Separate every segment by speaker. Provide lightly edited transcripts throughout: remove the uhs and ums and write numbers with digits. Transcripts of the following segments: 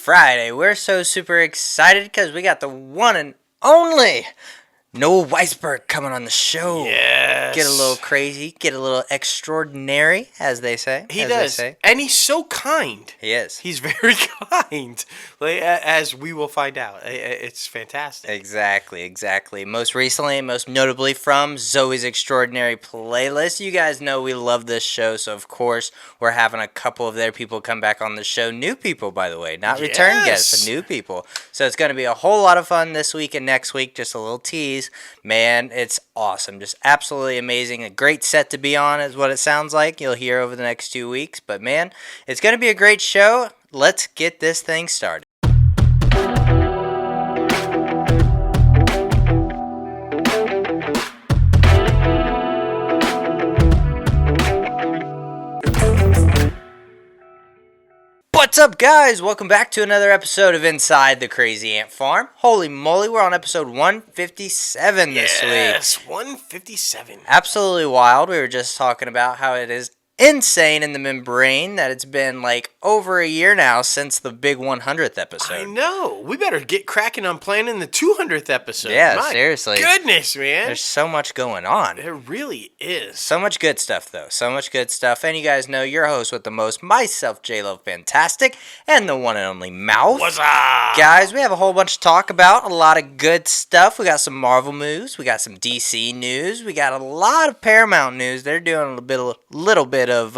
Speaker 1: Friday. We're so super excited because we got the one and only Noah Weisberg coming on the show.
Speaker 2: Yes.
Speaker 1: Get a little crazy, get a little extraordinary, as they say.
Speaker 2: He does. And he's so kind.
Speaker 1: He is.
Speaker 2: He's very kind, as we will find out. It's fantastic.
Speaker 1: Exactly. Most recently and most notably from Zoey's Extraordinary Playlist. You guys know we love this show, so of course we're having a couple of their people come back on the show. New people, by the way. Not return guests, but new people. So it's going to be a whole lot of fun this week and next week. Just a little tease. Man, it's awesome. Just absolutely amazing. A great set to be on is what it sounds like. You'll hear over the next 2 weeks. But man, it's going to be a great show. Let's get this thing started. What's up, guys? Welcome back to another episode of Inside the Crazy Ant Farm. Holy moly, we're on episode 157 this week.
Speaker 2: Yes, 157.
Speaker 1: Absolutely wild. We were just talking about how it is insane in the membrane that it's been like over a year now since the big 100th episode.
Speaker 2: I know. We better get cracking on planning the 200th episode.
Speaker 1: Yeah,
Speaker 2: My
Speaker 1: seriously.
Speaker 2: Goodness, man.
Speaker 1: There's so much going on.
Speaker 2: There really is.
Speaker 1: So much good stuff, though. So much good stuff. And you guys know your host with the most, myself, J-Love Fantastic, and the one and only Mouth.
Speaker 2: What's up?
Speaker 1: Guys, we have a whole bunch to talk about. A lot of good stuff. We got some Marvel news. We got some DC news. We got a lot of Paramount news. They're doing a little bit of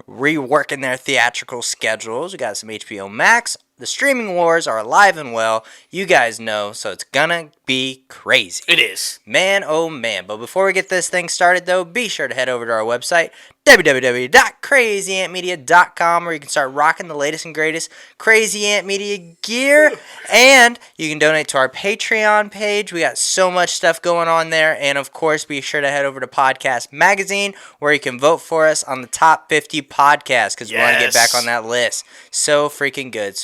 Speaker 1: reworking their theatrical schedules. We got some HBO Max. The streaming wars are alive and well. You guys know, so it's gonna be crazy.
Speaker 2: It is.
Speaker 1: Man, oh man. But before we get this thing started, though, be sure to head over to our website, www.crazyantmedia.com, where you can start rocking the latest and greatest Crazy Ant Media gear. And you can donate to our Patreon page. We got so much stuff going on there. And, of course, be sure to head over to Podcast Magazine, where you can vote for us on the top 50 podcasts, because we want to get back on that list. So freaking good.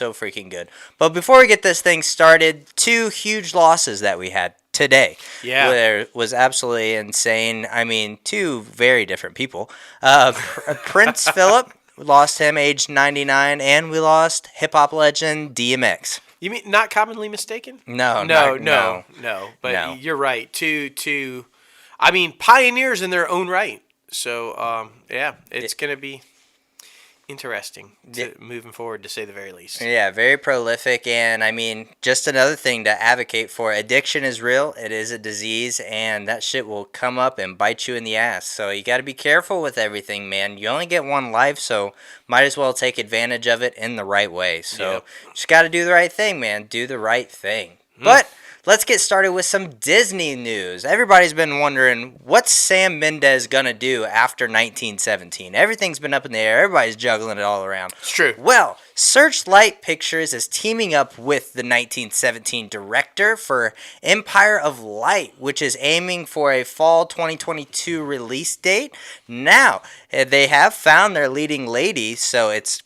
Speaker 1: But before we get this thing started, two huge losses that we had today.
Speaker 2: Yeah.
Speaker 1: It was absolutely insane. I mean, two very different people. Prince Philip, we lost him aged 99, and we lost hip-hop legend DMX.
Speaker 2: You mean not commonly mistaken?
Speaker 1: No.
Speaker 2: But
Speaker 1: No.
Speaker 2: you're right. Two, I mean, pioneers in their own right. So, it's going to be interesting moving forward, to say the very least.
Speaker 1: Yeah, very prolific, and I mean, just another thing to advocate for. Addiction is real. It is a disease, and that shit will come up and bite you in the ass. So you got to be careful with everything, man. You only get one life, so might as well take advantage of it in the right way. So just got to do the right thing, man. Do the right thing. But let's get started with some Disney news. Everybody's been wondering, what's Sam Mendes going to do after 1917? Everything's been up in the air. Everybody's juggling it all around.
Speaker 2: It's true.
Speaker 1: Well, Searchlight Pictures is teaming up with the 1917 director for Empire of Light, which is aiming for a fall 2022 release date. Now, they have found their leading lady, so it's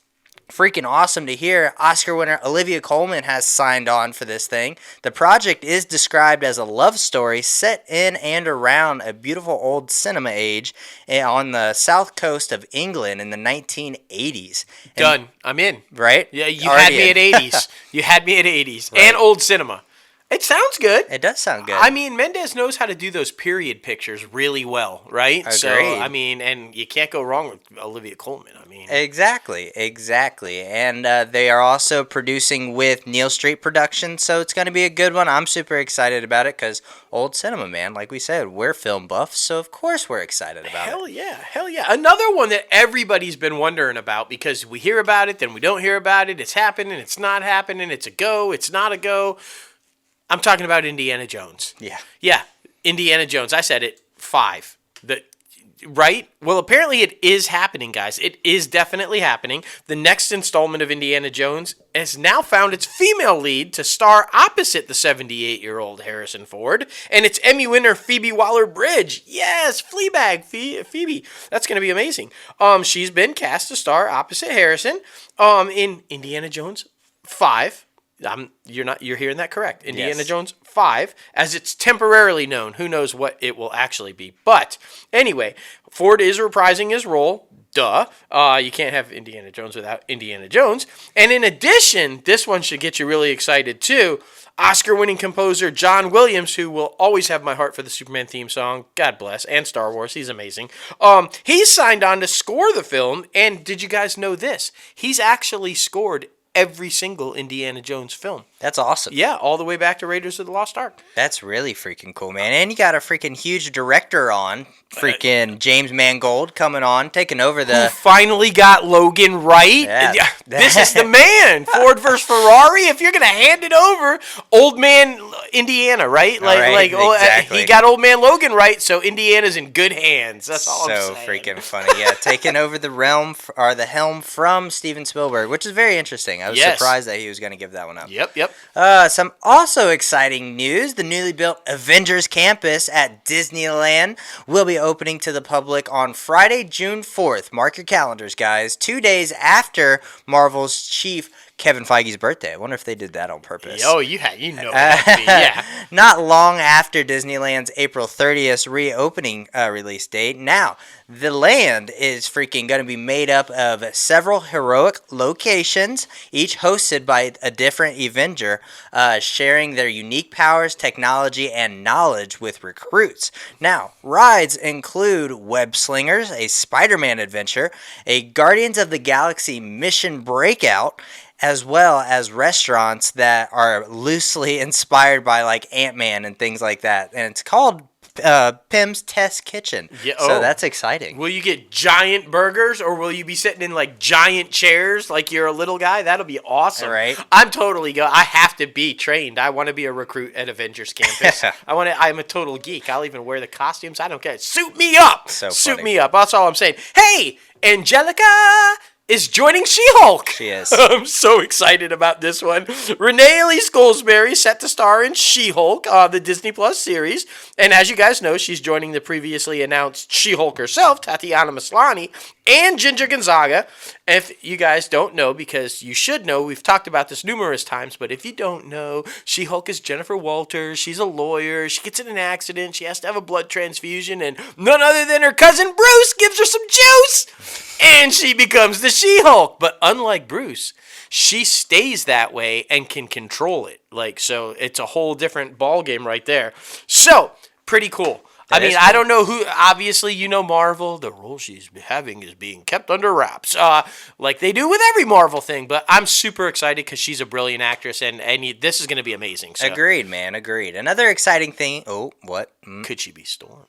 Speaker 1: freaking awesome to hear. Oscar winner Olivia Colman has signed on for this thing. The project is described as a love story set in and around a beautiful old cinema age on the south coast of England in the 1980s.
Speaker 2: Done. I'm in.
Speaker 1: Right?
Speaker 2: Yeah, you had me at 80s. You had me at 80s. Right. And old cinema. It sounds good.
Speaker 1: It does sound good.
Speaker 2: I mean, Mendes knows how to do those period pictures really well, right?
Speaker 1: Agreed.
Speaker 2: So, I mean, and you can't go wrong with Olivia Colman. I mean,
Speaker 1: Exactly. And they are also producing with Neil Street Productions, so it's going to be a good one. I'm super excited about it because old cinema, man. Like we said, we're film buffs, so of course we're excited about it.
Speaker 2: Hell yeah. Another one that everybody's been wondering about, because we hear about it, then we don't hear about it. It's happening, it's not happening, it's a go, it's not a go. I'm talking about Indiana Jones. Yeah, Indiana Jones. I said it, 5. Right? Well, apparently it is happening, guys. It is definitely happening. The next installment of Indiana Jones has now found its female lead to star opposite the 78-year-old Harrison Ford, and it's Emmy winner Phoebe Waller-Bridge. Yes, Fleabag, Phoebe. That's going to be amazing. She's been cast to star opposite Harrison in Indiana Jones 5. You're hearing that correct. Indiana Jones 5, as it's temporarily known. Who knows what it will actually be. But anyway, Ford is reprising his role. Duh. You can't have Indiana Jones without Indiana Jones. And in addition, this one should get you really excited too. Oscar-winning composer John Williams, who will always have my heart for the Superman theme song, God bless, and Star Wars, he's amazing. He's signed on to score the film, and did you guys know this? He's actually scored every single Indiana Jones film.
Speaker 1: That's awesome.
Speaker 2: Yeah, all the way back to Raiders of the Lost Ark.
Speaker 1: That's really freaking cool, man. And you got a freaking huge director on, freaking James Mangold coming on, taking over the...
Speaker 2: Who finally got Logan right.
Speaker 1: Yeah.
Speaker 2: This is the man. Ford versus Ferrari. If you're going to hand it over, old man Indiana, right?
Speaker 1: Exactly.
Speaker 2: He got old man Logan right, so Indiana's in good hands. That's all I'm saying.
Speaker 1: So freaking funny. Yeah, taking over the helm from Steven Spielberg, which is very interesting. I was surprised that he was going to give that one up.
Speaker 2: Yep.
Speaker 1: Some also exciting news. The newly built Avengers Campus at Disneyland will be opening to the public on Friday, June 4th. Mark your calendars, guys. 2 days after Marvel's chief Kevin Feige's birthday. I wonder if they did that on purpose.
Speaker 2: Oh, you know that. Yeah.
Speaker 1: Not long after Disneyland's April 30th reopening release date. Now, the land is freaking going to be made up of several heroic locations, each hosted by a different Avenger, sharing their unique powers, technology, and knowledge with recruits. Now, rides include Web Slingers, a Spider-Man adventure, a Guardians of the Galaxy mission breakout, as well as restaurants that are loosely inspired by like Ant-Man and things like that. And it's called Pim's Test Kitchen. Yeah, so that's exciting.
Speaker 2: Will you get giant burgers or will you be sitting in like giant chairs like you're a little guy? That'll be awesome.
Speaker 1: Right.
Speaker 2: I'm totally I have to be trained. I want to be a recruit at Avengers Campus. I'm a total geek. I'll even wear the costumes. I don't care. Suit me up. Suit me up. That's all I'm saying. Hey, Angelica is joining She-Hulk.
Speaker 1: She is.
Speaker 2: I'm so excited about this one. Renee Elise Goldsberry set to star in She-Hulk, the Disney Plus series. And as you guys know, she's joining the previously announced She-Hulk herself, Tatiana Maslany, and Ginger Gonzaga. If you guys don't know, because you should know, we've talked about this numerous times, but if you don't know, She-Hulk is Jennifer Walters. She's a lawyer. She gets in an accident. She has to have a blood transfusion, and none other than her cousin Bruce gives her some juice, and she becomes the She-Hulk. But unlike Bruce, she stays that way and can control it. So it's a whole different ball game right there. So, pretty cool. I don't know who, obviously, Marvel, the role she's having is being kept under wraps, like they do with every Marvel thing, but I'm super excited because she's a brilliant actress, and this is going to be amazing. So.
Speaker 1: Agreed, man, agreed. Another exciting thing, what?
Speaker 2: Could she be Storm?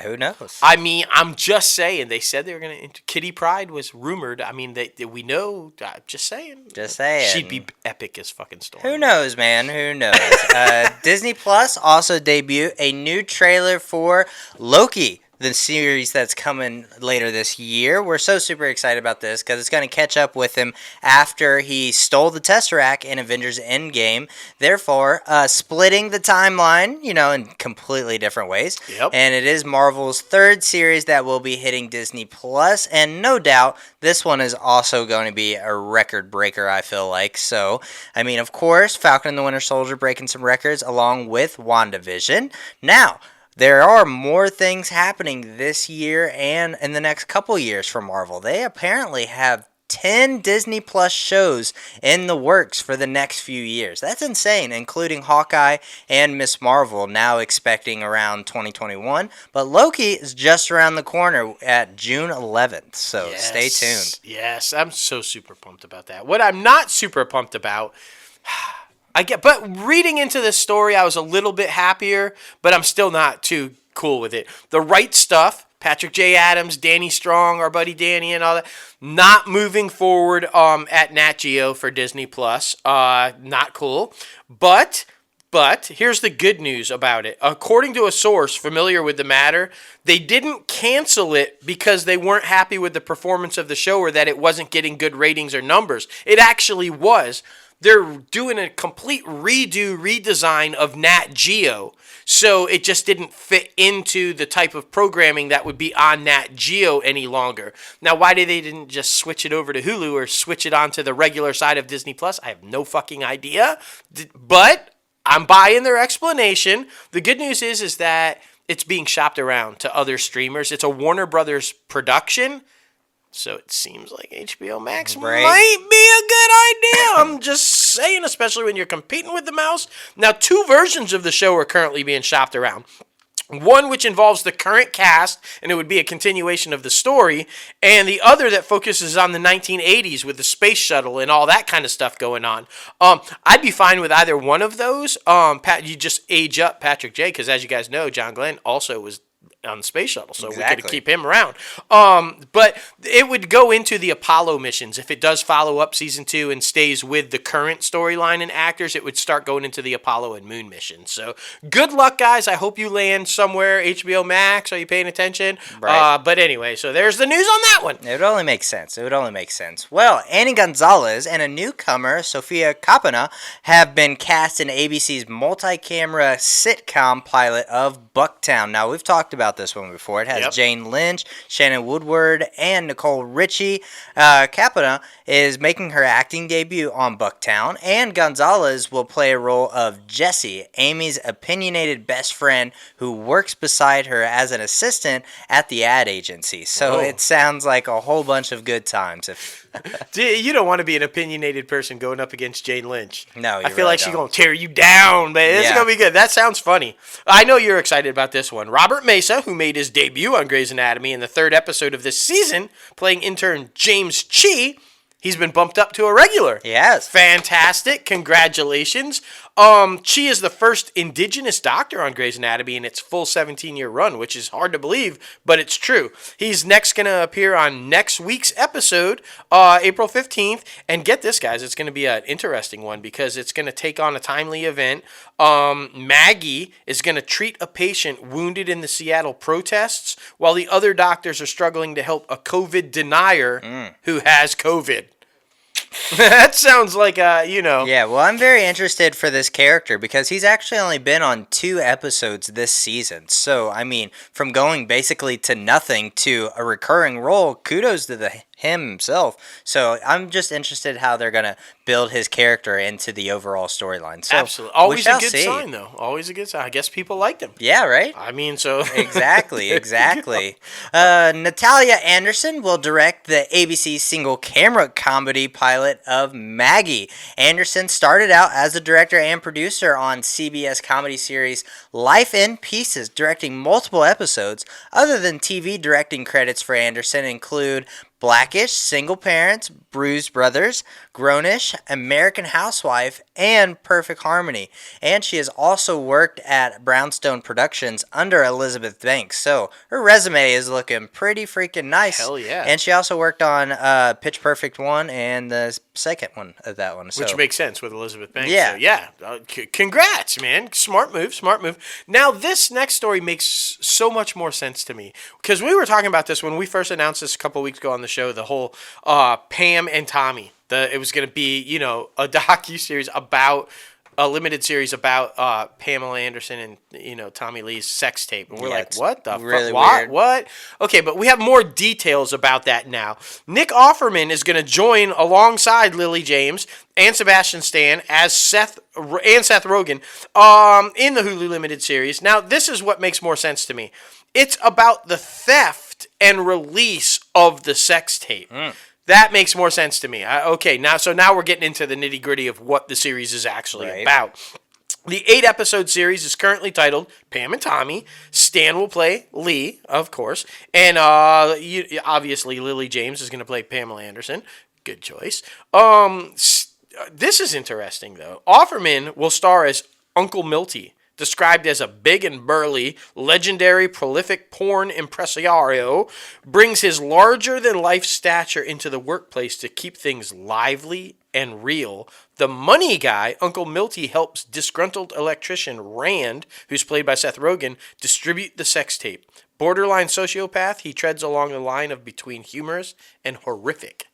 Speaker 1: Who knows?
Speaker 2: I'm just saying. They said they were going to. Kitty Pryde was rumored. We know. Just saying.
Speaker 1: Just saying.
Speaker 2: She'd be epic as fucking Storm.
Speaker 1: Who knows, man? Who knows? Disney Plus also debuted a new trailer for Loki, the series that's coming later this year. We're so super excited about this because it's going to catch up with him after he stole the Tesseract in Avengers Endgame, therefore splitting the timeline, in completely different ways.
Speaker 2: Yep.
Speaker 1: And it is Marvel's third series that will be hitting Disney Plus, and no doubt this one is also going to be a record breaker, I feel like. So, of course, Falcon and the Winter Soldier breaking some records along with WandaVision. Now, there are more things happening this year and in the next couple years for Marvel. They apparently have 10 Disney Plus shows in the works for the next few years. That's insane, including Hawkeye and Ms. Marvel, now expecting around 2021. But Loki is just around the corner at June 11th, so Stay tuned.
Speaker 2: Yes, I'm so super pumped about that. What I'm not super pumped about... But reading into this story, I was a little bit happier, but I'm still not too cool with it. The Right Stuff, Patrick J. Adams, Danny Strong, our buddy Danny, and all that, not moving forward at Nat Geo for Disney Plus. Not cool. But here's the good news about it. According to a source familiar with the matter, they didn't cancel it because they weren't happy with the performance of the show or that it wasn't getting good ratings or numbers. It actually was. They're doing a complete redesign of Nat Geo. So it just didn't fit into the type of programming that would be on Nat Geo any longer. Now, why they didn't just switch it over to Hulu or switch it onto the regular side of Disney Plus, I have no fucking idea. But I'm buying their explanation. The good news is that it's being shopped around to other streamers. It's a Warner Brothers production. So it seems like HBO Max
Speaker 1: Right.
Speaker 2: might be a good idea. I'm just saying, especially when you're competing with the mouse. Now, 2 versions of the show are currently being shopped around. One which involves the current cast, and it would be a continuation of the story, and the other that focuses on the 1980s with the space shuttle and all that kind of stuff going on. I'd be fine with either one of those. You just age up Patrick J, because as you guys know, John Glenn also was on the space shuttle, so we could keep him around. But it would go into the Apollo missions. If it does follow up season 2 and stays with the current storyline and actors, it would start going into the Apollo and Moon missions. So good luck, guys. I hope you land somewhere. HBO Max, are you paying attention?
Speaker 1: Right.
Speaker 2: But anyway, so there's the news on that one.
Speaker 1: It would only make sense. Well, Annie Gonzalez and a newcomer, Sofia Coppola, have been cast in ABC's multi-camera sitcom pilot of Bucktown. Now, we've talked about this one before. It has Jane Lynch, Shannon Woodward, and Nicole Richie. Coppola is making her acting debut on Bucktown, and Gonzalez will play a role of Jessie, Amy's opinionated best friend who works beside her as an assistant at the ad agency. So it sounds like a whole bunch of good times.
Speaker 2: You don't want to be an opinionated person going up against Jane Lynch.
Speaker 1: No, you
Speaker 2: I feel
Speaker 1: really
Speaker 2: like she's
Speaker 1: don't.
Speaker 2: going to tear you down, man. It's going to be good. That sounds funny. I know you're excited about this one. Robert Mesa, who made his debut on Grey's Anatomy in the 3rd episode of this season, playing intern James Chi, he's been bumped up to a regular.
Speaker 1: Yes.
Speaker 2: Fantastic. Congratulations. Chi is the first indigenous doctor on Grey's Anatomy in its full 17-year run, which is hard to believe, but it's true. He's next going to appear on next week's episode, April 15th. And get this, guys, it's going to be an interesting one because it's going to take on a timely event. Maggie is going to treat a patient wounded in the Seattle protests while the other doctors are struggling to help a COVID denier who has COVID. That sounds like
Speaker 1: Yeah, well, I'm very interested for this character because he's actually only been on 2 episodes this season. So, I mean, from going basically to nothing to a recurring role, kudos to him himself. So, I'm just interested how they're going to build his character into the overall storyline. So,
Speaker 2: absolutely. Always a good sign, though. Always a good sign. I guess people liked him.
Speaker 1: Yeah, right?
Speaker 2: I mean, so...
Speaker 1: Exactly. Natalia Anderson will direct the ABC single-camera comedy pilot of Maggie. Anderson started out as a director and producer on CBS comedy series Life in Pieces, directing multiple episodes. Other than TV directing credits for Anderson include Blackish, Single Parents, Bruised Brothers, Grownish, American Housewife, and Perfect Harmony. And she has also worked at Brownstone Productions under Elizabeth Banks. So her resume is looking pretty freaking nice.
Speaker 2: Hell yeah.
Speaker 1: And she also worked on Pitch Perfect 1 and the second one of that one. So.
Speaker 2: Which makes sense with Elizabeth Banks.
Speaker 1: Yeah.
Speaker 2: So, yeah. Congrats, man. Smart move. Now, this next story makes so much more sense to me. Because we were talking about this when we first announced this a couple weeks ago on the show, the whole Pam and Tommy. It was going to be, a docu-series about, a limited series about Pamela Anderson and, Tommy Lee's sex tape. And we're like, what the
Speaker 1: really
Speaker 2: fuck?
Speaker 1: weird.
Speaker 2: What? Okay, but we have more details about that now. Nick Offerman is going to join alongside Lily James and Sebastian Stan as Seth Rogen in the Hulu limited series. Now, this is what makes more sense to me. It's about the theft and release of the sex tape. That makes more sense to me. Okay, now we're getting into the nitty-gritty of what the series is actually about. The 8-episode series is currently titled Pam and Tommy. Stan will play Lee, of course. And obviously Lily James is going to play Pamela Anderson. Good choice. This is interesting, though. Offerman will star as Uncle Milty, described as a big and burly, legendary, prolific porn impresario, brings his larger-than-life stature into the workplace to keep things lively and real. The money guy, Uncle Milty, helps disgruntled electrician Rand, who's played by Seth Rogen, distribute the sex tape. Borderline sociopath, he treads along the line of between humorous and horrific.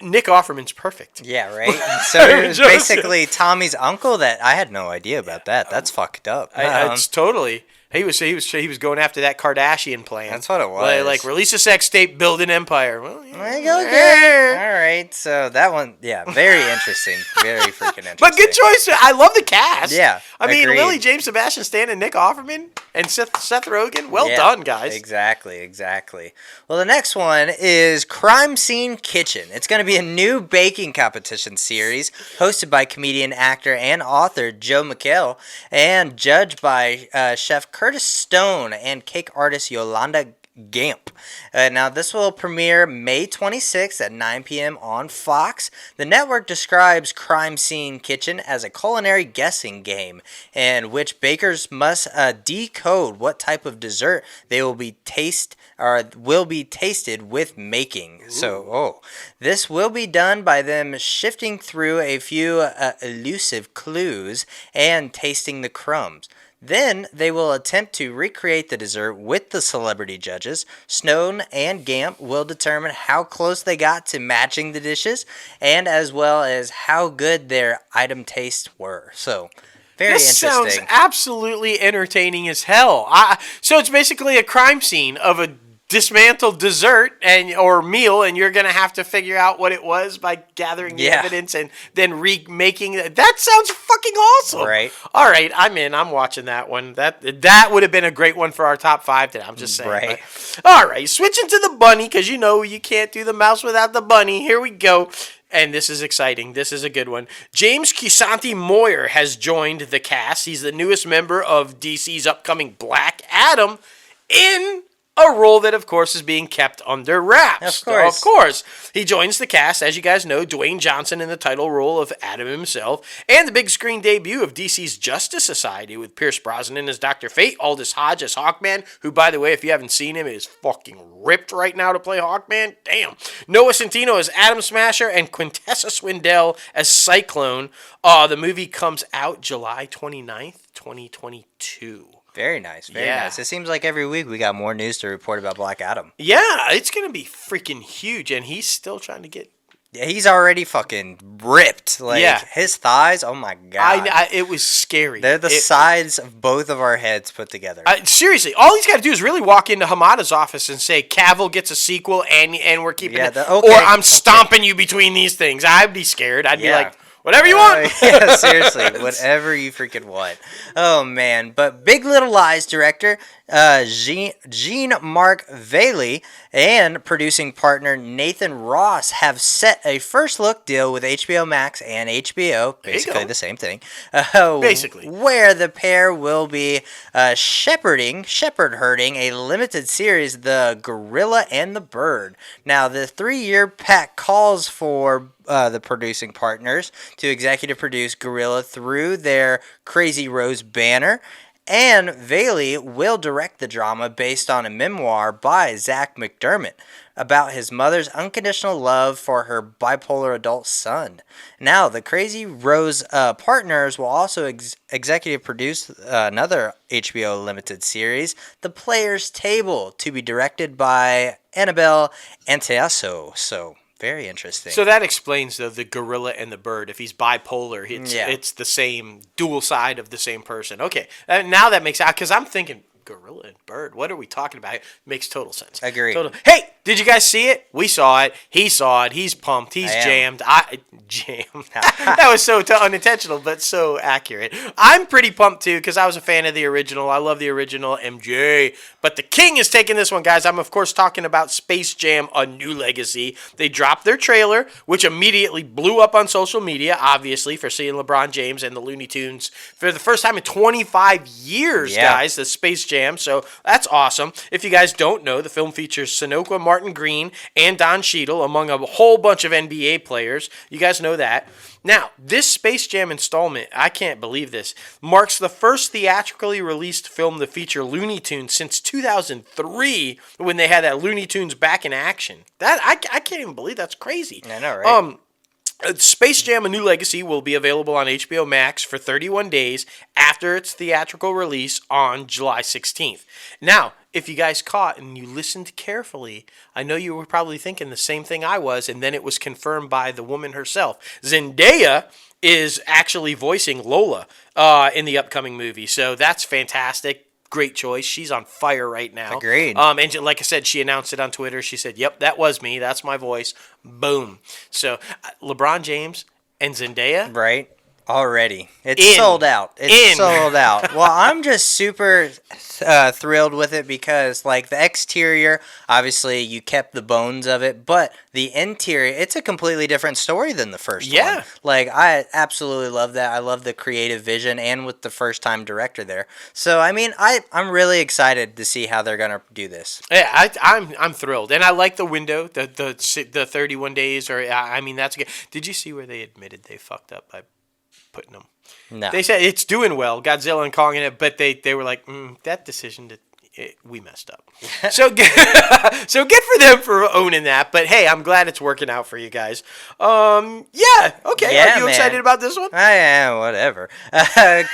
Speaker 2: Nick Offerman's perfect.
Speaker 1: Yeah, right? So it was basically Tommy's uncle that... I had no idea about that. That's fucked up.
Speaker 2: It's totally... He was going after that Kardashian plan.
Speaker 1: That's what it was.
Speaker 2: Like release a sex tape, build an empire. Well,
Speaker 1: there you go, good. All right, so that one, very interesting, very freaking interesting.
Speaker 2: But good choice. I love the cast.
Speaker 1: Yeah,
Speaker 2: I mean,
Speaker 1: agreed.
Speaker 2: Lily James, Sebastian Stan, and Nick Offerman, and Seth Rogen. Well done, guys.
Speaker 1: Exactly. Well, the next one is Crime Scene Kitchen. It's going to be a new baking competition series hosted by comedian, actor, and author Joe McHale, and judged by Chef Curtis Stone and cake artist Yolanda Gamp. Now, this will premiere May 26th at 9 p.m. on Fox. The network describes Crime Scene Kitchen as a culinary guessing game in which bakers must decode what type of dessert they will be tasted with making. Ooh. So, this will be done by them shifting through a few elusive clues and tasting the crumbs. Then they will attempt to recreate the dessert with the celebrity judges. Stone and Gamp will determine how close they got to matching the dishes, and as well as how good their item tastes were. So, very interesting.
Speaker 2: This sounds absolutely entertaining as hell. So it's basically a crime scene of a dismantled dessert or meal, and you're going to have to figure out what it was by gathering the evidence and then remaking it. That sounds fucking awesome.
Speaker 1: Right.
Speaker 2: All right, I'm in. I'm watching that one. That would have been a great one for our top 5 today. I'm just saying.
Speaker 1: Right.
Speaker 2: But, all right, switching to the bunny, because you can't do the mouse without the bunny. Here we go. And this is exciting. This is a good one. James Cusanti Moyer has joined the cast. He's the newest member of DC's upcoming Black Adam in a role that, of course, is being kept under wraps. Of course. He joins the cast, as you guys know, Dwayne Johnson in the title role of Adam himself, and the big screen debut of DC's Justice Society with Pierce Brosnan as Dr. Fate, Aldous Hodge as Hawkman, who, by the way, if you haven't seen him, is fucking ripped right now to play Hawkman. Damn. Noah Centineo as Atom Smasher, and Quintessa Swindell as Cyclone. The movie comes out July 29th, 2022.
Speaker 1: Very nice, very nice. It seems like every week we got more news to report about Black Adam.
Speaker 2: Yeah, it's going to be freaking huge, and he's still trying to get...
Speaker 1: Yeah, he's already fucking ripped. His thighs, oh my God.
Speaker 2: It was scary.
Speaker 1: They're the size of both of our heads put together.
Speaker 2: Seriously, all he's got to do is really walk into Hamada's office and say, Cavill gets a sequel, and we're keeping it. Or I'm stomping you between these things. I'd be scared. I'd be like... Whatever you want.
Speaker 1: Yeah, seriously. Whatever you freaking want. Oh, man. But Big Little Lies director Jean-Marc Vallée and producing partner Nathan Ross have set a first-look deal with HBO Max and HBO, basically the same thing,
Speaker 2: basically,
Speaker 1: where the pair will be shepherd-herding a limited series, The Gorilla and the Bird. Now, the 3-year pact calls for the producing partners to executive produce Gorilla through their Crazy Rose banner, and Vallée will direct the drama based on a memoir by Zach McDermott about his mother's unconditional love for her bipolar adult son. Now, the Crazy Rose partners will also executive produce another HBO limited series, The Player's Table, to be directed by Annabelle Anteasso. So, very interesting.
Speaker 2: So that explains, though, the gorilla and the bird. If he's bipolar, it's the same dual side of the same person. Okay, now that makes sense, because I'm thinking, gorilla and bird, what are we talking about? It makes total sense.
Speaker 1: Agreed.
Speaker 2: Hey, did you guys see it? We saw it. He saw it. He's pumped. He's jammed. Jammed. That was so unintentional, but so accurate. I'm pretty pumped, too, because I was a fan of the original. I love the original MJ. But the king is taking this one, guys. I'm, of course, talking about Space Jam: A New Legacy. They dropped their trailer, which immediately blew up on social media, obviously, for seeing LeBron James and the Looney Tunes for the first time in 25 years, guys, the Space Jam. So that's awesome. If you guys don't know, the film features Sonoqua Martin Green and Don Cheadle, among a whole bunch of NBA players. You guys know that. Now, this Space Jam installment, I can't believe this, marks the first theatrically released film to feature Looney Tunes since 2003, when they had that Looney Tunes Back in Action. I can't even believe that's crazy.
Speaker 1: I know, right?
Speaker 2: Space Jam: A New Legacy will be available on HBO Max for 31 days after its theatrical release on July 16th. Now, if you guys caught and you listened carefully, I know you were probably thinking the same thing I was, and then it was confirmed by the woman herself. Zendaya is actually voicing Lola in the upcoming movie, so that's fantastic. great choice. She's on fire right now.
Speaker 1: Agreed.
Speaker 2: And like I said, she announced it on Twitter. She said, "Yep, that was me. That's my voice." Boom. So LeBron James and Zendaya.
Speaker 1: Right. Already. It's sold out. It's sold out. Well, I'm just super thrilled with it because, like, the exterior, obviously, you kept the bones of it, but the interior, it's a completely different story than the first one. Like, I absolutely love that. I love the creative vision and with the first-time director there. So, I mean, I'm really excited to see how they're going to do this.
Speaker 2: Yeah, I'm thrilled. And I like the window, the 31 days, I mean, that's good. Did you see where they admitted they fucked up by putting them?
Speaker 1: No.
Speaker 2: They said it's doing well, Godzilla and Kong in it, but they were like, that decision we messed up. So good for them for owning that. But hey, I'm glad it's working out for you guys. Yeah, okay.
Speaker 1: Yeah,
Speaker 2: are you excited about this one?
Speaker 1: I am, whatever.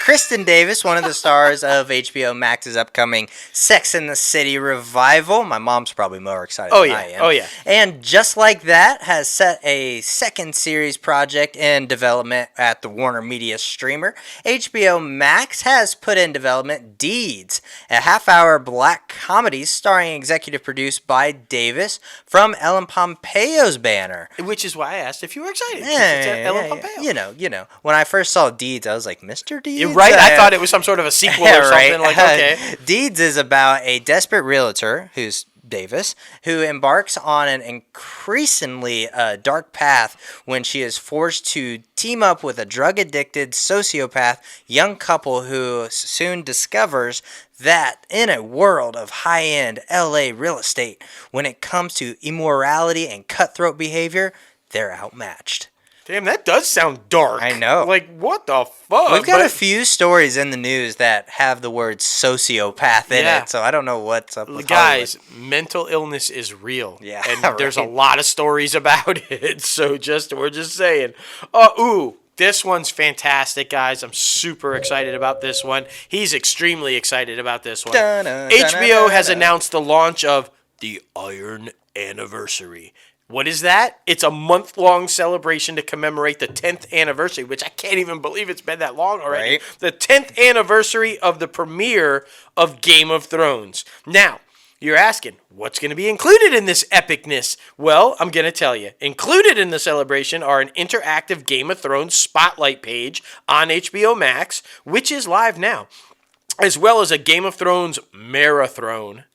Speaker 1: Kristen Davis, one of the stars of HBO Max's upcoming Sex and the City revival. My mom's probably more excited than I am.
Speaker 2: Oh, yeah.
Speaker 1: And just like that, has set a second series project in development at the Warner Media streamer. HBO Max has put in development Deeds, a half-hour black comedy starring executive produced by Davis from Ellen Pompeo's banner.
Speaker 2: Which is why I asked if you were excited.
Speaker 1: Ellen Pompeo. You know. When I first saw Deeds, I was like, Mr. Deeds?
Speaker 2: You're right. I thought it was some sort of a sequel or something. Like, okay.
Speaker 1: Deeds is about a desperate realtor who's Davis, who embarks on an increasingly dark path when she is forced to team up with a drug-addicted sociopath young couple who soon discovers that in a world of high-end LA real estate, when it comes to immorality and cutthroat behavior, they're outmatched.
Speaker 2: Damn, that does sound dark.
Speaker 1: I know.
Speaker 2: Like, what the fuck?
Speaker 1: We've got a few stories in the news that have the word sociopath in it, so I don't know what's up with
Speaker 2: guys,
Speaker 1: Hollywood.
Speaker 2: Mental illness is real.
Speaker 1: Yeah,
Speaker 2: and there's a lot of stories about it. So we're just saying. This one's fantastic, guys. I'm super excited about this one. He's extremely excited about this one. HBO has announced the launch of The Iron Anniversary. What is that? It's a month-long celebration to commemorate the 10th anniversary, which I can't even believe it's been that long already.
Speaker 1: Right.
Speaker 2: The 10th anniversary of the premiere of Game of Thrones. Now, you're asking, what's going to be included in this epicness? Well, I'm going to tell you. Included in the celebration are an interactive Game of Thrones spotlight page on HBO Max, which is live now, as well as a Game of Thrones marathon.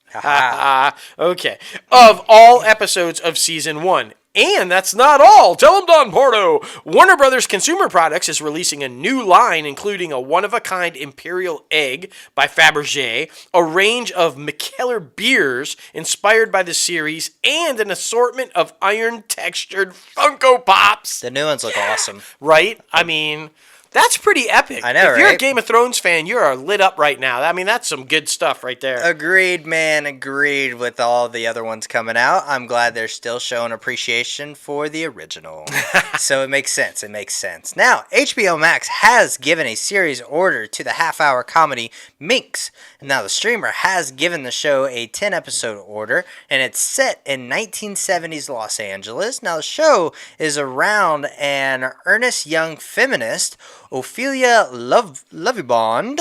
Speaker 2: Okay. Of all episodes of Season 1. And that's not all. Tell them, Don Pardo. Warner Brothers Consumer Products is releasing a new line, including a one-of-a-kind Imperial Egg by Fabergé, a range of Mikkeller beers inspired by the series, and an assortment of iron-textured Funko Pops.
Speaker 1: The new ones look awesome.
Speaker 2: Right? I mean, that's pretty epic.
Speaker 1: I know,
Speaker 2: If you're a
Speaker 1: right?
Speaker 2: Game of Thrones fan, you are lit up right now. I mean, that's some good stuff right there.
Speaker 1: Agreed, man. Agreed with all the other ones coming out. I'm glad they're still showing appreciation for the original. So it makes sense. It makes sense. Now, HBO Max has given a series order to the half-hour comedy Minks. And now the streamer has given the show a 10-episode order, and it's set in 1970s Los Angeles. Now, the show is around an earnest young feminist, Ophelia Lovibond,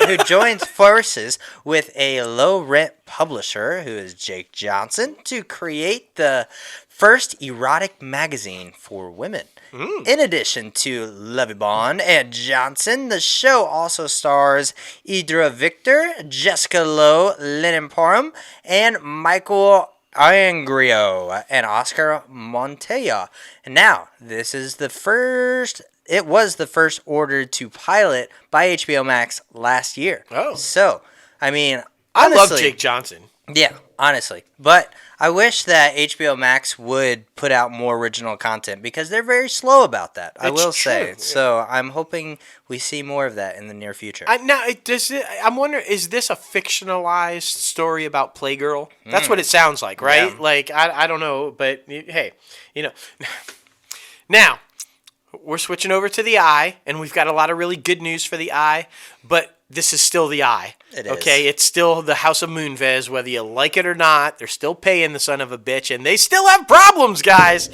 Speaker 1: who joins forces with a low-rent publisher, who is Jake Johnson, to create the first erotic magazine for women. In addition to Lovibond and Johnson, the show also stars Idra Victor, Jessica Lowe, Lennon Parham, and Michael Iangrio and Oscar Montoya. And now, this is the first... It was the first ordered to pilot by HBO Max last year.
Speaker 2: Oh.
Speaker 1: So, I mean,
Speaker 2: I
Speaker 1: honestly,
Speaker 2: love Jake Johnson.
Speaker 1: Yeah, honestly. But I wish that HBO Max would put out more original content because they're very slow about that, I will say.
Speaker 2: True.
Speaker 1: So I'm hoping we see more of that in the near future.
Speaker 2: I'm wondering, is this a fictionalized story about Playgirl? That's what it sounds like, right?
Speaker 1: Yeah.
Speaker 2: Like, I don't know, but hey, you know. Now, we're switching over to the Eye, and we've got a lot of really good news for the Eye, but this is still the Eye.
Speaker 1: It is.
Speaker 2: Okay, it's still the House of Moonves, whether you like it or not. They're still paying the son of a bitch, and they still have problems, guys.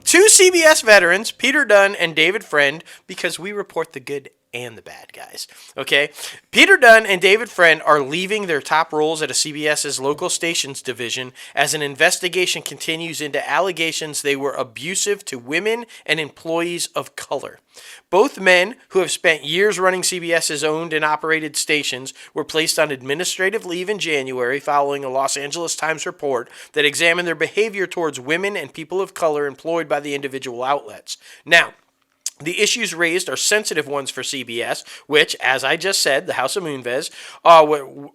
Speaker 2: Two CBS veterans, Peter Dunn and David Friend, because we report the good and the bad guys. Okay? Peter Dunn and David Friend are leaving their top roles at a CBS's local stations division as an investigation continues into allegations they were abusive to women and employees of color. Both men, who have spent years running CBS's owned and operated stations, were placed on administrative leave in January following a Los Angeles Times report that examined their behavior towards women and people of color employed by the individual outlets. Now, the issues raised are sensitive ones for CBS, which, as I just said, the House of Moonves,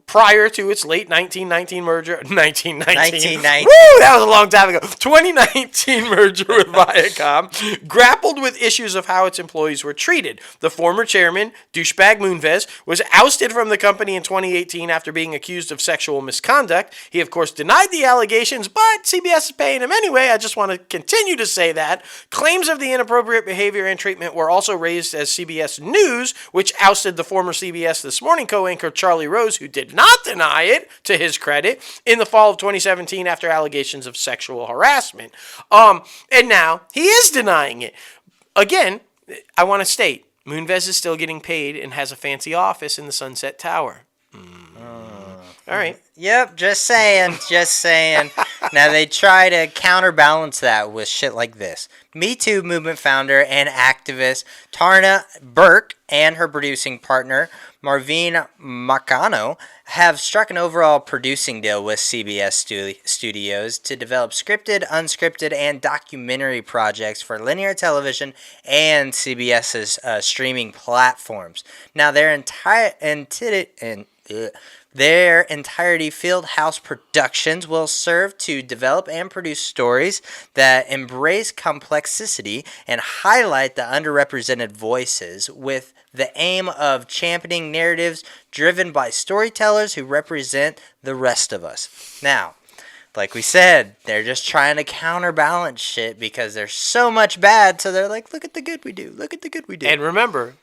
Speaker 2: prior to its late 1919 merger, 1919, woo, that was a long time ago, 2019 merger with Viacom, grappled with issues of how its employees were treated. The former chairman, douchebag Moonves, was ousted from the company in 2018 after being accused of sexual misconduct. He, of course, denied the allegations, but CBS is paying him anyway. I just want to continue to say that. Claims of the inappropriate behavior and treatment were also raised as CBS News, which ousted the former CBS This Morning co-anchor Charlie Rose, who did not deny it, to his credit, in the fall of 2017 after allegations of sexual harassment. And now he is denying it. Again, I want to state, Moonves is still getting paid and has a fancy office in the Sunset Tower. All right.
Speaker 1: Yep, just saying. Now, they try to counterbalance that with shit like this. Me Too movement founder and activist Tarna Burke and her producing partner, Marvin Macano, have struck an overall producing deal with CBS Studios to develop scripted, unscripted, and documentary projects for linear television and CBS's streaming platforms. Now, their entirety Fieldhouse Productions will serve to develop and produce stories that embrace complexity and highlight the underrepresented voices with the aim of championing narratives driven by storytellers who represent the rest of us. Now, like we said, they're just trying to counterbalance shit because there's so much bad, so they're like, look at the good we do.
Speaker 2: And remember,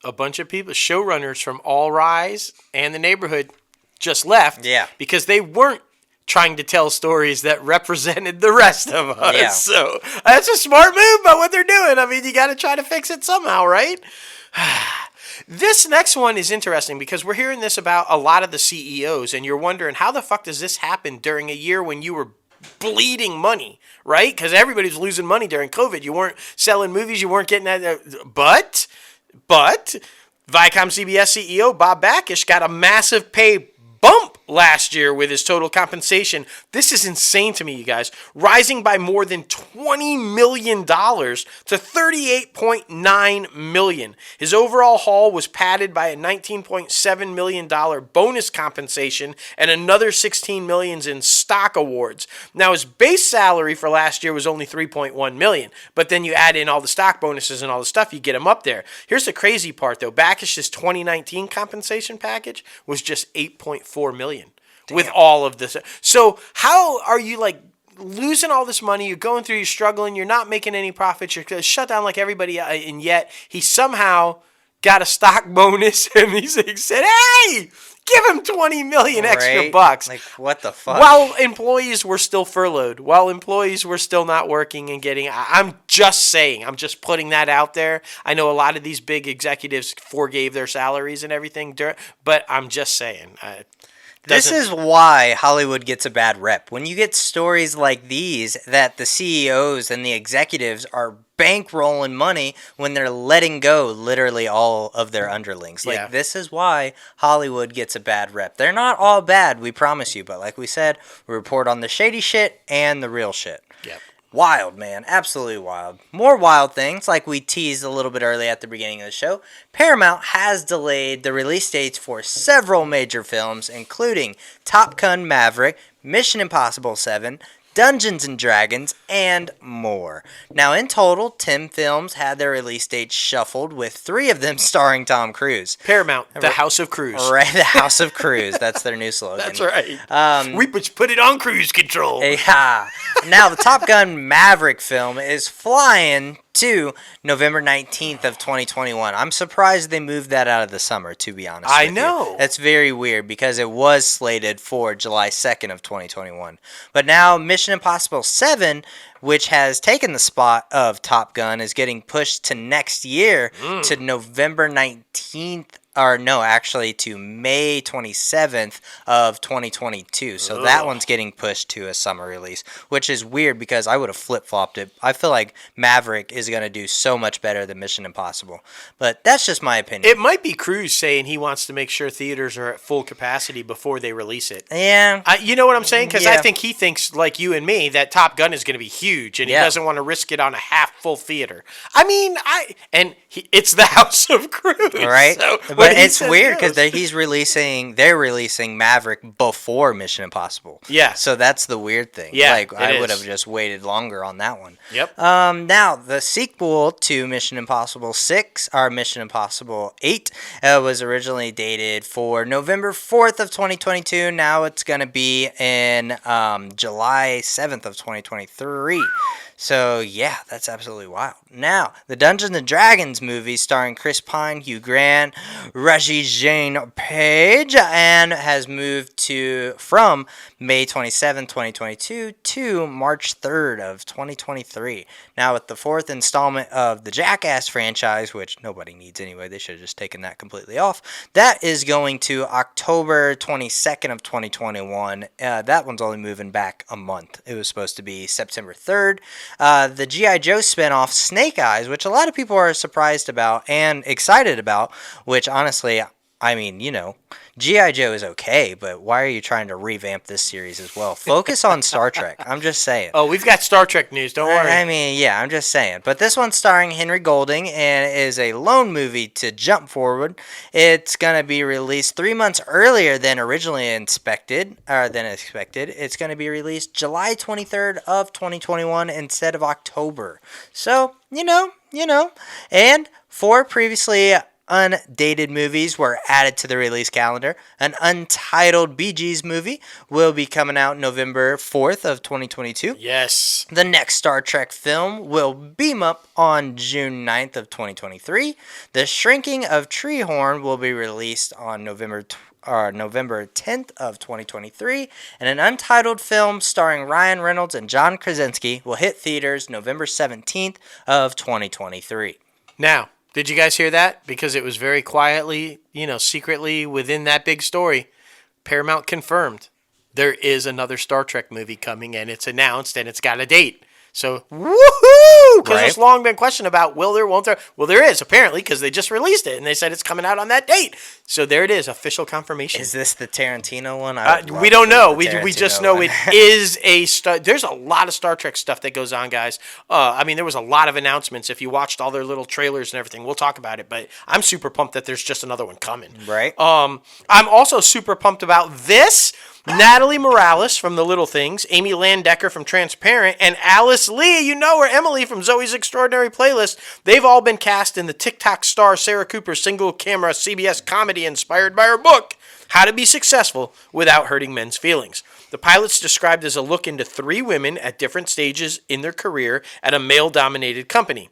Speaker 2: a bunch of people, showrunners from All Rise and The Neighborhood, just left because they weren't trying to tell stories that represented the rest of us. Yeah. So that's a smart move by what they're doing. I mean, you got to try to fix it somehow, right? This next one is interesting because we're hearing this about a lot of the CEOs, and you're wondering, how the fuck does this happen during a year when you were bleeding money, right? Because everybody was losing money during COVID. You weren't selling movies. You weren't getting that. But Viacom CBS CEO Bob Bakish got a massive pay bump last year with his total compensation. This is insane to me, you guys. Rising by more than $20 million to $38.9 million. His overall haul was padded by a $19.7 million bonus compensation and another $16 million in stock awards. Now, his base salary for last year was only $3.1 million, but then you add in all the stock bonuses and all the stuff, you get him up there. Here's the crazy part, though. Bakish's 2019 compensation package was just $8.4 million. Damn. With all of this. So how are you losing all this money? You're going through, you're struggling, you're not making any profits, you're shut down like everybody, and yet he somehow got a stock bonus and he said, hey, give him $20 million extra bucks.
Speaker 1: Like, what the fuck?
Speaker 2: While employees were still furloughed, while employees were still not working and getting, I'm just saying, I'm just putting that out there. I know a lot of these big executives forgave their salaries and everything, but I'm just saying.
Speaker 1: This is why Hollywood gets a bad rep. When you get stories like these that the CEOs and the executives are bankrolling money when they're letting go literally all of their underlings. This is why Hollywood gets a bad rep. They're not all bad, we promise you. But like we said, we report on the shady shit and the real shit.
Speaker 2: Yep.
Speaker 1: Wild, man. Absolutely wild. More wild things, like we teased a little bit early at the beginning of the show. Paramount has delayed the release dates for several major films, including Top Gun Maverick, Mission Impossible 7, Dungeons and Dragons, and more. Now, in total, 10 films had their release dates shuffled, with 3 of them starring Tom Cruise.
Speaker 2: Paramount, the House of Cruise.
Speaker 1: Right, the House of Cruise. That's their new slogan.
Speaker 2: That's right. We put it on cruise control.
Speaker 1: Yeah. Now, the Top Gun Maverick film is flying to November 19th of 2021. I'm surprised they moved that out of the summer, to be honest with you. I know. That's very weird because it was slated for July 2nd of 2021. But now Mission Impossible 7 which has taken the spot of Top Gun, is getting pushed to next year to November 19th. Or no, actually to May 27th of 2022. So that one's getting pushed to a summer release, which is weird because I would have flip-flopped it. I feel like Maverick is going to do so much better than Mission Impossible. But that's just my opinion.
Speaker 2: It might be Cruise saying he wants to make sure theaters are at full capacity before they release it.
Speaker 1: Yeah.
Speaker 2: You know what I'm saying? Because I think he thinks, like you and me, that Top Gun is going to be huge, and he doesn't want to risk it on a half-full theater. I mean, it's the House of Cruise.
Speaker 1: Right?
Speaker 2: So
Speaker 1: but it's weird because they're releasing Maverick before Mission Impossible.
Speaker 2: Yeah.
Speaker 1: So that's the weird thing.
Speaker 2: Yeah,
Speaker 1: like I would have just waited longer on that one.
Speaker 2: Yep.
Speaker 1: Now the sequel to Mission Impossible 6, or Mission Impossible 8, was originally dated for November 4th of 2022. Now it's going to be in July 7th of 2023. So, yeah, that's absolutely wild. Now, the Dungeons & Dragons movie starring Chris Pine, Hugh Grant, Regé-Jean Page, and has moved from May 27, 2022 to March 3rd of 2023. Now, with the fourth installment of the Jackass franchise, which nobody needs anyway, they should have just taken that completely off, that is going to October 22nd of 2021. That one's only moving back a month. It was supposed to be September 3rd. The G.I. Joe spinoff Snake Eyes, which a lot of people are surprised about and excited about, which honestly, I mean, G.I. Joe is okay, but why are you trying to revamp this series as well? Focus on Star Trek. I'm just saying.
Speaker 2: Oh, we've got Star Trek news. Don't worry.
Speaker 1: I mean, yeah, I'm just saying. But this one's starring Henry Golding and is a lone movie to jump forward. It's going to be released 3 months earlier than originally expected. It's going to be released July 23rd of 2021 instead of October. So, And 4 previously undated movies were added to the release calendar. An untitled Bee Gees movie will be coming out November 4th of 2022.
Speaker 2: Yes.
Speaker 1: The next Star Trek film will beam up on June 9th of 2023. The Shrinking of Treehorn will be released on November 10th of 2023, and an untitled film starring Ryan Reynolds and John Krasinski will hit theaters November 17th of 2023.
Speaker 2: Now, did you guys hear that? Because it was very quietly, secretly within that big story. Paramount confirmed there is another Star Trek movie coming, and it's announced, and it's got a date. So, woohoo! Because there's long been question about will there, won't there? Well, there is, apparently, because they just released it, and they said it's coming out on that date. So there it is, official confirmation.
Speaker 1: Is this the Tarantino one?
Speaker 2: We don't know. We just know it is there's a lot of Star Trek stuff that goes on, guys. There was a lot of announcements. If you watched all their little trailers and everything, we'll talk about it. But I'm super pumped that there's just another one coming.
Speaker 1: Right.
Speaker 2: I'm also super pumped about this. Natalie Morales from The Little Things, Amy Landecker from Transparent, and Alice Lee, her, Emily from Zoey's Extraordinary Playlist. They've all been cast in the TikTok star Sarah Cooper's single-camera CBS comedy inspired by her book, How to Be Successful Without Hurting Men's Feelings. The pilot's described as a look into 3 women at different stages in their career at a male-dominated company.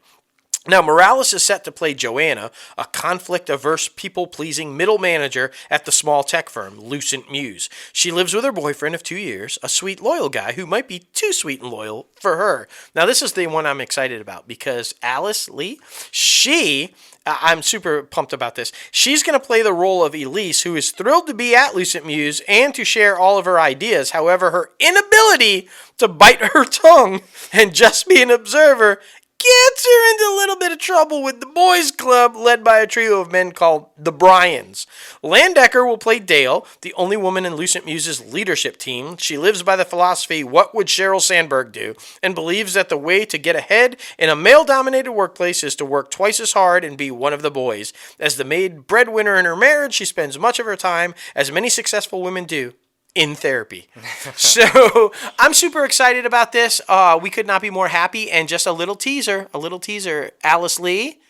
Speaker 2: Now, Morales is set to play Joanna, a conflict-averse, people-pleasing middle manager at the small tech firm, Lucent Muse. She lives with her boyfriend of 2 years, a sweet, loyal guy who might be too sweet and loyal for her. Now, this is the one I'm excited about because Alice Lee, I'm super pumped about this. She's going to play the role of Elise, who is thrilled to be at Lucent Muse and to share all of her ideas. However, her inability to bite her tongue and just be an observer gets her into a little bit of trouble with the boys' club led by a trio of men called the Bryans. Landecker will play Dale, the only woman in Lucent Muse's leadership team. She lives by the philosophy, what would Sheryl Sandberg do? And believes that the way to get ahead in a male-dominated workplace is to work twice as hard and be one of the boys. As the maid breadwinner in her marriage, she spends much of her time, as many successful women do, in therapy. So I'm super excited about this. We could not be more happy. And just a little teaser, Alice Lee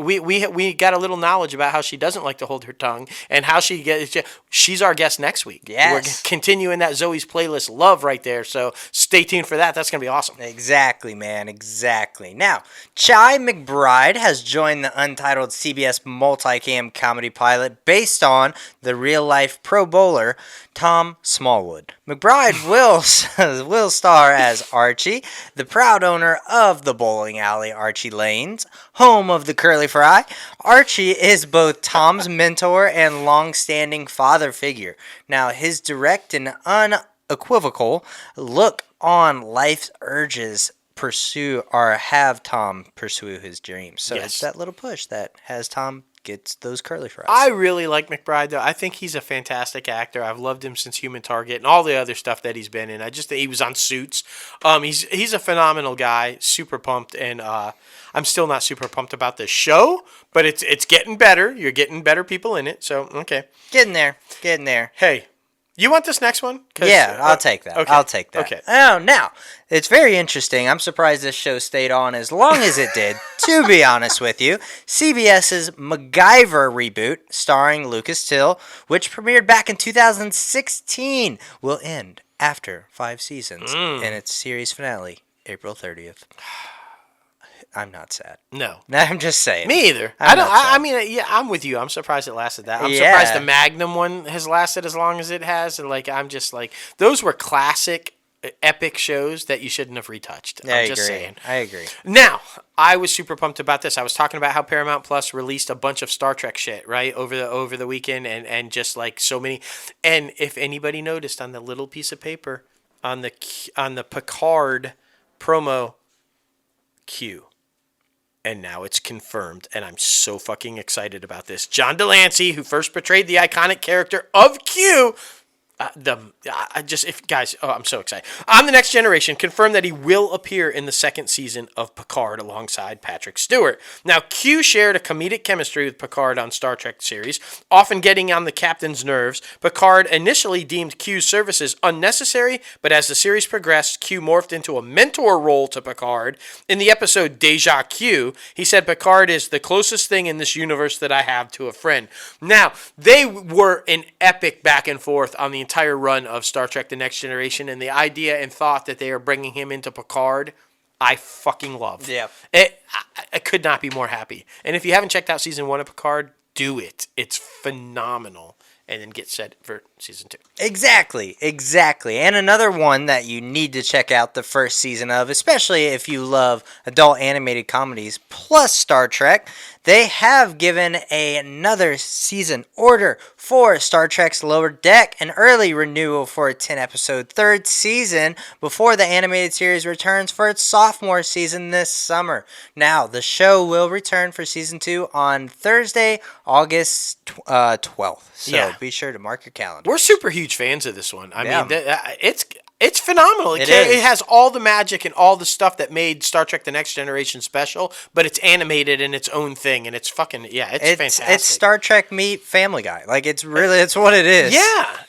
Speaker 2: We got a little knowledge about how she doesn't like to hold her tongue and how she gets. She's our guest next week.
Speaker 1: Yes.
Speaker 2: We're continuing that Zoey's playlist love right there. So stay tuned for that. That's gonna be awesome.
Speaker 1: Exactly, man. Exactly. Now, Chai McBride has joined the untitled CBS multicam comedy pilot based on the real-life Pro Bowler Tom Smallwood. McBride will star as Archie, the proud owner of the bowling alley Archie Lanes, home of the Curly Fry. Archie is both Tom's mentor and long-standing father figure. Now, his direct and unequivocal look on life's urges have Tom pursue his dreams. So it's that little push that has Tom gets those curly fries.
Speaker 2: I really like McBride, though. I think he's a fantastic actor. I've loved him since Human Target and all the other stuff that he's been in. I just think he was on Suits. He's a phenomenal guy. Super pumped, and I'm still not super pumped about the show, but it's getting better. You're getting better people in it, so okay.
Speaker 1: Getting there.
Speaker 2: Hey, you want this next one?
Speaker 1: Yeah, I'll take that.
Speaker 2: Okay.
Speaker 1: I'll take that.
Speaker 2: Okay.
Speaker 1: Oh, now, it's very interesting. I'm surprised this show stayed on as long as it did, to be honest with you. CBS's MacGyver reboot, starring Lucas Till, which premiered back in 2016, will end after 5 seasons and its series finale, April 30th. I'm not sad.
Speaker 2: No.
Speaker 1: I'm just saying.
Speaker 2: Me either. I mean, yeah, I'm with you. I'm surprised it lasted that. I'm surprised the Magnum one has lasted as long as it has. And I'm just like, those were classic, epic shows that you shouldn't have retouched. I'm just saying.
Speaker 1: I agree.
Speaker 2: Now, I was super pumped about this. I was talking about how Paramount Plus released a bunch of Star Trek shit, right, over the weekend, and just so many. And if anybody noticed on the little piece of paper on the Picard promo, Q. And now it's confirmed, and I'm so fucking excited about this. John Delancey, who first portrayed the iconic character of Q, guys, I'm so excited. On The Next Generation, confirmed that he will appear in the second season of Picard alongside Patrick Stewart. Now, Q shared a comedic chemistry with Picard on Star Trek series, often getting on the captain's nerves. Picard initially deemed Q's services unnecessary, but as the series progressed, Q morphed into a mentor role to Picard. In the episode Deja Q, he said Picard is the closest thing in this universe that I have to a friend. Now, they were an epic back and forth on the entire run of Star Trek The Next Generation, and the idea and thought that they are bringing him into Picard, I fucking love.
Speaker 1: Yeah.
Speaker 2: I could not be more happy. And if you haven't checked out season 1 of Picard, do it. It's phenomenal. And then get set for season 2.
Speaker 1: Exactly. And another one that you need to check out the first season of, especially if you love adult animated comedies plus Star Trek, they have given another season order for Star Trek's Lower Deck, an early renewal for a 10-episode third season before the animated series returns for its sophomore season this summer. Now, the show will return for season 2 on Thursday, August 12th. So be sure to mark your calendar.
Speaker 2: We're super huge fans of this one. I mean, it's phenomenal. It has all the magic and all the stuff that made Star Trek The Next Generation special, but it's animated in its own thing, and it's fucking, it's fantastic.
Speaker 1: It's Star Trek meet Family Guy. It's what it is.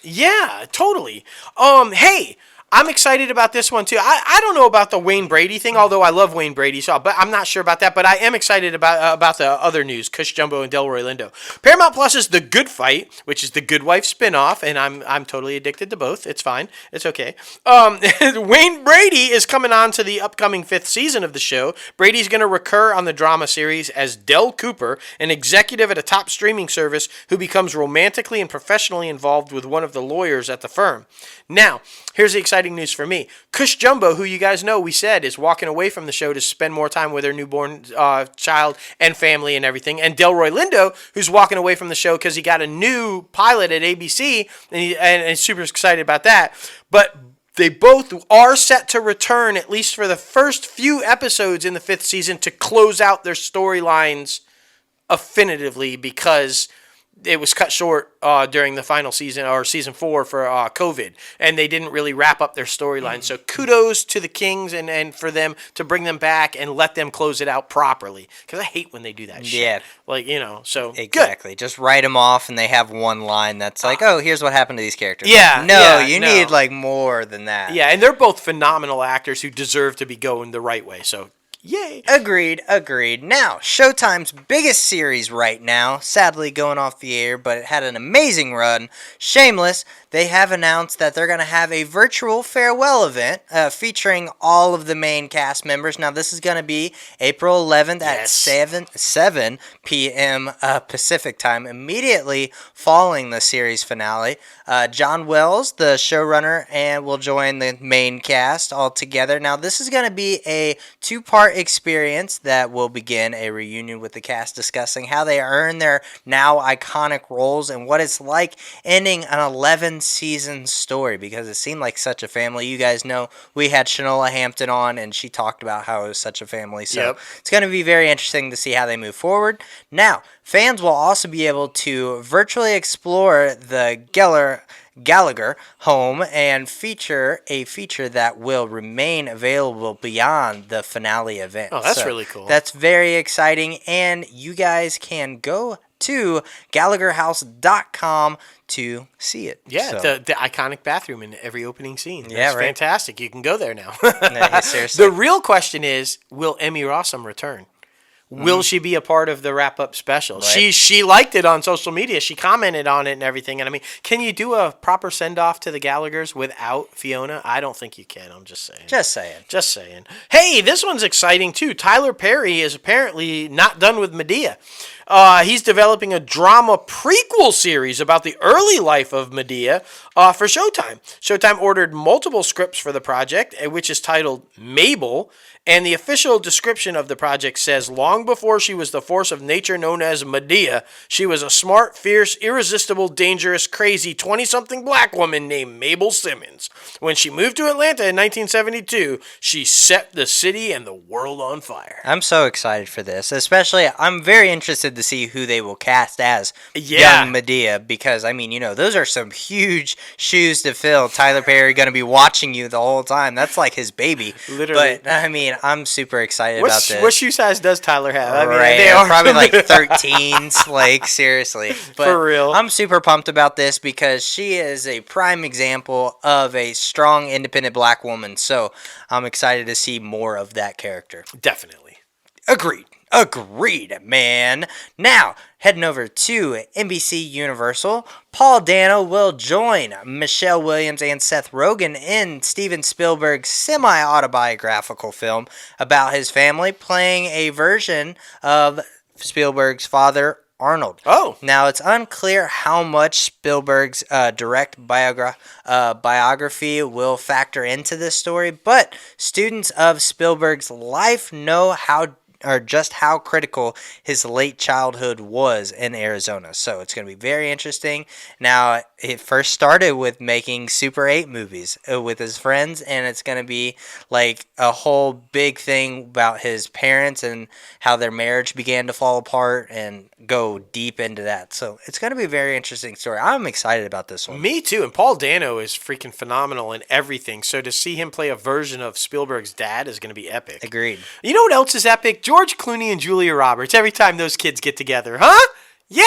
Speaker 2: Yeah, totally. Hey, I'm excited about this one, too. I don't know about the Wayne Brady thing, although I love Wayne Brady, but I'm not sure about that. But I am excited about the other news, Cush Jumbo and Delroy Lindo. Paramount Plus' The Good Fight, which is the Good Wife spinoff, and I'm totally addicted to both. It's fine. It's okay. Wayne Brady is coming on to the upcoming 5th season of the show. Brady's going to recur on the drama series as Del Cooper, an executive at a top streaming service who becomes romantically and professionally involved with one of the lawyers at the firm. Now, here's the exciting news for me. Cush Jumbo, who you guys know we said is walking away from the show to spend more time with her newborn child and family and everything. And Delroy Lindo, who's walking away from the show because he got a new pilot at ABC and he's super excited about that. But they both are set to return, at least for the first few episodes in the 5th season, to close out their storylines definitively because it was cut short during the final season, or season 4 for COVID, and they didn't really wrap up their storyline. So kudos to the Kings and for them to bring them back and let them close it out properly, because I hate when they do that shit. Yeah. So
Speaker 1: exactly. Good. Just write them off and they have one line that's here's what happened to these characters.
Speaker 2: Yeah.
Speaker 1: You need more than that.
Speaker 2: Yeah, and they're both phenomenal actors who deserve to be going the right way. So Yay!
Speaker 1: Agreed. Now, Showtime's biggest series right now, sadly going off the air, but it had an amazing run, Shameless. They have announced that they're going to have a virtual farewell event featuring all of the main cast members. Now, this is going to be April 11th at 7 p.m. Pacific time, immediately following the series finale. John Wells, the showrunner, and will join the main cast all together. Now, this is going to be a two-part experience that will begin a reunion with the cast discussing how they earn their now iconic roles and what it's like ending an 11-season story, because it seemed like such a family. You guys know we had Shanola Hampton on, and she talked about how it was such a family. So It's going to be very interesting to see how they move forward. Now, fans will also be able to virtually explore the Gallagher home and feature that will remain available beyond the finale event.
Speaker 2: Oh, that's really cool.
Speaker 1: That's very exciting, and you guys can go to GallagherHouse.com to see it.
Speaker 2: Yeah, so. the iconic bathroom in every opening scene.
Speaker 1: That's right.
Speaker 2: Fantastic. You can go there now.
Speaker 1: No, seriously.
Speaker 2: The real question is, will Emmy Rossum return? Will she be a part of the wrap-up special? Right. She liked it on social media. She commented on it and everything. And I mean, can you do a proper send-off to the Gallaghers without Fiona? I don't think you can. I'm just saying.
Speaker 1: Just saying.
Speaker 2: Hey, this one's exciting, too. Tyler Perry is apparently not done with Medea. He's developing a drama prequel series about the early life of Medea for Showtime. Showtime ordered multiple scripts for the project, which is titled Mabel. And the official description of the project says, long before she was the force of nature known as Medea, she was a smart, fierce, irresistible, dangerous, crazy 20-something black woman named Mabel Simmons. When she moved to Atlanta in 1972, she set the city and the world on fire.
Speaker 1: I'm so excited for this. Especially, I'm very interested to see who they will cast as young Medea, because, I mean, you know, those are some huge shoes to fill. Tyler Perry going to be watching you the whole time. That's like his baby.
Speaker 2: Literally.
Speaker 1: But, I mean, I'm super excited about this.
Speaker 2: What shoe size does Tyler have? I mean,
Speaker 1: right,
Speaker 2: they are
Speaker 1: probably like 13s, like seriously. But
Speaker 2: for real.
Speaker 1: I'm super pumped about this because she is a prime example of a strong, independent black woman. So I'm excited to see more of that character.
Speaker 2: Definitely.
Speaker 1: Agreed, man. Now, heading over to NBC Universal, Paul Dano will join Michelle Williams and Seth Rogen in Steven Spielberg's semi-autobiographical film about his family, playing a version of Spielberg's father, Arnold.
Speaker 2: Oh.
Speaker 1: Now, it's unclear how much Spielberg's direct biography will factor into this story, but students of Spielberg's life know just how critical his late childhood was in Arizona. So it's going to be very interesting. Now, it first started with making Super 8 movies with his friends, and it's going to be like a whole big thing about his parents and how their marriage began to fall apart and go deep into that. So it's going to be a very interesting story. I'm excited about this one.
Speaker 2: Me too. And Paul Dano is freaking phenomenal in everything. So to see him play a version of Spielberg's dad is going to be epic.
Speaker 1: Agreed.
Speaker 2: You know what else is epic? George Clooney and Julia Roberts. Every time those kids get together. Huh? Yeah?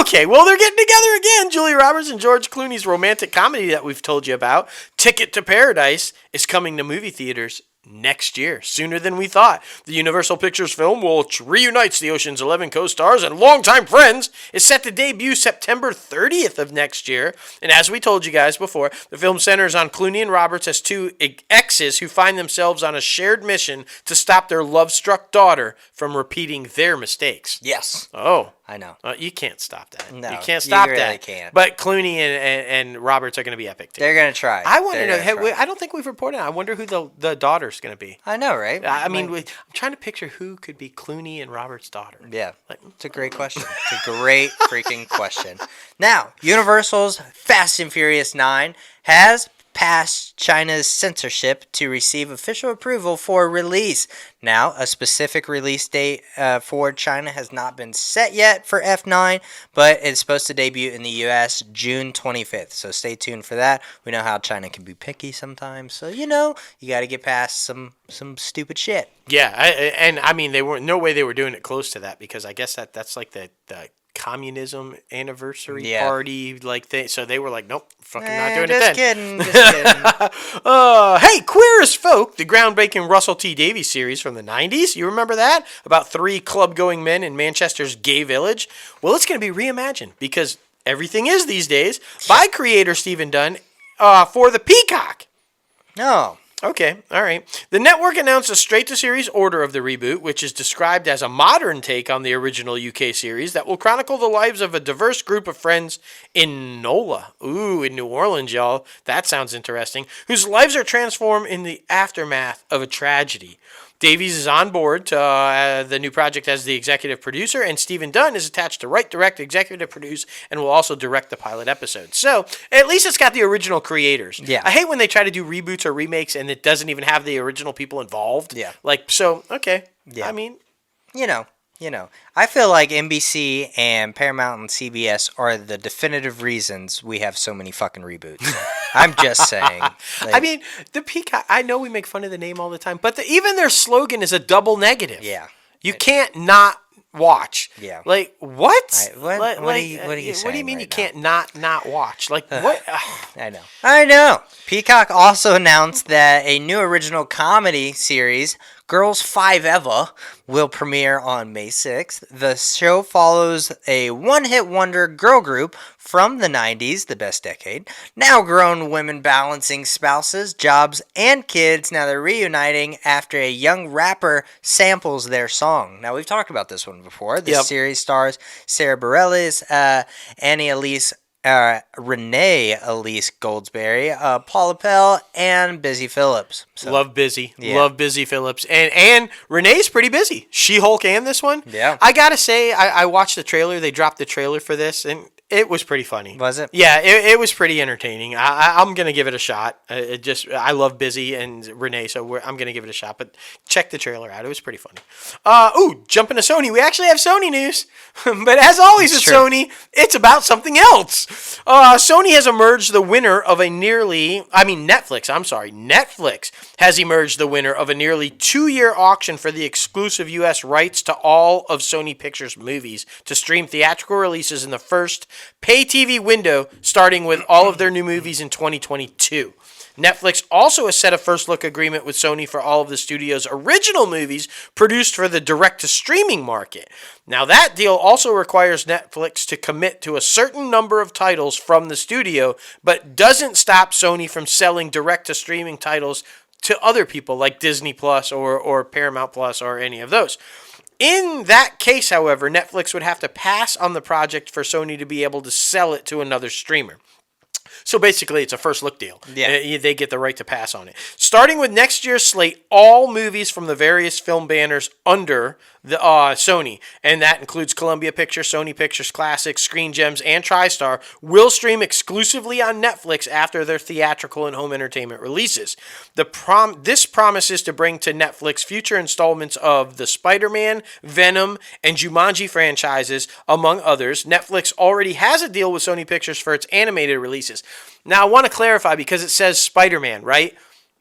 Speaker 2: Okay, well, they're getting together again. Julia Roberts and George Clooney's romantic comedy that we've told you about, Ticket to Paradise, is coming to movie theaters next year, sooner than we thought. The Universal Pictures film, which reunites the Ocean's 11 co-stars and longtime friends, is set to debut September 30th of next year. And as we told you guys before, the film centers on Clooney and Roberts as two exes who find themselves on a shared mission to stop their love-struck daughter from repeating their mistakes.
Speaker 1: Yes.
Speaker 2: Oh.
Speaker 1: I know.
Speaker 2: You can't stop that.
Speaker 1: No,
Speaker 2: you can't stop
Speaker 1: you really
Speaker 2: that.
Speaker 1: Can't.
Speaker 2: But Clooney and Roberts are going to be epic too.
Speaker 1: They're going to try.
Speaker 2: I want to know. I don't think we've reported. I wonder who the daughter's going to be.
Speaker 1: I know, right?
Speaker 2: I mean, I'm trying to picture who could be Clooney and Robert's daughter.
Speaker 1: Yeah, it's a great question. It's a great freaking question. Now, Universal's Fast and Furious 9 has passed China's censorship to receive official approval for release. Now, a specific release date for China has not been set yet for F9, but it's supposed to debut in the U.S. June 25th. So stay tuned for that. We know how China can be picky sometimes, so you got to get past some stupid shit.
Speaker 2: Yeah, I mean, they weren't. No way they were doing it close to that, because I guess that's like the communism anniversary party like thing. So they were like, nope, fucking not doing it
Speaker 1: just
Speaker 2: then.
Speaker 1: Just kidding.
Speaker 2: Hey, Queer as Folk, the groundbreaking Russell T Davies series from the 90s. You remember that? About 3 club-going men in Manchester's gay village. Well, it's going to be reimagined because everything is these days by creator Stephen Dunn for the Peacock.
Speaker 1: No.
Speaker 2: Okay, all right. The network announced a straight-to-series order of the reboot, which is described as a modern take on the original UK series that will chronicle the lives of a diverse group of friends in NOLA. Ooh, in New Orleans, y'all. That sounds interesting. Whose lives are transformed in the aftermath of a tragedy. Davies is on board to the new project as the executive producer, and Stephen Dunn is attached to write, direct, executive produce, and will also direct the pilot episode. So, at least it's got the original creators.
Speaker 1: Yeah.
Speaker 2: I hate when they try to do reboots or remakes and it doesn't even have the original people involved.
Speaker 1: Yeah.
Speaker 2: Like, so, okay.
Speaker 1: Yeah.
Speaker 2: I mean,
Speaker 1: You know, I feel like NBC and Paramount and CBS are the definitive reasons we have so many fucking reboots. I'm just saying.
Speaker 2: I mean, the Peacock, I know we make fun of the name all the time, but even their slogan is a double negative.
Speaker 1: Yeah.
Speaker 2: You can't not watch.
Speaker 1: Yeah.
Speaker 2: Like, what?
Speaker 1: What are you saying?
Speaker 2: What do you mean
Speaker 1: right
Speaker 2: you can't not watch? Like, what?
Speaker 1: I know. Peacock also announced that a new original comedy series, Girls 5 Eva, will premiere on May 6th. The show follows a one-hit wonder girl group from the 90s, the best decade. Now grown women balancing spouses, jobs, and kids. Now they're reuniting after a young rapper samples their song. Now we've talked about this one before. The series stars Sarah Bareilles, Annie Elise Renee Elise Goldsberry, Paula Pell, and Busy Phillips. So,
Speaker 2: love Busy. Yeah. Love Busy Phillips. And Renee's pretty busy. She-Hulk and this one.
Speaker 1: Yeah.
Speaker 2: I got to say, I watched the trailer. They dropped the trailer for this, and it was pretty funny.
Speaker 1: Was it?
Speaker 2: Yeah, it was pretty entertaining. I'm going to give it a shot. I love Busy and Renee, so I'm going to give it a shot. But check the trailer out. It was pretty funny. Jumping to Sony. We actually have Sony news. But as always with Sony, it's about something else. Sony has emerged the winner of Netflix has emerged the winner of a nearly 2-year auction for the exclusive U.S. rights to all of Sony Pictures movies to stream theatrical releases in the first pay TV window, starting with all of their new movies in 2022. Netflix also has set a first-look agreement with Sony for all of the studio's original movies produced for the direct-to-streaming market. Now, that deal also requires Netflix to commit to a certain number of titles from the studio, but doesn't stop Sony from selling direct-to-streaming titles to other people like Disney Plus or Paramount Plus or any of those. In that case, however, Netflix would have to pass on the project for Sony to be able to sell it to another streamer. So basically, it's a first look deal. Yeah. They get the right to pass on it. Starting with next year's slate, all movies from the various film banners under the Sony, and that includes Columbia Pictures, Sony Pictures Classics, Screen Gems, and TriStar, will stream exclusively on Netflix after their theatrical and home entertainment releases. This promises to bring to Netflix future installments of the Spider-Man, Venom, and Jumanji franchises, among others. Netflix already has a deal with Sony Pictures for its animated releases. Now, I want to clarify because it says Spider-Man, right?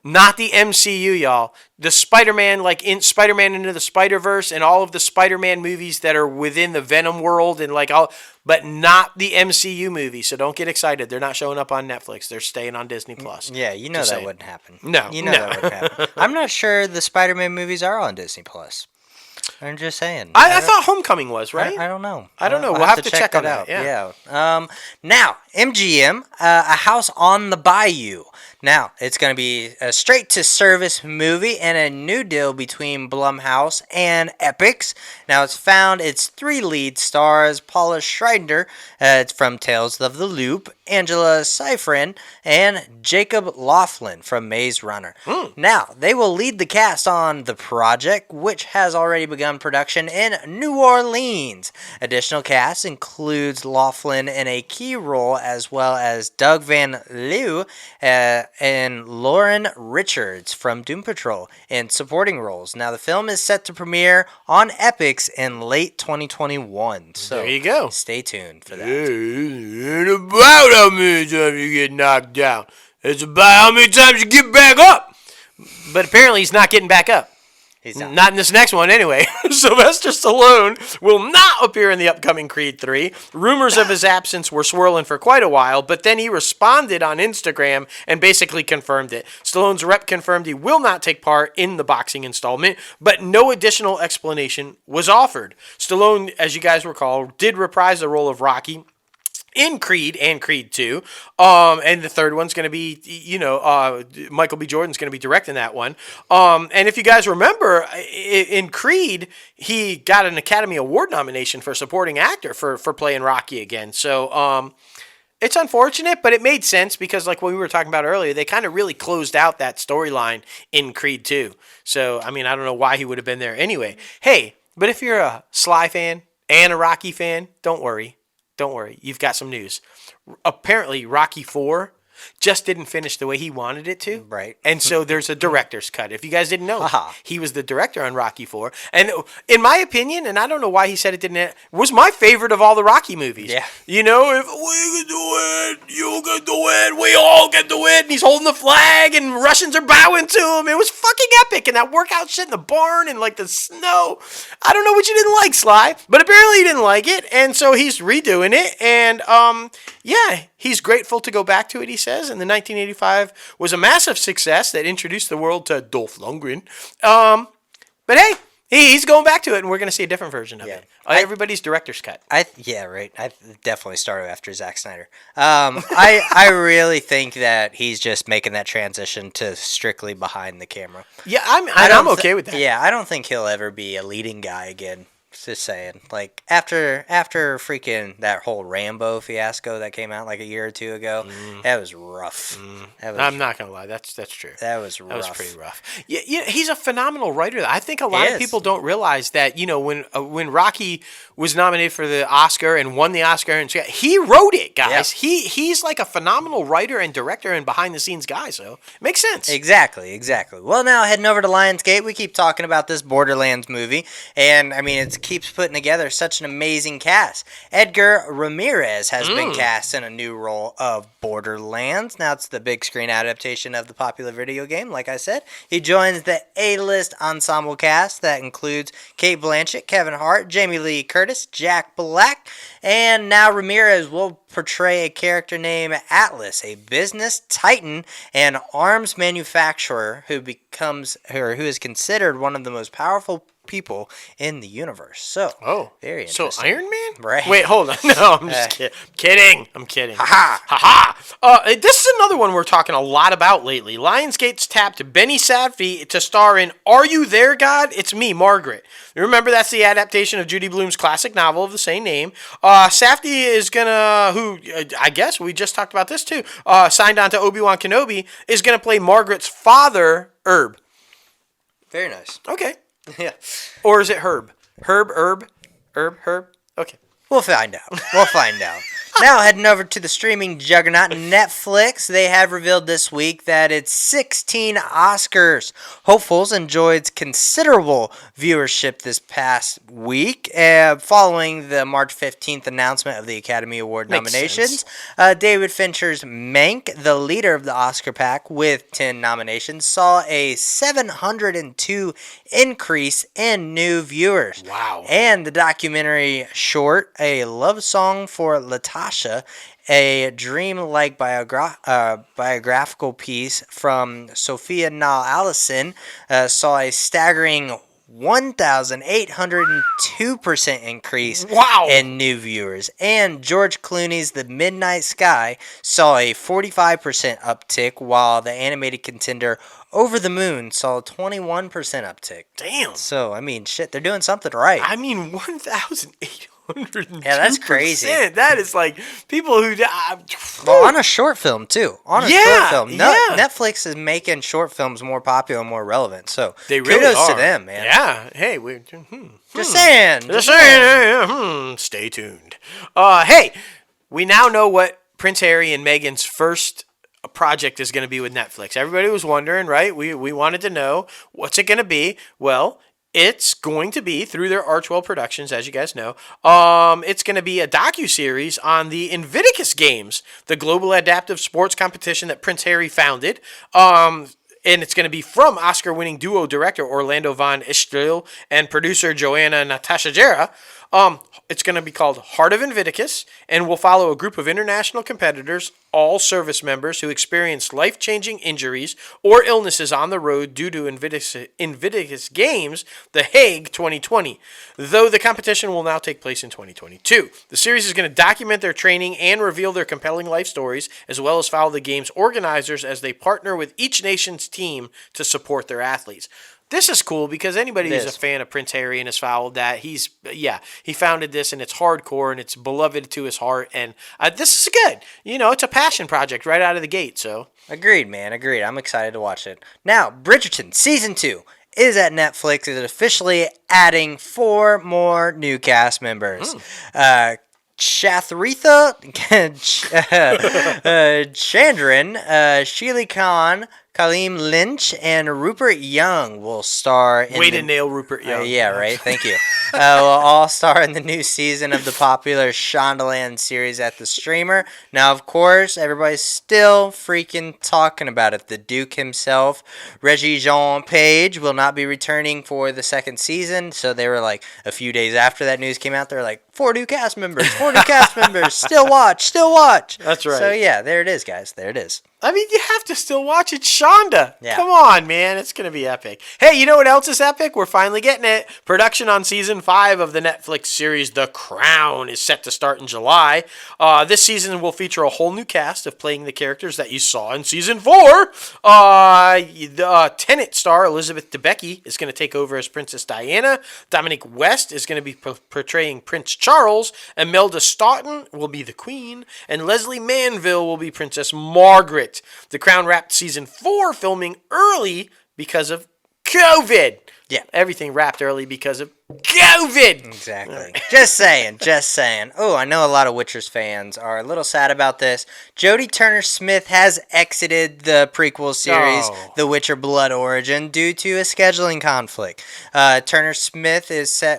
Speaker 2: Not the MCU, y'all. The Spider-Man, like in Spider-Man Into the Spider-Verse and all of the Spider-Man movies that are within the Venom world and like all, but not the MCU movies. So don't get excited. They're not showing up on Netflix. They're staying on Disney Plus.
Speaker 1: Yeah, you know that wouldn't happen.
Speaker 2: No,
Speaker 1: you know that wouldn't happen. I'm not sure the Spider-Man movies are on Disney Plus. I'm just saying.
Speaker 2: I thought Homecoming was, right?
Speaker 1: I don't know.
Speaker 2: I don't know. We'll have to check on that.
Speaker 1: Yeah. Now, MGM, A House on the Bayou. Now, it's going to be a straight-to-service movie and a new deal between Blumhouse and Epix. Now, it's found its 3 lead stars, Paula Schrader, it's from Tales of the Loop, Angela Seyfried, and Jacob Laughlin from Maze Runner. Now, they will lead the cast on the project, which has already begun production in New Orleans. Additional cast includes Laughlin in a key role, as well as Doug Van Leeuw and Lauren Richards from Doom Patrol in supporting roles. Now, the film is set to premiere on Epix in late 2021. So
Speaker 2: there you go.
Speaker 1: Stay tuned for that.
Speaker 2: It ain't about how many times you get knocked down. It's about how many times you get back up. But apparently he's not getting back up.
Speaker 1: He's not.
Speaker 2: Not in this next one, anyway. Sylvester Stallone will not appear in the upcoming Creed 3. Rumors of his absence were swirling for quite a while, but then he responded on Instagram and basically confirmed it. Stallone's rep confirmed he will not take part in the boxing installment, but no additional explanation was offered. Stallone, as you guys recall, did reprise the role of Rocky in Creed and Creed 2. And the third one's going to be, Michael B. Jordan's going to be directing that one. And if you guys remember, in Creed, he got an Academy Award nomination for supporting actor for playing Rocky again. So, it's unfortunate, but it made sense because, like what we were talking about earlier, they kind of really closed out that storyline in Creed 2. So, I mean, I don't know why he would have been there anyway. Hey, but if you're a Sly fan and a Rocky fan, don't worry. Don't worry, you've got some news. Apparently, Rocky 4 just didn't finish the way he wanted it to.
Speaker 1: Right.
Speaker 2: And so there's a director's cut. If you guys didn't know, he was the director on Rocky 4. And in my opinion, and I don't know why he said it didn't, was my favorite of all the Rocky movies.
Speaker 1: Yeah.
Speaker 2: You know, if we can do it, you can do it, we all can do it. And he's holding the flag and Russians are bowing to him. It was fucking epic. And that workout shit in the barn and like the snow. I don't know what you didn't like, Sly, but apparently he didn't like it. And so he's redoing it. And yeah, he's grateful to go back to it, he says. And the 1985 was a massive success that introduced the world to Dolph Lundgren. But hey, he's going back to it, and we're going to see a different version of it. Everybody's director's cut.
Speaker 1: Yeah, right. I definitely started after Zack Snyder. I really think that he's just making that transition to strictly behind the camera.
Speaker 2: Yeah, I'm okay with that.
Speaker 1: Yeah, I don't think he'll ever be a leading guy again. Just saying, like after freaking that whole Rambo fiasco that came out like a year or two ago, that was rough.
Speaker 2: I'm not gonna lie, that's true.
Speaker 1: That was rough.
Speaker 2: That was pretty rough. Yeah, he's a phenomenal writer. I think a lot of people don't realize that. You know, when Rocky was nominated for the Oscar and won the Oscar, and he wrote it, guys. Yeah. He's like a phenomenal writer and director and behind the scenes guy. So it makes sense.
Speaker 1: Exactly. Well, now heading over to Lionsgate, we keep talking about this Borderlands movie, and I mean it keeps putting together such an amazing cast. Edgar Ramirez has been cast in a new role of Borderlands. Now it's the big screen adaptation of the popular video game, like I said. He joins the A-list ensemble cast that includes Cate Blanchett, Kevin Hart, Jamie Lee Curtis, Jack Black, and now Ramirez will portray a character named Atlas, a business titan and arms manufacturer who is considered one of the most powerful people in the universe. So, very interesting.
Speaker 2: So Iron Man?
Speaker 1: Right.
Speaker 2: Wait, hold on. No, I'm just kidding. I'm kidding.
Speaker 1: Ha-ha.
Speaker 2: This is another one we're talking a lot about lately. Lionsgate's tapped Benny Safdie to star in Are You There, God? It's Me, Margaret. Remember, that's the adaptation of Judy Blume's classic novel of the same name. Safdie is who I guess we just talked about this too, signed on to Obi-Wan Kenobi, is going to play Margaret's father, Herb.
Speaker 1: Very nice.
Speaker 2: Okay.
Speaker 1: Yeah.
Speaker 2: Or is it Herb? Herb? Okay.
Speaker 1: We'll find out. Now, heading over to the streaming juggernaut Netflix, they have revealed this week that its 16 Oscars hopefuls enjoyed considerable viewership this past week, following the March 15th announcement of the Academy Award nominations. David Fincher's Mank, the leader of the Oscar pack with 10 nominations, saw a 702 increase in new viewers.
Speaker 2: Wow.
Speaker 1: And the documentary short, A Love Song for Latasha, a dream-like biographical piece from Sophia Nall Allison, saw a staggering 1,802% increase in new viewers. And George Clooney's The Midnight Sky saw a 45% uptick, while the animated contender Over the Moon saw a 21% uptick.
Speaker 2: Damn.
Speaker 1: So, I mean, shit, they're doing something right.
Speaker 2: I mean, 1,802%.
Speaker 1: Yeah, that's crazy.
Speaker 2: That is like people who...
Speaker 1: well, on a short film, too. Short film.
Speaker 2: Yeah.
Speaker 1: Netflix is making short films more popular and more relevant. So,
Speaker 2: they really
Speaker 1: kudos to them, man.
Speaker 2: Yeah. Hey,
Speaker 1: Just saying.
Speaker 2: Stay tuned. Hey, we now know what Prince Harry and Meghan's first project is going to be with Netflix. Everybody was wondering, right? We wanted to know, what's it going to be? Well, it's going to be through their Archwell Productions, as you guys know. It's going to be a docuseries on the Invictus Games, the global adaptive sports competition that Prince Harry founded. and it's going to be from Oscar-winning duo director Orlando Von Istrel and producer Joanna Natasha Jera. It's going to be called Heart of Invictus, and will follow a group of international competitors, all service members who experienced life-changing injuries or illnesses on the road due to Invictus Games, The Hague 2020, though the competition will now take place in 2022. The series is going to document their training and reveal their compelling life stories, as well as follow the game's organizers as they partner with each nation's team to support their athletes. This is cool because anybody who's a fan of Prince Harry and has followed that, he founded this, and it's hardcore and it's beloved to his heart, and this is good. It's a passion project right out of the gate. So
Speaker 1: agreed, man. Agreed. I'm excited to watch it. Now, Bridgerton season 2 is at Netflix. It is officially adding 4 more new cast members. Shathritha Chandran, Sheila Khan, Kaleem Lynch, and Rupert Young will star in
Speaker 2: Way to nail Rupert Young.
Speaker 1: Yeah, right. Thank you. Will all star in the new season of the popular Shondaland series at the streamer. Now, of course, everybody's still freaking talking about it. The Duke himself, Reggie Jean Page, will not be returning for the second season. So they were like, a few days after that news came out, they were like, 4 new cast members, still watch.
Speaker 2: That's right.
Speaker 1: So yeah, there it is, guys. There it is.
Speaker 2: I mean, you have to still watch it, Shonda.
Speaker 1: Yeah.
Speaker 2: Come on, man. It's going to be epic. Hey, you know what else is epic? We're finally getting it. Production on Season 5 of the Netflix series The Crown is set to start in July. This season will feature a whole new cast of playing the characters that you saw in Season 4. Tenet star Elizabeth Debicki is going to take over as Princess Diana. Dominic West is going to be portraying Prince Charles. Imelda Staunton will be the Queen. And Leslie Manville will be Princess Margaret. The Crown wrapped Season 4 filming early because of COVID.
Speaker 1: Yeah.
Speaker 2: Everything wrapped early because of COVID.
Speaker 1: Exactly. Just saying. Oh, I know a lot of Witchers fans are a little sad about this. Jodie Turner-Smith has exited the prequel series, The Witcher Blood Origin, due to a scheduling conflict. Turner-Smith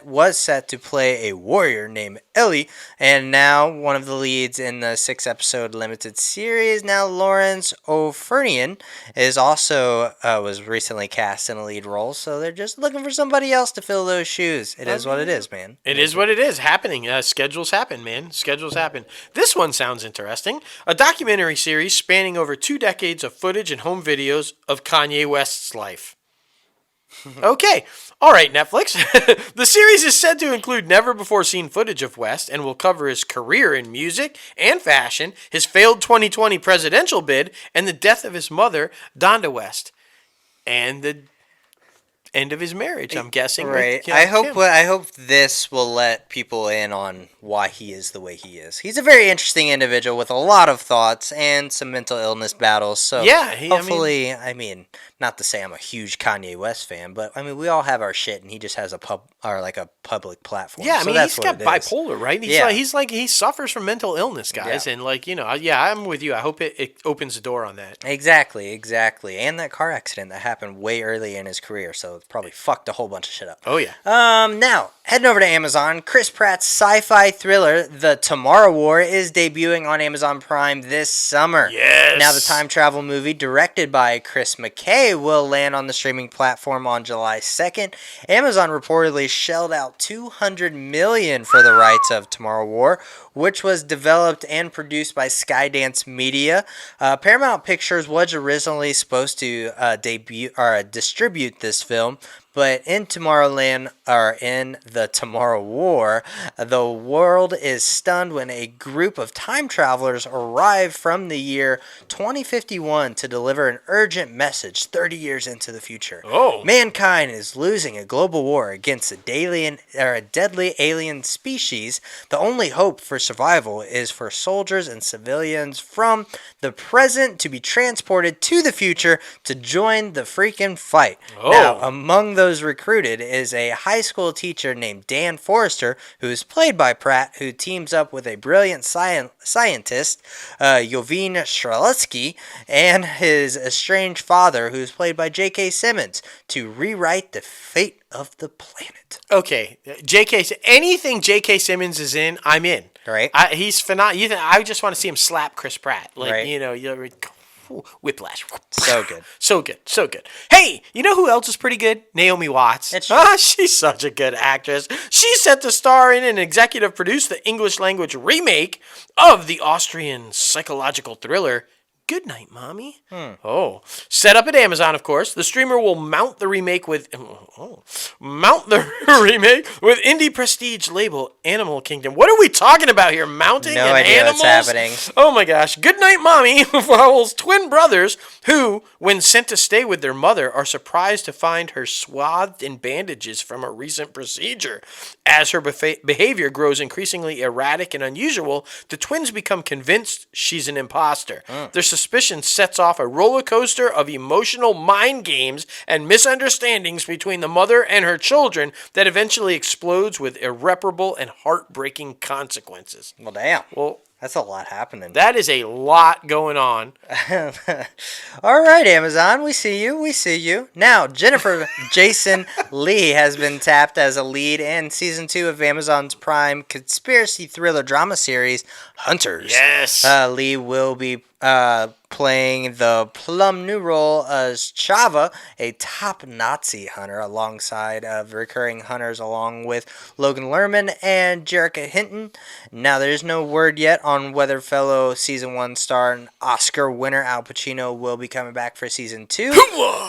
Speaker 1: was set to play a warrior named Ellie, and now one of the leads in the 6-episode limited series. Now Lawrence O'Fernian is also was recently cast in a lead role, so they're just looking for somebody else to fill those shoes. It is what it is, man.
Speaker 2: It is what it is. Happening. Schedules happen, man. Schedules happen. This one sounds interesting. A documentary series spanning over 2 decades of footage and home videos of Kanye West's life. Okay. All right, Netflix. The series is said to include never-before-seen footage of West and will cover his career in music and fashion, his failed 2020 presidential bid, and the death of his mother, Donda West. And the end of his marriage, I'm guessing.
Speaker 1: Right. I hope this will let people in on why he is the way he is. He's a very interesting individual with a lot of thoughts and some mental illness battles. So yeah, hopefully, I mean, not to say I'm a huge Kanye West fan, but I mean, we all have our shit, and he just has a public platform.
Speaker 2: Yeah, I
Speaker 1: so
Speaker 2: mean, he's got bipolar, right? He suffers from mental illness, guys, and I'm with you. I hope it opens the door on that.
Speaker 1: Exactly, and that car accident that happened way early in his career, so it's probably fucked a whole bunch of shit up.
Speaker 2: Oh yeah.
Speaker 1: Now heading over to Amazon, Chris Pratt's sci-fi thriller The Tomorrow War is debuting on Amazon Prime this summer.
Speaker 2: Yes.
Speaker 1: Now the time travel movie, directed by Chris McKay, will land on the streaming platform on July 2nd. Amazon reportedly shelled out $200 million for the rights of Tomorrow War, which was developed and produced by Skydance Media. Paramount Pictures was originally supposed to distribute this film, but in the Tomorrow War, the world is stunned when a group of time travelers arrive from the year 2051 to deliver an urgent message 30 years into the future.
Speaker 2: Oh.
Speaker 1: Mankind is losing a global war against a deadly alien species. The only hope for survival is for soldiers and civilians from the present to be transported to the future to join the freaking fight.
Speaker 2: Oh.
Speaker 1: Now, among those recruited is a high school teacher named Dan Forrester, who is played by Pratt, who teams up with a brilliant scientist, Yovin Streletsky, and his estranged father, who is played by J.K. Simmons, to rewrite the fate of the planet.
Speaker 2: Okay, anything J.K. Simmons is in, I'm in.
Speaker 1: Right.
Speaker 2: He's phenomenal. I just want to see him slap Chris Pratt.
Speaker 1: Right.
Speaker 2: Whiplash.
Speaker 1: So good.
Speaker 2: So good. So good. Hey, you know who else is pretty good? Naomi Watts. She's such a good actress. She's set to star in and executive produce the English language remake of the Austrian psychological thriller Goodnight, Mommy. Oh, set up at Amazon, of course. The streamer will mount the remake with indie prestige label Animal Kingdom. What are we talking about here? Mounting
Speaker 1: no
Speaker 2: and
Speaker 1: idea
Speaker 2: animals?
Speaker 1: What's happening.
Speaker 2: Oh my gosh! Goodnight, Mommy follows twin brothers who, when sent to stay with their mother, are surprised to find her swathed in bandages from a recent procedure. As her behavior grows increasingly erratic and unusual, the twins become convinced she's an imposter. Their suspicion sets off a roller coaster of emotional mind games and misunderstandings between the mother and her children that eventually explodes with irreparable and heartbreaking consequences.
Speaker 1: Well, damn.
Speaker 2: Well,
Speaker 1: that's a lot happening.
Speaker 2: that is a lot going on.
Speaker 1: All right, Amazon, we see you. We see you. Now, Jennifer Jason Leigh has been tapped as a lead in Season 2 of Amazon's Prime conspiracy thriller drama series, Hunters.
Speaker 2: Yes.
Speaker 1: Leigh will be playing the plum new role as Chava, a top Nazi hunter, alongside of recurring hunters along with Logan Lerman and Jerrica Hinton. Now, there's no word yet on whether fellow Season 1 star and Oscar winner Al Pacino will be coming back for Season 2.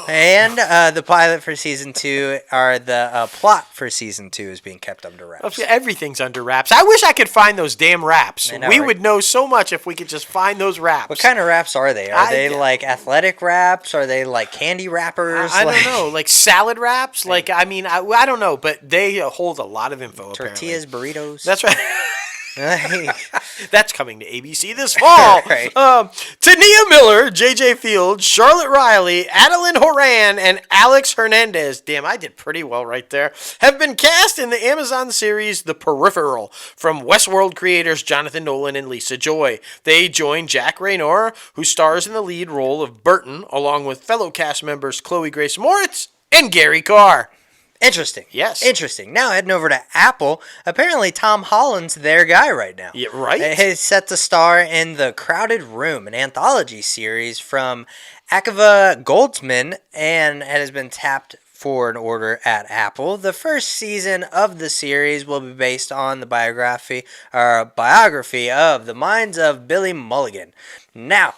Speaker 1: And the pilot for Season 2, or the plot for Season 2 is being kept under wraps.
Speaker 2: Everything's under wraps. I wish I could find those damn wraps.
Speaker 1: I know,
Speaker 2: we
Speaker 1: right?
Speaker 2: would know so much if we could just find those wraps.
Speaker 1: What kind of wraps are they? Are they like athletic wraps? Are they like candy wrappers?
Speaker 2: I don't know. Like salad wraps? Like, I mean, I don't know, but they hold a lot of info,
Speaker 1: Tortillas,
Speaker 2: apparently.
Speaker 1: burritos.
Speaker 2: That's right. That's coming to ABC this fall.
Speaker 1: Right.
Speaker 2: Tania Miller, J.J. Fields, Charlotte Riley, Adeline Horan, and Alex Hernandez, damn, I did pretty well right there, have been cast in the Amazon series The Peripheral from Westworld creators Jonathan Nolan and Lisa Joy. They join Jack Raynor, who stars in the lead role of Burton, along with fellow cast members Chloe Grace Moritz and Gary Carr.
Speaker 1: Interesting.
Speaker 2: Yes.
Speaker 1: Interesting. Now heading over to Apple. Apparently Tom Holland's their guy right now.
Speaker 2: Yeah, right?
Speaker 1: He's set to star in The Crowded Room, an anthology series from Akiva Goldsman, and has been tapped for an order at Apple. The first season of the series will be based on the biography of the minds of Billy Mulligan. Now,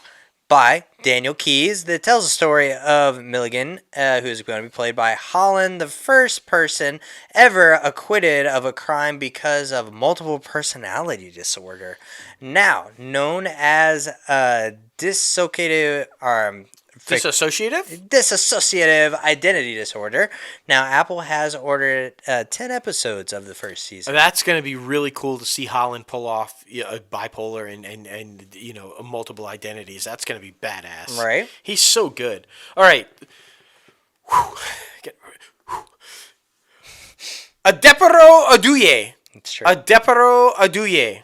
Speaker 1: by Daniel Keyes, that tells the story of Milligan, who's going to be played by Holland, the first person ever acquitted of a crime because of multiple personality disorder. Now, known as dissociative identity disorder. Now, Apple has ordered 10 episodes of the first season.
Speaker 2: That's going to be really cool to see Holland pull off bipolar and multiple identities. That's going to be badass.
Speaker 1: Right.
Speaker 2: He's so good. All right. Adepero Aduye.
Speaker 1: It's true.
Speaker 2: Adepero Aduye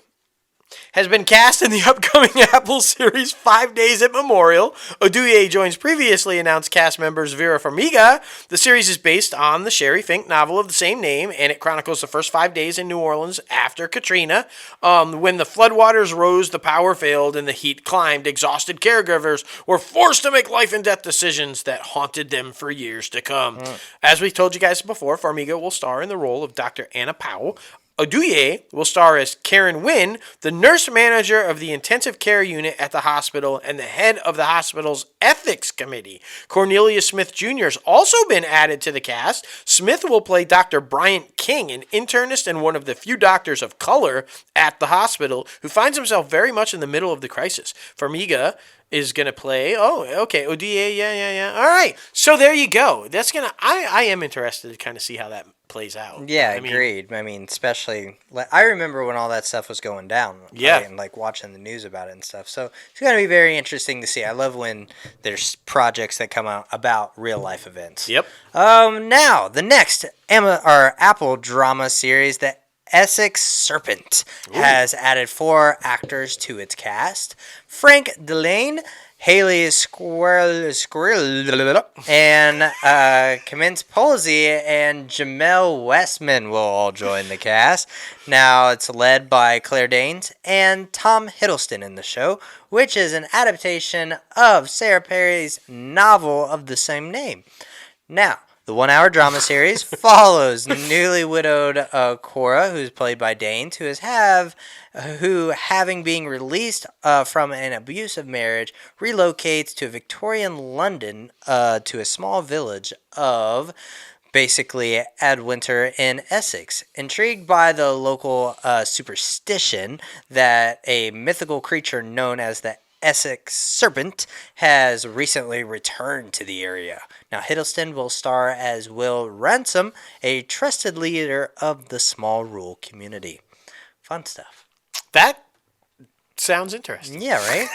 Speaker 2: has been cast in the upcoming Apple series 5 Days at Memorial. Oduye joins previously announced cast members Vera Farmiga. The series is based on the Sherry Fink novel of the same name, and it chronicles the first 5 days in New Orleans after Katrina. When the floodwaters rose, the power failed, and the heat climbed, exhausted caregivers were forced to make life and death decisions that haunted them for years to come. As we told you guys before, Farmiga will star in the role of Dr. Anna Powell. Oduye will star as Karen Wynn, the nurse manager of the intensive care unit at the hospital and the head of the hospital's ethics committee. Cornelia Smith Jr. has also been added to the cast. Smith will play Dr. Bryant King, an internist and one of the few doctors of color at the hospital who finds himself very much in the middle of the crisis. Farmiga is going to play. Oh, okay. Oduye, yeah. All right. So there you go. That's going to, I am interested to kind of see how that plays out.
Speaker 1: Yeah, agreed. I mean, especially, I remember when all that stuff was going down.
Speaker 2: Yeah.
Speaker 1: Right? And like watching the news about it and stuff. So it's going to be very interesting to see. I love when there's projects that come out about real life events.
Speaker 2: Yep.
Speaker 1: Now, the next Apple drama series, the Essex Serpent has added 4 actors to its cast. Frank Delane, Haley Squirrel, and Commence Posey and Jamel Westman will all join the cast. Now it's led by Claire Danes and Tom Hiddleston in the show, which is an adaptation of Sarah Perry's novel of the same name. Now, the 1-hour drama series follows newly widowed Cora, who's played by Danes, who, having been released from an abusive marriage, relocates to Victorian London to a small village of basically Adwinter in Essex. Intrigued by the local superstition that a mythical creature known as the Essex Serpent has recently returned to the area. Now, Hiddleston will star as Will Ransom, a trusted leader of the small rural community. Fun stuff.
Speaker 2: That sounds interesting.
Speaker 1: Yeah, right?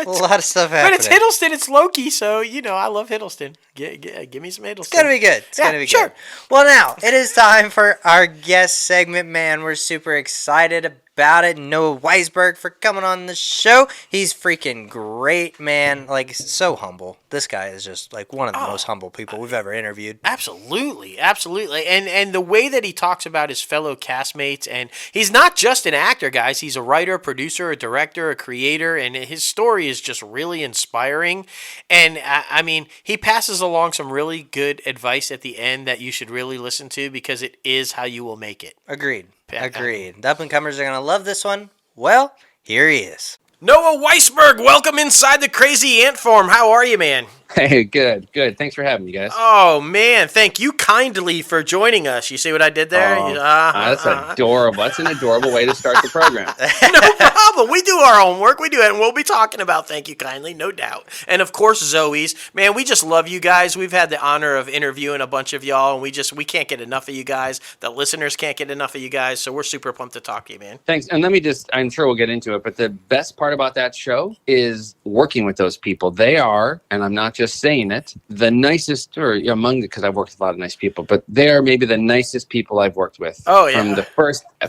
Speaker 1: A lot of stuff happening.
Speaker 2: But it's Hiddleston, it's Loki, so, I love Hiddleston. Give me some Hiddleston.
Speaker 1: It's going to be good. It's going to be good. Well, now, it is time for our guest segment, man. We're super excited about it. Noah Weisberg for coming on the show. He's freaking great, man. Like, so humble. This guy is just, like, one of the most humble people we've ever interviewed.
Speaker 2: Absolutely. And the way that he talks about his fellow castmates, and he's not just an actor, guys. He's a writer, producer, a director, a creator, and his story is just really inspiring. And, I mean, he passes along some really good advice at the end that you should really listen to because it is how you will make it.
Speaker 1: Agreed. The up-and-comers are going to love this one. Well, here he is.
Speaker 2: Noah Weisberg, welcome inside the Crazy Ant Farm. How are you, man?
Speaker 3: Hey, good. Thanks for having me, guys.
Speaker 2: Oh, man. Thank you kindly for joining us. You see what I did there?
Speaker 3: That's adorable. That's an adorable way to start the program.
Speaker 2: No problem. We do our homework. We do it, and we'll be talking about thank you kindly, no doubt. And, of course, Zoey's. Man, we just love you guys. We've had the honor of interviewing a bunch of y'all, and we can't get enough of you guys. The listeners can't get enough of you guys, so we're super pumped to talk to you, man.
Speaker 3: Thanks. And I'm sure we'll get into it, but the best part about that show is working with those people. They are, and I'm not just saying it, the nicest, or because I've worked with a lot of nice people, but they are maybe the nicest people I've worked with.
Speaker 2: Oh, yeah.
Speaker 3: From the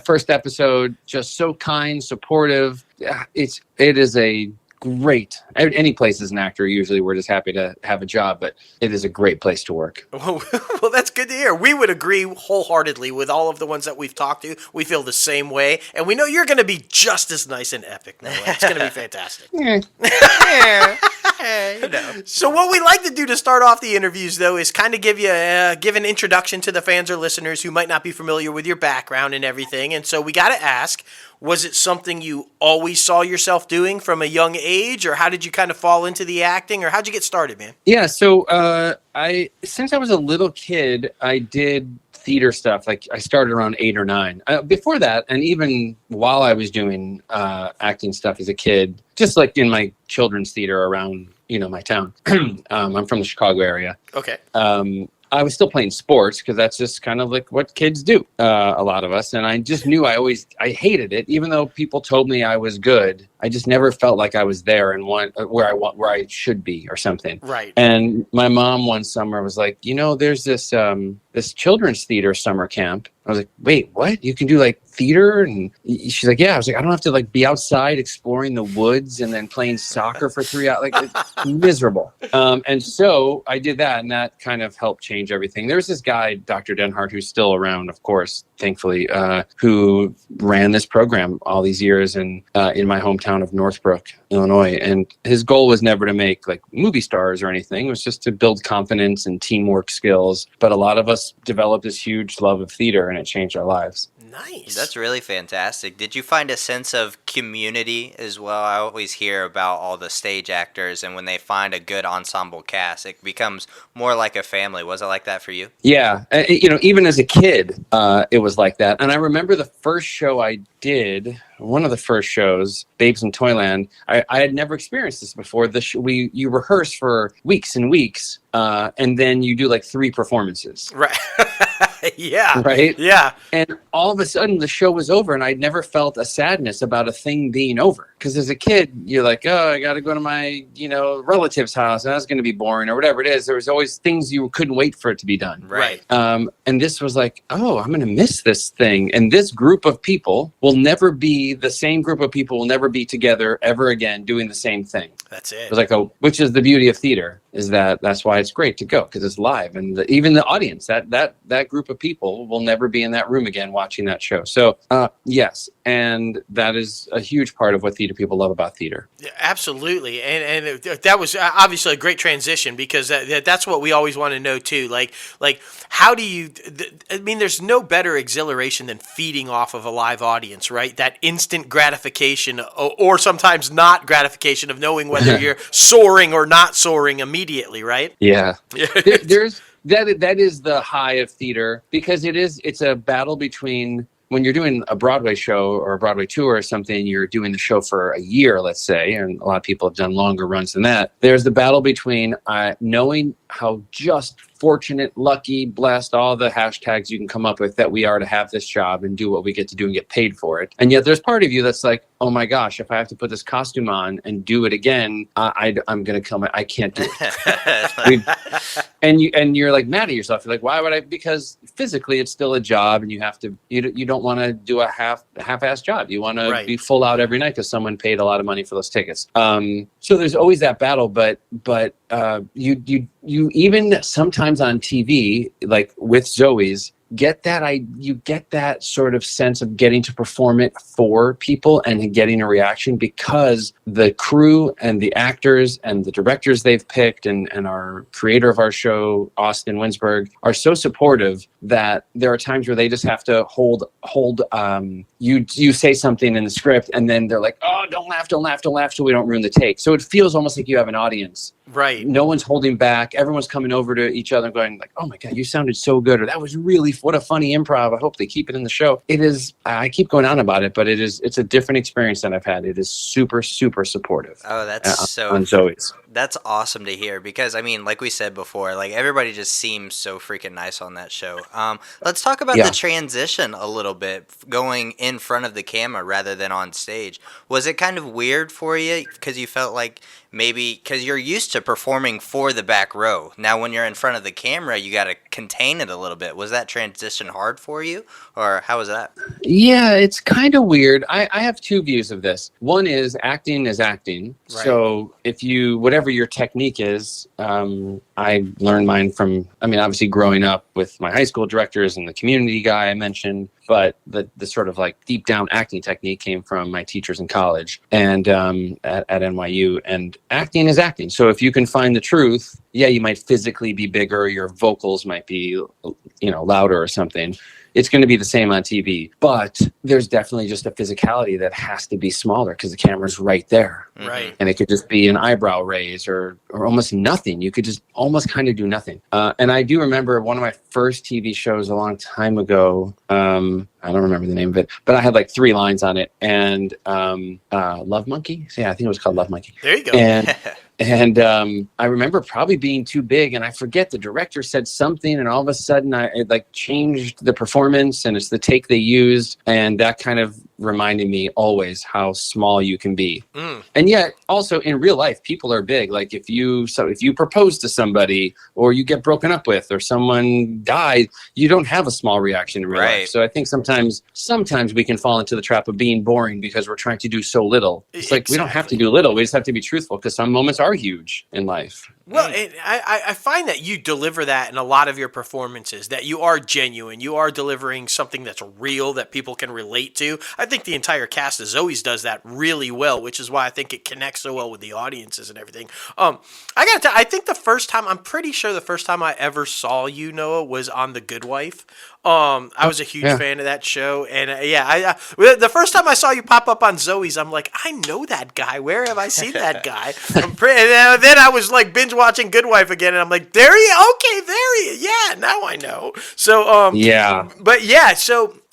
Speaker 3: first episode, just so kind, supportive. It is a great, any place as an actor, usually we're just happy to have a job, but it is a great place to work.
Speaker 2: Well, that's good to hear. We would agree wholeheartedly with all of the ones that we've talked to. We feel the same way, and we know you're going to be just as nice and epic, Noah. It's going to be fantastic. So what we like to do to start off the interviews, though, is kind of give an introduction to the fans or listeners who might not be familiar with your background and everything, and so we got to ask, was it something you always saw yourself doing from a young age, or how did you kind of fall into the acting, or how'd you get started, man?
Speaker 3: Yeah, so since I was a little kid, I did theater stuff. Like I started around 8 or 9. Before that, and even while I was doing acting stuff as a kid, just like in my children's theater around, my town. I'm from the Chicago area.
Speaker 2: Okay.
Speaker 3: I was still playing sports because that's just kind of like what kids do, a lot of us. And I just knew I hated it, even though people told me I was good. I just never felt like I was there and where I should be or something.
Speaker 2: Right.
Speaker 3: And my mom one summer was like, there's this children's theater summer camp. I was like, wait, what? You can do like theater? And she's like, yeah. I was like, I don't have to like be outside exploring the woods and then playing soccer for 3 hours. Like it's miserable. And so I did that, and that kind of helped change everything. There was this guy, Dr. Denhart, who's still around, of course, thankfully, who ran this program all these years in my hometown of Northbrook, Illinois. And his goal was never to make like movie stars or anything. It was just to build confidence and teamwork skills. But a lot of us developed this huge love of theater, and it changed our lives.
Speaker 2: Nice.
Speaker 1: That's really fantastic. Did you find a sense of community as well? I always hear about all the stage actors, and when they find a good ensemble cast, it becomes more like a family. Was it like that for you?
Speaker 3: Yeah. Even as a kid, it was like that. And I remember the first show I did, one of the first shows, Babes in Toyland, I had never experienced this before. You rehearse for weeks and weeks, and then you do like 3 performances.
Speaker 2: Right. Yeah.
Speaker 3: Right?
Speaker 2: Yeah.
Speaker 3: And all of a sudden the show was over and I'd never felt a sadness about a thing being over. Because as a kid, you're like, oh, I got to go to my, relative's house and that's going to be boring or whatever it is. There was always things you couldn't wait for it to be done.
Speaker 2: Right.
Speaker 3: And this was like, oh, I'm going to miss this thing. And this group of people will never be the same group of people will never be together ever again doing the same thing.
Speaker 2: That's it.
Speaker 3: It was like, which is the beauty of theater, is that's why it's great to go, because it's live, and even the audience, that group of people will never be in that room again watching that show. So yes, and that is a huge part of what theater people love about theater.
Speaker 2: Yeah, absolutely, and that was obviously a great transition, because that's what we always want to know too. Like how do you? I mean, there's no better exhilaration than feeding off of a live audience, right? That instant gratification, or sometimes not gratification, of knowing whether you're soaring or not soaring immediately, right?
Speaker 3: Yeah. There's that is the high of theater, because it's a battle between, when you're doing a Broadway show or a Broadway tour or something, you're doing the show for a year, let's say, and a lot of people have done longer runs than that. There's the battle between knowing how just fortunate, lucky, blessed, all the hashtags you can come up with that we are to have this job and do what we get to do and get paid for it. And yet there's part of you that's like, oh my gosh, if I have to put this costume on and do it again, I'm going to kill I can't do it. And you're like mad at yourself. You're like, why would I? Because physically it's still a job, and you don't want to do a half-ass job. You want to be full out every night because someone paid a lot of money for those tickets. So there's always that battle, but you even sometimes on TV, like with Zoey's, you get that sort of sense of getting to perform it for people and getting a reaction, because the crew and the actors and the directors they've picked and our creator of our show, Austin Weisberg, are so supportive that there are times where they just have to hold you say something in the script and then they're like, oh, don't laugh so we don't ruin the take. So it feels almost like you have an audience.
Speaker 2: Right.
Speaker 3: No one's holding back. Everyone's coming over to each other and going like, oh my God, you sounded so good. Or that was really, what a funny improv. I hope they keep it in the show. It is, I keep going on about it, but it's a different experience than I've had. It is super, super supportive.
Speaker 1: Oh, that's
Speaker 3: on Zoey's.
Speaker 1: That's awesome to hear, because I mean, like we said before, like everybody just seems so freaking nice on that show. Let's talk about the transition a little bit, going in front of the camera rather than on stage. Was it kind of weird for you because you felt like maybe because you're used to performing for the back row? Now when you're in front of the camera, you got to contain it a little bit. Was that transition hard for you, or how was that?
Speaker 3: Yeah, it's kind of weird. I have two views of this. One is acting is acting. Right. So if whatever your technique is, I learned mine from, obviously growing up with my high school directors and the community guy I mentioned, but the sort of like deep down acting technique came from my teachers in college and at NYU. And acting is acting. So if you can find the truth, you might physically be bigger, your vocals might be, louder or something. It's going to be the same on TV, but there's definitely just a physicality that has to be smaller because the camera's right there.
Speaker 2: Right.
Speaker 3: And it could just be an eyebrow raise or almost nothing. You could just almost kind of do nothing. And I do remember one of my first TV shows a long time ago. I don't remember the name of it, but I had like 3 lines on it. And Love Monkey? Yeah, I think it was called Love Monkey.
Speaker 2: There you go.
Speaker 3: And I remember probably being too big, and I forget the director said something, and all of a sudden it like changed the performance, and it's the take they used, and that kind of reminded me always how small you can be. And yet also in real life, people are big. Like if you propose to somebody or you get broken up with or someone died, you don't have a small reaction in real life. So I think sometimes we can fall into the trap of being boring because we're trying to do so little. It's like, we don't have to do little. We just have to be truthful, because some moments are huge in life.
Speaker 2: Well, I find that you deliver that in a lot of your performances, that you are genuine. You are delivering something that's real, that people can relate to. I think the entire cast of Zoey's does that really well, which is why I think it connects so well with the audiences and everything. I got to tell you, I think I'm pretty sure the first time I ever saw you, Noah, was on The Good Wife. I was a huge fan of that show, and the first time I saw you pop up on Zoey's, I'm like, I know that guy. Where have I seen that guy? And then I was like binge watching Good Wife again, and I'm like, there he is. Yeah, now I know. So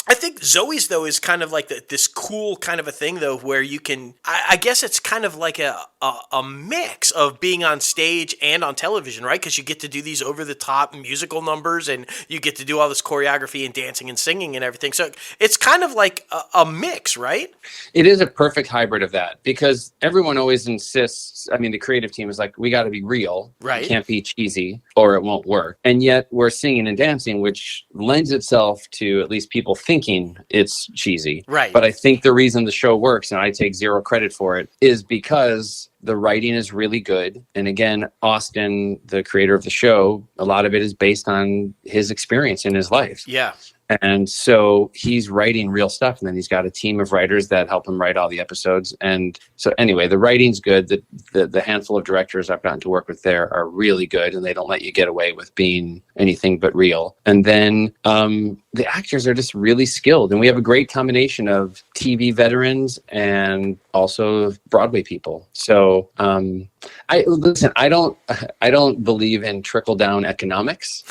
Speaker 2: I think Zoe's, though, is kind of like this cool kind of a thing, though, where you can, I guess it's kind of like a mix of being on stage and on television, right? Because you get to do these over-the-top musical numbers, and you get to do all this choreography and dancing and singing and everything. So it's kind of like a mix, right?
Speaker 3: It is a perfect hybrid of that, because everyone always insists, I mean, the creative team is like, we got to be real.
Speaker 2: Right.
Speaker 3: It can't be cheesy or it won't work. And yet we're singing and dancing, which lends itself to at least people thinking it's cheesy.
Speaker 2: Right.
Speaker 3: But I think the reason the show works, and I take zero credit for it, is because the writing is really good. And again, Austin, the creator of the show, a lot of it is based on his experience in his life.
Speaker 2: Yeah.
Speaker 3: And so he's writing real stuff, and then he's got a team of writers that help him write all the episodes. And so anyway, the writing's good. The handful of directors I've gotten to work with there are really good, and they don't let you get away with being anything but real. And then the actors are just really skilled, and we have a great combination of TV veterans and also Broadway people. So I don't believe in trickle down economics.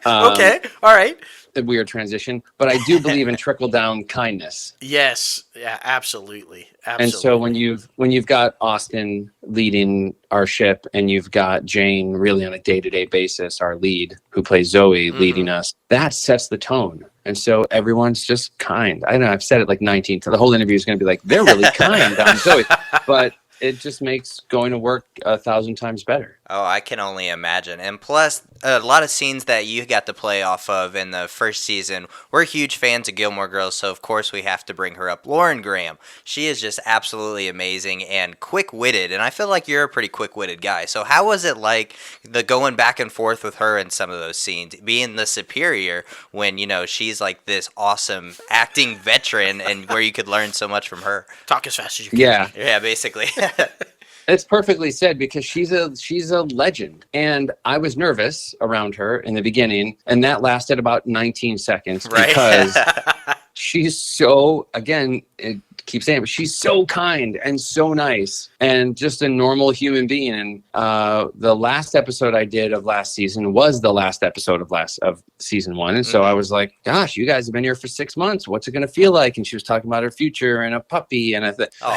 Speaker 2: Okay. All right.
Speaker 3: A weird transition, but I do believe in trickle down kindness.
Speaker 2: Yes. Yeah, absolutely.
Speaker 3: And so when you've got Austin leading our ship, and you've got Jane really on a day-to-day basis, our lead who plays Zoey, leading us, that sets the tone. And so everyone's just kind. I don't know, I've said it like 19, so the whole interview is going to be like, they're really kind on Zoey. But it just makes going to work 1,000 times better.
Speaker 1: Oh, I can only imagine. And plus, a lot of scenes that you got to play off of in the first season. We're huge fans of Gilmore Girls, so of course we have to bring her up. Lauren Graham. She is just absolutely amazing and quick-witted, and I feel like you're a pretty quick-witted guy. So how was it like the going back and forth with her in some of those scenes, being the superior when, you know, she's like this awesome acting veteran and where you could learn so much from her?
Speaker 2: Talk as fast as you can.
Speaker 3: Yeah.
Speaker 1: Yeah, basically.
Speaker 3: It's perfectly said, because she's a legend. And I was nervous around her in the beginning, and that lasted about 19 seconds,
Speaker 1: right?
Speaker 3: Because she's so, again, keep saying it, but she's so kind and so nice and just a normal human being. And the last episode I did of last season was the last episode of season 1. And so I was like, gosh, you guys have been here for 6 months. What's it going to feel like? And she was talking about her future and a puppy. And I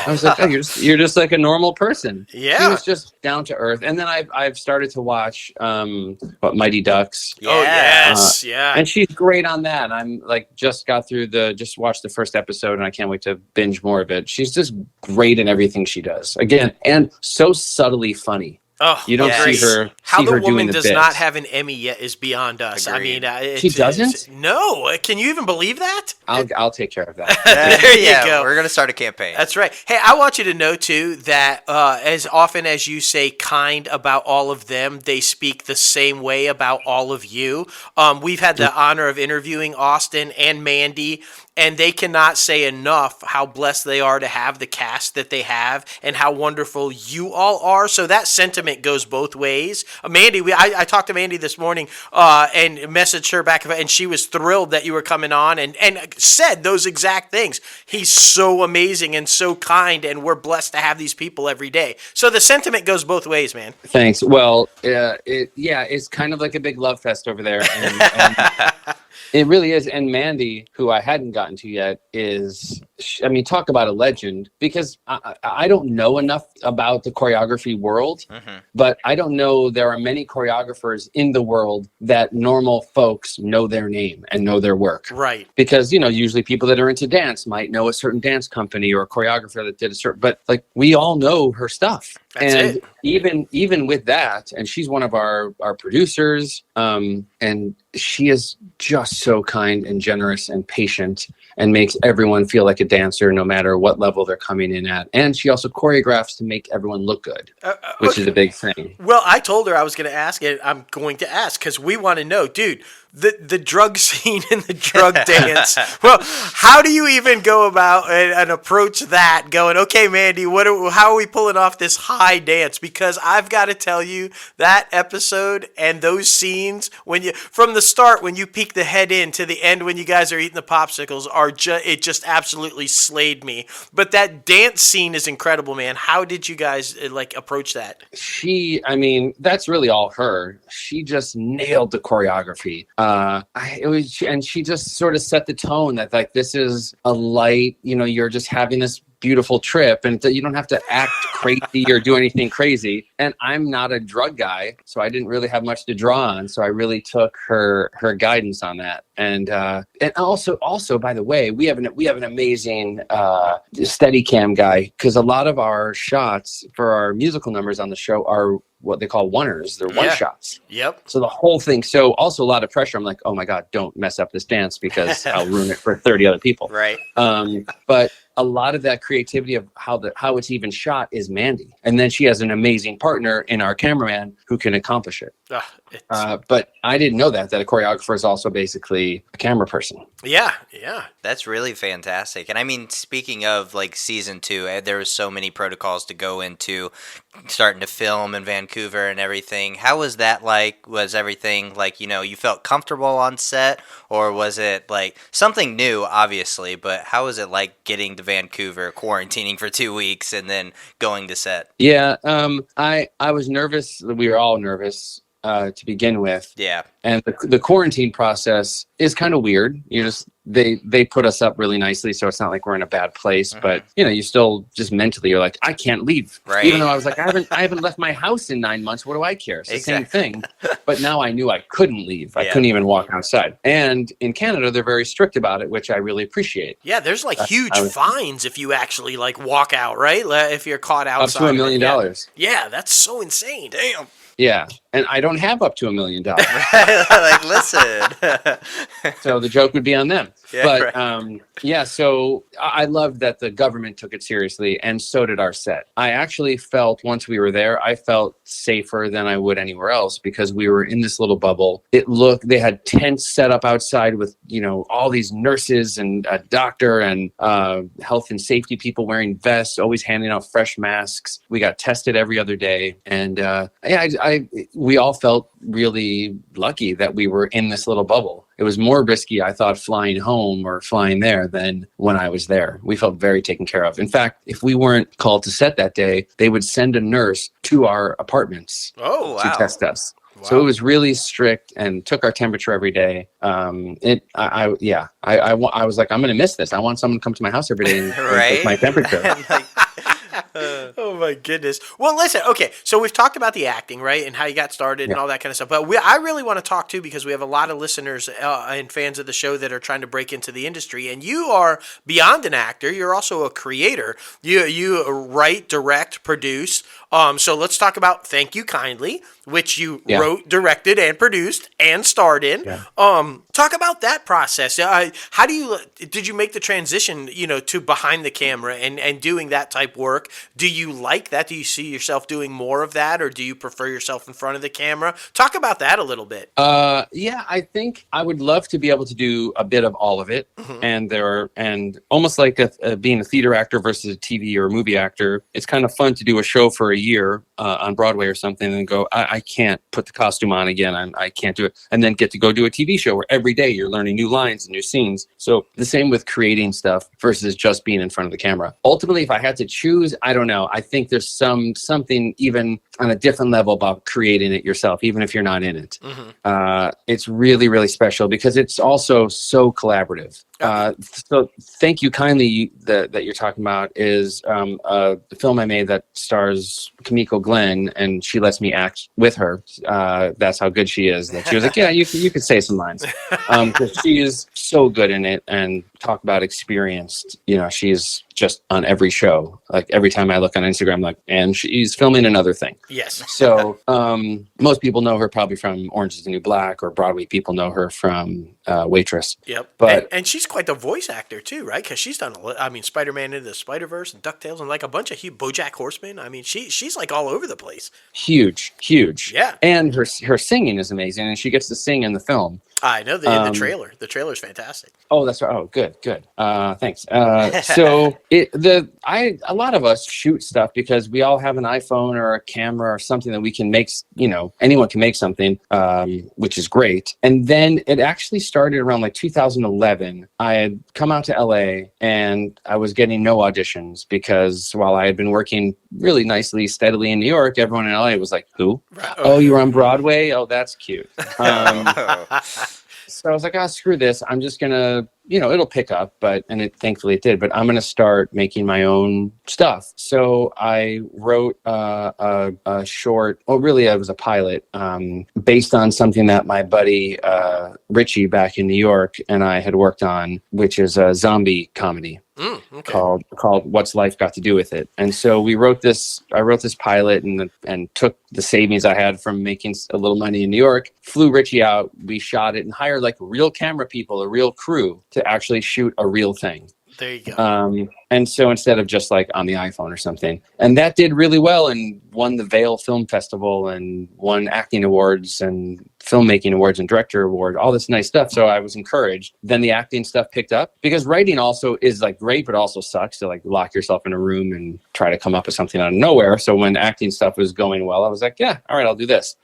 Speaker 3: was like, oh, you're just like a normal person.
Speaker 2: Yeah.
Speaker 3: She was just down to earth. And then I've started to watch Mighty Ducks.
Speaker 2: Yeah. Oh, yes. Yeah.
Speaker 3: And she's great on that. I'm like, just watched the first episode, and I can't wait to binge more of it. She's just great in everything she does. Again, and so subtly funny.
Speaker 2: Oh,
Speaker 3: you don't see her.
Speaker 2: How the
Speaker 3: her
Speaker 2: woman
Speaker 3: doing the
Speaker 2: does
Speaker 3: bits.
Speaker 2: not have an Emmy yet is beyond us.
Speaker 1: Agreed.
Speaker 2: I mean,
Speaker 3: she doesn't.
Speaker 2: No, can you even believe that?
Speaker 3: I'll take care of that.
Speaker 2: There you go.
Speaker 1: We're gonna start a campaign.
Speaker 2: That's right. Hey, I want you to know too that as often as you say kind about all of them, they speak the same way about all of you. We've had the honor of interviewing Austin and Mandy, and they cannot say enough how blessed they are to have the cast that they have and how wonderful you all are. So that sentiment goes both ways. Mandy, I talked to Mandy this morning and messaged her back, and she was thrilled that you were coming on and said those exact things. He's so amazing and so kind, and we're blessed to have these people every day. So the sentiment goes both ways, man.
Speaker 3: Thanks. Well, it's kind of like a big love fest over there. And it really is. And Mandy, who I hadn't gotten to yet, talk about a legend, because I don't know enough about the choreography world, but I don't know there are many choreographers in the world that normal folks know their name and know their work.
Speaker 2: Right.
Speaker 3: Because, usually people that are into dance might know a certain dance company or a choreographer that did a certain, but like we all know her stuff.
Speaker 2: That's
Speaker 3: and
Speaker 2: it.
Speaker 3: even with that, and she's one of our producers, and she is just so kind and generous and patient and makes everyone feel like a dancer no matter what level they're coming in at. And she also choreographs to make everyone look good, which is a big thing.
Speaker 2: Well, I told her I was going to ask, and I'm going to ask because we want to know, dude, the drug scene and the drug dance. Well, how do you even go about and approach that going, okay, Mandy, how are we pulling off this high dance? Because I've got to tell you, that episode and those scenes, from the start, when you peek the head in to the end when you guys are eating the popsicles, it just absolutely slayed me. But that dance scene is incredible, man. How did you guys approach that?
Speaker 3: That's really all her. She just nailed the choreography. And she just sort of set the tone that like, this is a light, you're just having this beautiful trip and you don't have to act crazy or do anything crazy. And I'm not a drug guy, so I didn't really have much to draw on. So I really took her guidance on that. And also, by the way, we have an amazing steady cam guy, because a lot of our shots for our musical numbers on the show are what they call oneers. They're one shots.
Speaker 2: Yep.
Speaker 3: So the whole thing. So also a lot of pressure. I'm like, oh my God, don't mess up this dance because I'll ruin it for 30 other people.
Speaker 1: Right.
Speaker 3: But a lot of that creativity of how it's even shot is Mandy. And then she has an amazing partner in our cameraman who can accomplish it. But I didn't know that a choreographer is also basically a camera person.
Speaker 2: Yeah.
Speaker 1: That's really fantastic. And I mean, speaking of like season 2, there was so many protocols to go into starting to film in Vancouver and everything. How was that like? Was everything like, you felt comfortable on set, or was it like something new, obviously, but how was it like getting to Vancouver, quarantining for 2 weeks and then going to set?
Speaker 3: Yeah. I was nervous. We were all nervous. To begin with.
Speaker 1: Yeah.
Speaker 3: And the quarantine process is kind of weird. They put us up really nicely, so it's not like we're in a bad place, but you still just mentally you're like, I can't leave.
Speaker 1: Right.
Speaker 3: Even though I was like, I haven't left my house in 9 months. What do I care? It's the same thing. But now I knew I couldn't leave. I couldn't even walk outside. And in Canada, they're very strict about it, which I really appreciate.
Speaker 2: Yeah, there's like huge fines if you actually like walk out, right? If you're caught outside.
Speaker 3: Up to $1 million.
Speaker 2: Yeah, that's so insane. Damn.
Speaker 3: Yeah, and I don't have up to $1 million.
Speaker 1: Like, listen.
Speaker 3: So the joke would be on them.
Speaker 1: Yeah,
Speaker 3: but
Speaker 1: right.
Speaker 3: So I loved that the government took it seriously, and so did our set. I actually felt, once we were there, I felt safer than I would anywhere else, because we were in this little bubble. They had tents set up outside with, all these nurses and a doctor and health and safety people wearing vests, always handing out fresh masks. We got tested every other day. And we all felt really lucky that we were in this little bubble. It was more risky, I thought, flying home or flying there than when I was there. We felt very taken care of. In fact, if we weren't called to set that day, they would send a nurse to our apartments
Speaker 1: to
Speaker 3: test us.
Speaker 2: Wow.
Speaker 3: So it was really strict and took our temperature every day. I was like, I'm going to miss this. I want someone to come to my house every day and take my temperature.
Speaker 2: Oh my goodness. Well, listen, okay, so we've talked about the acting, right, and how you got started and all that kind of stuff, but I really want to talk too, because we have a lot of listeners and fans of the show that are trying to break into the industry, and you are beyond an actor, you're also a creator. You write, direct, produce. So let's talk about Thank You Kindly, which you wrote, directed, and produced, and starred in. Yeah. Talk about that process. How did you make the transition, to behind the camera and doing that type work? Do you like that? Do you see yourself doing more of that, or do you prefer yourself in front of the camera? Talk about that a little bit.
Speaker 3: I think I would love to be able to do a bit of all of it. And almost like being a theater actor versus a TV or a movie actor, it's kind of fun to do a show for a year on Broadway or something and go, I can't put the costume on again. I can't do it. And then get to go do a TV show where every day you're learning new lines and new scenes. So the same with creating stuff versus just being in front of the camera. Ultimately, if I had to choose, I don't know. I think there's something even on a different level about creating it yourself, even if you're not in it. It's really, really special because it's also so collaborative. So Thank You Kindly that you're talking about is the film I made that stars Kimiko Glenn, and she lets me act with her. That's how good she is. That she was like, yeah, you could say some lines. Because she is so good in it, and talk about experienced. She's just on every show. Like every time I look on Instagram, like, and she's filming another thing.
Speaker 2: Yes.
Speaker 3: So most people know her probably from Orange is the New Black, or Broadway people know her from Waitress.
Speaker 2: Yep.
Speaker 3: But
Speaker 2: and she's quite the voice actor too, right? Because she's done Spider-Man Into the Spider-Verse and DuckTales and like a bunch of BoJack Horseman. I mean, she's like all over the place.
Speaker 3: Huge. Yeah. And her singing is amazing, and she gets to sing in the film.
Speaker 2: I know in the trailer. The trailer's fantastic.
Speaker 3: Oh, that's right. Oh, good. Thanks. So a lot of us shoot stuff because we all have an iPhone or a camera or something that we can make. Anyone can make something, which is great. And then it actually started around like 2011. I had come out to LA and I was getting no auditions because while I had been working really nicely, steadily in New York, everyone in LA was like, "Who? Oh, you were on Broadway? Oh, that's cute." So I was like, screw this. I'm just gonna, it'll pick up, thankfully it did. But I'm gonna start making my own stuff. So I wrote a short. Oh, really? It was a pilot based on something that my buddy Richie back in New York and I had worked on, which is a zombie comedy.
Speaker 2: Okay.
Speaker 3: Called What's Life Got to Do with It? And so I wrote this pilot and took the savings I had from making a little money in New York, flew Richie out, we shot it and hired like real camera people, a real crew to actually shoot a real thing.
Speaker 2: There you go.
Speaker 3: And so instead of just like on the iPhone or something, and that did really well and won the Vail Film Festival and won acting awards and filmmaking awards and director award, all this nice stuff. So I was encouraged. Then the acting stuff picked up because writing also is like great, but also sucks to like lock yourself in a room and try to come up with something out of nowhere. So when acting stuff was going well, I was like, yeah, all right, I'll do this.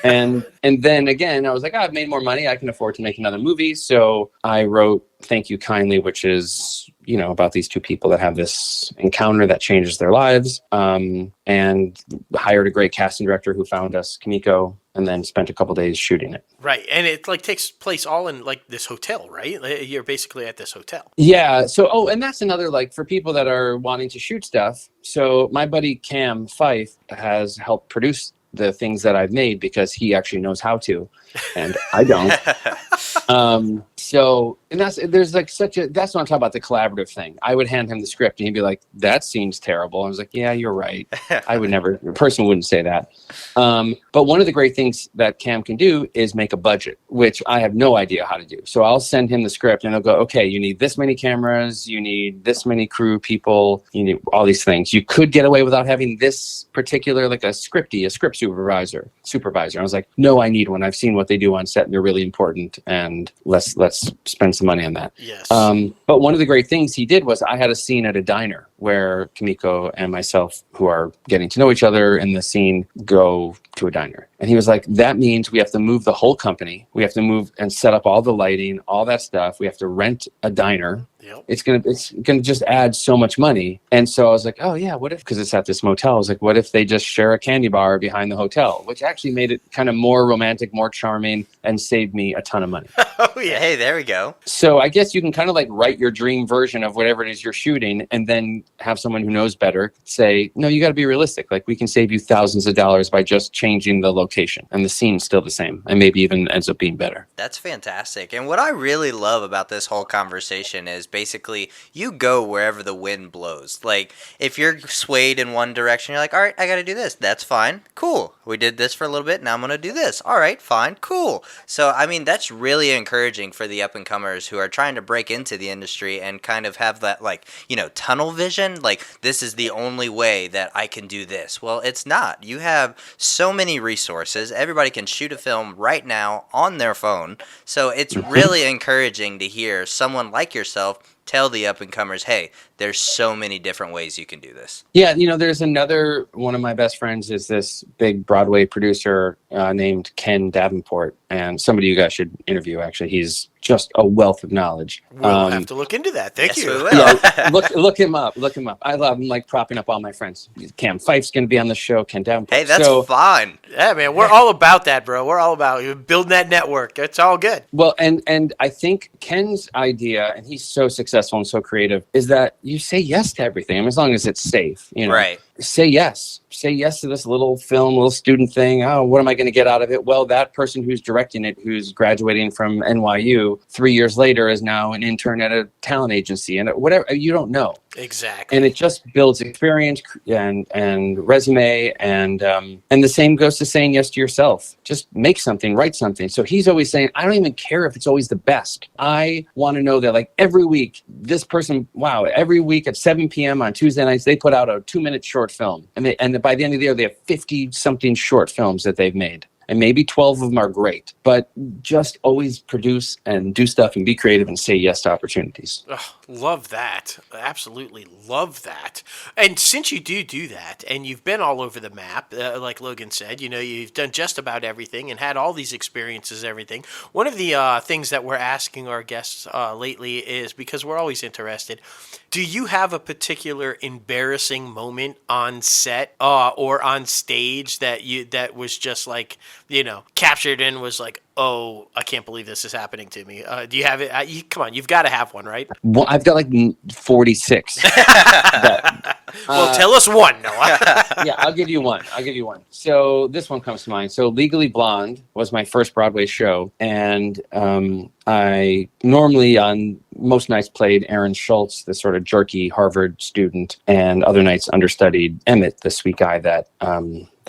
Speaker 3: and then again, I was like, I've made more money. I can afford to make another movie. So I wrote Thank You Kindly, which is, about these two people that have this encounter that changes their lives, and hired a great casting director who found us Kimiko, and then spent a couple days shooting it.
Speaker 2: Right. And it like takes place all in like this hotel, right? You're basically at this hotel.
Speaker 3: Yeah. So, and that's another, like, for people that are wanting to shoot stuff. So my buddy Cam Fife has helped produce the things that I've made because he actually knows how to, and I don't. And there's like that's what I'm talking about, the collaborative thing. I would hand him the script and he'd be like, that seems terrible. I was like, yeah, you're right. I would never, a person wouldn't say that. But one of the great things that Cam can do is make a budget, which I have no idea how to do. So I'll send him the script and he'll go, okay, you need this many cameras, you need this many crew people, you need all these things. You could get away without having this particular, like a script supervisor. I was like, no, I need one. I've seen what they do on set and they're really important, and let's spend some money on that.
Speaker 2: Yes.
Speaker 3: But one of the great things he did was I had a scene at a diner where Kimiko and myself, who are getting to know each other in the scene, go to a diner. And he was like, that means we have to move the whole company. We have to move and set up all the lighting, all that stuff. We have to rent a diner.
Speaker 2: Yep.
Speaker 3: It's gonna just add so much money. And so I was like, oh yeah, what if, because it's at this motel, I was like, what if they just share a candy bar behind the hotel, which actually made it kind of more romantic, more charming, and saved me a ton of money.
Speaker 1: Oh yeah, hey, there we go.
Speaker 3: So I guess you can kind of like write your dream version of whatever it is you're shooting, and then have someone who knows better say, no, you got to be realistic. Like, we can save you thousands of dollars by just changing the location, and the scene's still the same, and maybe even ends up being better.
Speaker 1: That's fantastic. And what I really love about this whole conversation is basically you go wherever the wind blows. Like, if you're swayed in one direction, you're like, all right, I got to do this. That's fine. Cool. We did this for a little bit. Now I'm going to do this. All right, fine. Cool. So, I mean, that's really encouraging for the up-and-comers who are trying to break into the industry and kind of have that, like, tunnel vision. Like, this is the only way that I can do this. Well, it's not. You have so many resources. Everybody can shoot a film right now on their phone. So it's really encouraging to hear someone like yourself tell the up-and-comers, hey, there's so many different ways you can do this.
Speaker 3: Yeah, there's another one of my best friends is this big Broadway producer named Ken Davenport, and somebody you guys should interview, actually. He's just a wealth of knowledge.
Speaker 2: We'll have to look into that. Thank you.
Speaker 1: We will.
Speaker 3: Yeah, look him up. I love him, like propping up all my friends. Cam Fife's going to be on the show. Ken Davenport.
Speaker 1: Hey, that's fun.
Speaker 2: Yeah, man, we're all about that, bro. We're all about building that network. It's all good.
Speaker 3: Well, and I think Ken's idea, and he's so successful and so creative, is that you say yes to everything. I mean, as long as it's safe,
Speaker 1: Right.
Speaker 3: Say yes to this little film, little student thing. Oh, what am I going to get out of it? Well, that person who's directing it, who's graduating from NYU 3 years later, is now an intern at a talent agency, and whatever, you don't know.
Speaker 2: Exactly.
Speaker 3: And it just builds experience and resume, and the same goes to saying yes to yourself. Just make something, write something. So he's always saying, I don't even care if it's always the best. I want to know that, like, every week, this person, every week at 7 p.m. on Tuesday nights, they put out a 2-minute short film. And by the end of the year, they have 50-something short films that they've made. And maybe 12 of them are great, but just always produce and do stuff and be creative and say yes to opportunities.
Speaker 2: Oh, love that. Absolutely love that. And since you do that, and you've been all over the map, like Logan said, you've done just about everything and had all these experiences, everything. One of the things that we're asking our guests lately is, because we're always interested, do you have a particular embarrassing moment on set or on stage that was just like, captured and was like, oh, I can't believe this is happening to me? Do you have it? Come on, you've got to have one, right?
Speaker 3: Well, I've got like 46.
Speaker 2: Well, tell us one, Noah.
Speaker 3: Yeah, I'll give you one. So this one comes to mind. So Legally Blonde was my first Broadway show, and I normally on most nights played Aaron Schultz, this sort of jerky Harvard student, and other nights understudied Emmett, the sweet guy that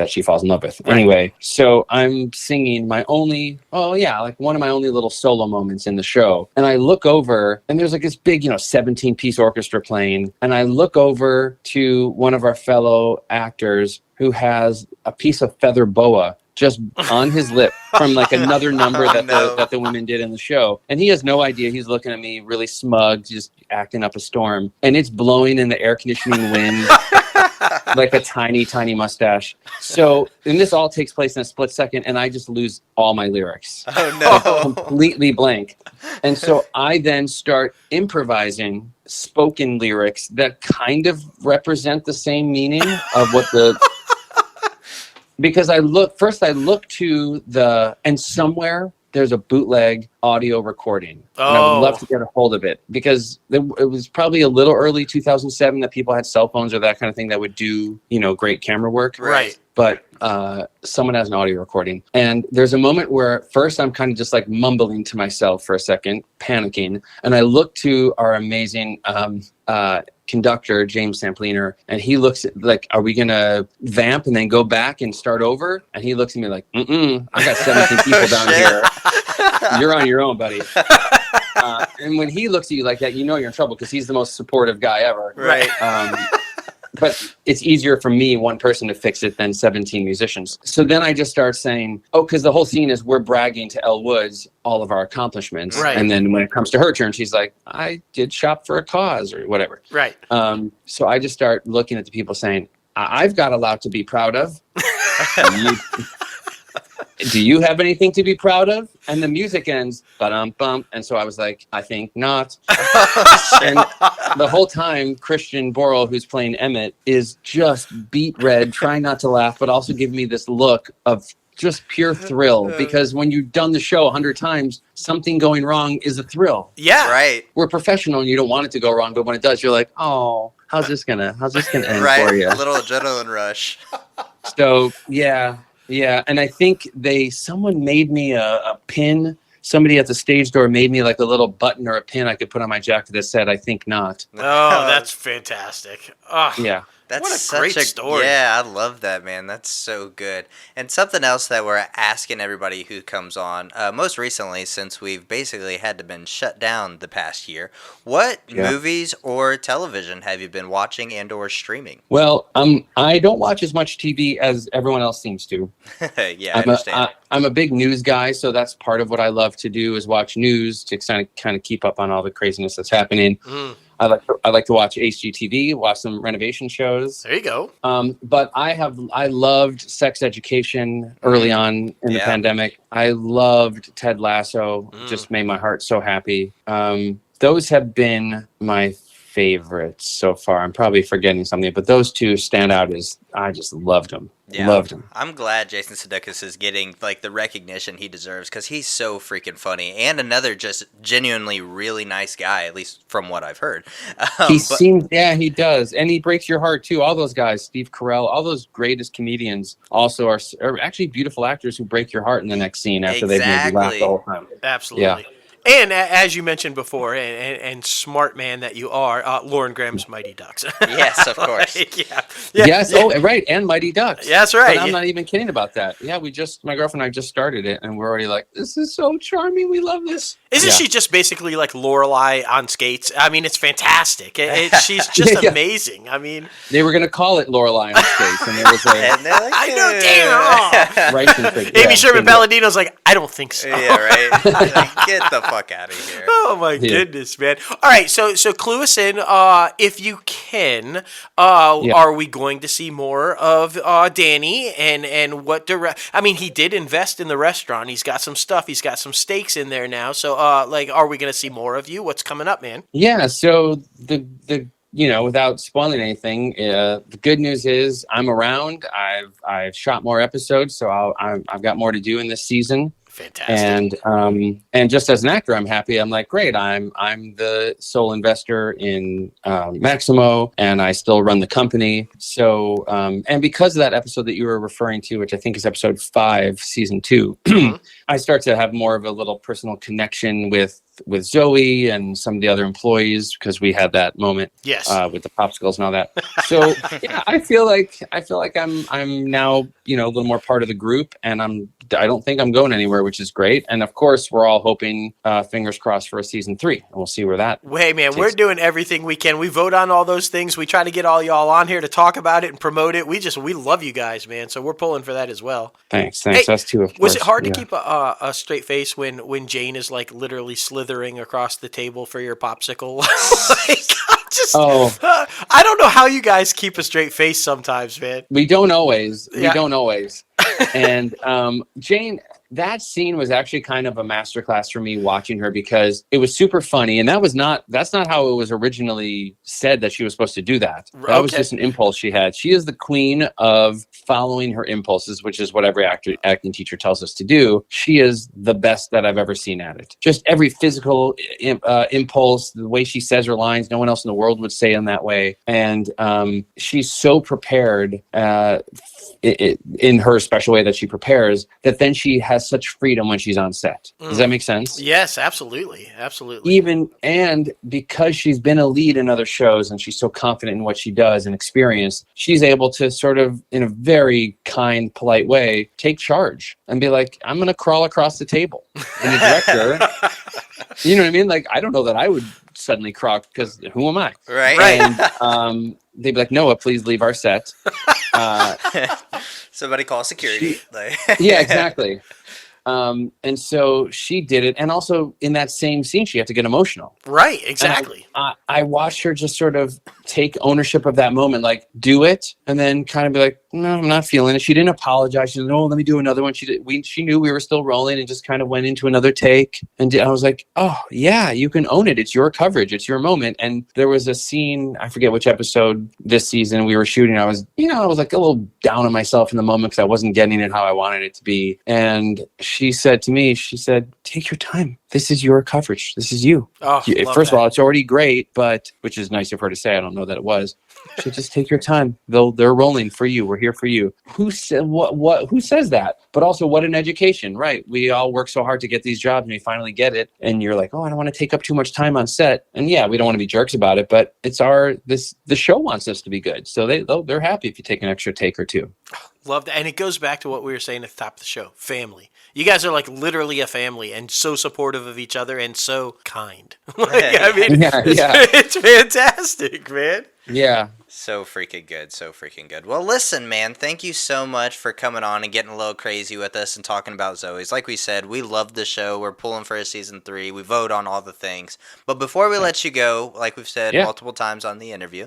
Speaker 3: she falls in love with. Right. Anyway, so I'm singing one of my only little solo moments in the show. And I look over and there's like this big, 17-piece orchestra playing. And I look over to one of our fellow actors who has a piece of feather boa just on his lip from like another number that the women did in the show. And he has no idea. He's looking at me really smug, just acting up a storm. And it's blowing in the air conditioning wind. Like a tiny, tiny mustache. So, and this all takes place in a split second, and I just lose all my lyrics.
Speaker 1: Oh, no.
Speaker 3: Completely blank. And so I then start improvising spoken lyrics that kind of represent the same meaning of what because I look to and somewhere there's a bootleg audio recording. And I would love to get a hold of it because it was probably a little early 2007 that people had cell phones or that kind of thing that would do, great camera work.
Speaker 2: Right.
Speaker 3: But someone has an audio recording. And there's a moment where first I'm kind of just like mumbling to myself for a second, panicking. And I look to our amazing conductor, James Sampliner, and he looks at, like, are we going to vamp and then go back and start over? And he looks at me like, I got 17 people down here. You're on your own, buddy. And when he looks at you like that, you're in trouble because he's the most supportive guy ever.
Speaker 2: Right.
Speaker 3: But it's easier for me, one person, to fix it than 17 musicians. So then I just start saying, because the whole scene is we're bragging to Elle Woods all of our accomplishments.
Speaker 2: Right.
Speaker 3: And then when it comes to her turn, she's like, I did Shop for a Cause or whatever.
Speaker 2: Right.
Speaker 3: So I just start looking at the people saying, I've got a lot to be proud of. Do you have anything to be proud of? And the music ends, ba-dum-bum. And so I was like, I think not. And the whole time, Christian Borle, who's playing Emmett, is just beet red, trying not to laugh, but also giving me this look of just pure thrill. Because when you've done the show 100 times, something going wrong is a thrill.
Speaker 2: Yeah.
Speaker 1: Right.
Speaker 3: We're professional and you don't want it to go wrong, but when it does, you're like, oh, how's this gonna end
Speaker 1: right.
Speaker 3: for you?
Speaker 1: A little adrenaline rush.
Speaker 3: So, yeah. Yeah, and I think someone made me a pin. Somebody at the stage door made me like a little button or a pin I could put on my jacket that said, I think not.
Speaker 2: Oh, that's fantastic. Oh,
Speaker 3: yeah.
Speaker 2: What a great story.
Speaker 1: Yeah, I love that, man. That's so good. And something else that we're asking everybody who comes on, most recently, since we've basically had to been shut down the past year, what movies or television have you been watching and or streaming?
Speaker 3: Well, I don't watch as much TV as everyone else seems to.
Speaker 1: Yeah, I understand.
Speaker 3: I'm a big news guy, so that's part of what I love to do is watch news to kind of keep up on all the craziness that's happening. I like to watch HGTV, watch some renovation shows.
Speaker 2: There you go.
Speaker 3: But I loved Sex Education early on in the pandemic. I loved Ted Lasso. Just made my heart so happy. Those have been my favorites so far. I'm probably forgetting something, but those two stand out as I just loved them.
Speaker 1: Yeah,
Speaker 3: loved him.
Speaker 1: I'm glad Jason Sudeikis is getting like the recognition he deserves because he's so freaking funny and another just genuinely really nice guy, at least from what I've heard.
Speaker 3: He does, and he breaks your heart too. All those guys, Steve Carell, all those greatest comedians, also are actually beautiful actors who break your heart in the next scene after they've made you laugh the whole time.
Speaker 2: Absolutely. Yeah. And as you mentioned before, and smart man that you are, Lauren Graham's Mighty Ducks.
Speaker 1: Yes, of course.
Speaker 2: Yeah.
Speaker 3: Yes. Oh, right. And Mighty Ducks.
Speaker 2: Yeah, that's right.
Speaker 3: But I'm not even kidding about that. Yeah, my girlfriend and I just started it, and we're already like, this is so charming. We love this.
Speaker 2: Isn't she just basically like Lorelai on skates? I mean, it's fantastic. She's just amazing. I mean,
Speaker 3: they were going to call it Lorelai on skates, and there was
Speaker 1: and they're like,
Speaker 2: I know, damn.
Speaker 3: Right.
Speaker 2: Amy Sherman Palladino's like, I don't think so.
Speaker 1: Yeah, right. Like, get the fuck out of here.
Speaker 2: Oh my goodness, man! All right, so clue us in, if you can. Are we going to see more of Danny and what I mean, he did invest in the restaurant. He's got some stuff. He's got some stakes in there now. So, are we going to see more of you? What's coming up, man?
Speaker 3: Yeah. So the without spoiling anything, the good news is I'm around. I've shot more episodes, so I've got more to do in this season.
Speaker 2: Fantastic.
Speaker 3: And just as an actor, I'm happy. I'm like, great. I'm the sole investor in Maximo, and I still run the company. So, and because of that episode that you were referring to, which I think is episode 5, season 2, I start to have more of a little personal connection with Zoey and some of the other employees, because we had that moment with the popsicles and all that. So yeah, I feel like I'm now, a little more part of the group, and I don't think I'm going anywhere, which is great. And of course, we're all hoping, fingers crossed, for a season 3, and we'll see where that.
Speaker 2: Hey man, we're doing everything we can. We vote on all those things. We try to get all y'all on here to talk about it and promote it. We love you guys, man. So we're pulling for that as well.
Speaker 3: Thanks. Hey, us too. Of course.
Speaker 2: Was it hard to keep a straight face when Jane is like literally slithering across the table for your popsicle? I don't know how you guys keep a straight face sometimes, man.
Speaker 3: We don't always. And Jane, that scene was actually kind of a masterclass for me, watching her, because it was super funny, and that's not how it was originally said that she was supposed to do that. That was just an impulse she had. She is the queen of following her impulses, which is what every acting teacher tells us to do. She is the best that I've ever seen at it. Just every physical impulse, the way she says her lines, no one else in the world would say them that way. And she's so prepared in her special way that she prepares, that then she has such freedom when she's on set. Does that make sense?
Speaker 2: Yes, absolutely.
Speaker 3: And because she's been a lead in other shows and she's so confident in what she does and experienced, she's able to sort of, in a very kind, polite way, take charge and be like, I'm going to crawl across the table. And the director, you know what I mean? Like, I don't know that I would suddenly crawl, because who am I?
Speaker 1: Right.
Speaker 3: And they'd be like, Noah, please leave our set.
Speaker 1: Somebody call security.
Speaker 3: Yeah, exactly. And so she did it. And also in that same scene, she had to get emotional.
Speaker 2: Right, exactly.
Speaker 3: I watched her just sort of take ownership of that moment, like do it, and then kind of be like, no, I'm not feeling it. She didn't apologize. She said, no, let me do another one. She knew we were still rolling, and just kind of went into another take. And I was like, oh yeah, you can own it. It's your coverage. It's your moment. And there was a scene, I forget which episode this season we were shooting. I was like a little down on myself in the moment, because I wasn't getting it how I wanted it to be. And she said to me, take your time. This is your coverage. This is you.
Speaker 2: Oh,
Speaker 3: first of all, it's already great, but which is nice of her to say. I don't know that it was. So just take your time. They're rolling for you. We're here for you. Who said what? Who says that? But also, what an education, right? We all work so hard to get these jobs, and we finally get it. And you're like, oh, I don't want to take up too much time on set. And yeah, we don't want to be jerks about it, but it's the show wants us to be good, so they're happy if you take an extra take or two.
Speaker 2: Love that. And it goes back to what we were saying at the top of the show. Family. You guys are like literally a family, and so supportive of each other and so kind. It's fantastic, man.
Speaker 3: Yeah.
Speaker 1: So freaking good. Well, listen, man, thank you so much for coming on and getting a little crazy with us and talking about Zoey's. Like we said, we love the show. We're pulling for a season 3. We vote on all the things. But before we let you go, like we've said multiple times on the interview,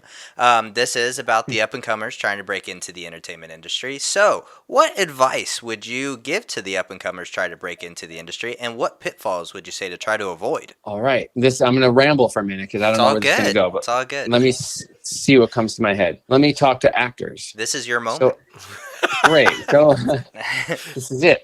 Speaker 1: this is about the up-and-comers trying to break into the entertainment industry. So what advice would you give to the up-and-comers trying to break into the industry, and what pitfalls would you say to try to avoid?
Speaker 3: All right. I'm going to ramble for a minute, because I don't know where this is going to go. But
Speaker 1: it's all good.
Speaker 3: Let me see what comes to my head. Let me talk to actors.
Speaker 1: This is your moment.
Speaker 3: Great. So this is it.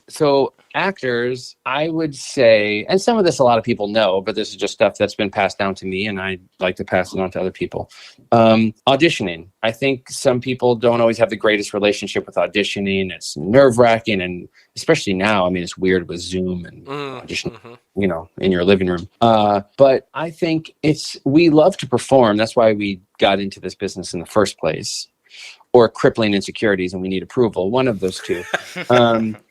Speaker 3: So actors, I would say, and some of this a lot of people know, but this is just stuff that's been passed down to me, and I like to pass it on to other people. Auditioning. I think some people don't always have the greatest relationship with auditioning. It's nerve-wracking, and especially now, I mean, it's weird with Zoom and auditioning, in your living room. But I think we love to perform. That's why we got into this business in the first place. Or crippling insecurities, and we need approval. One of those two.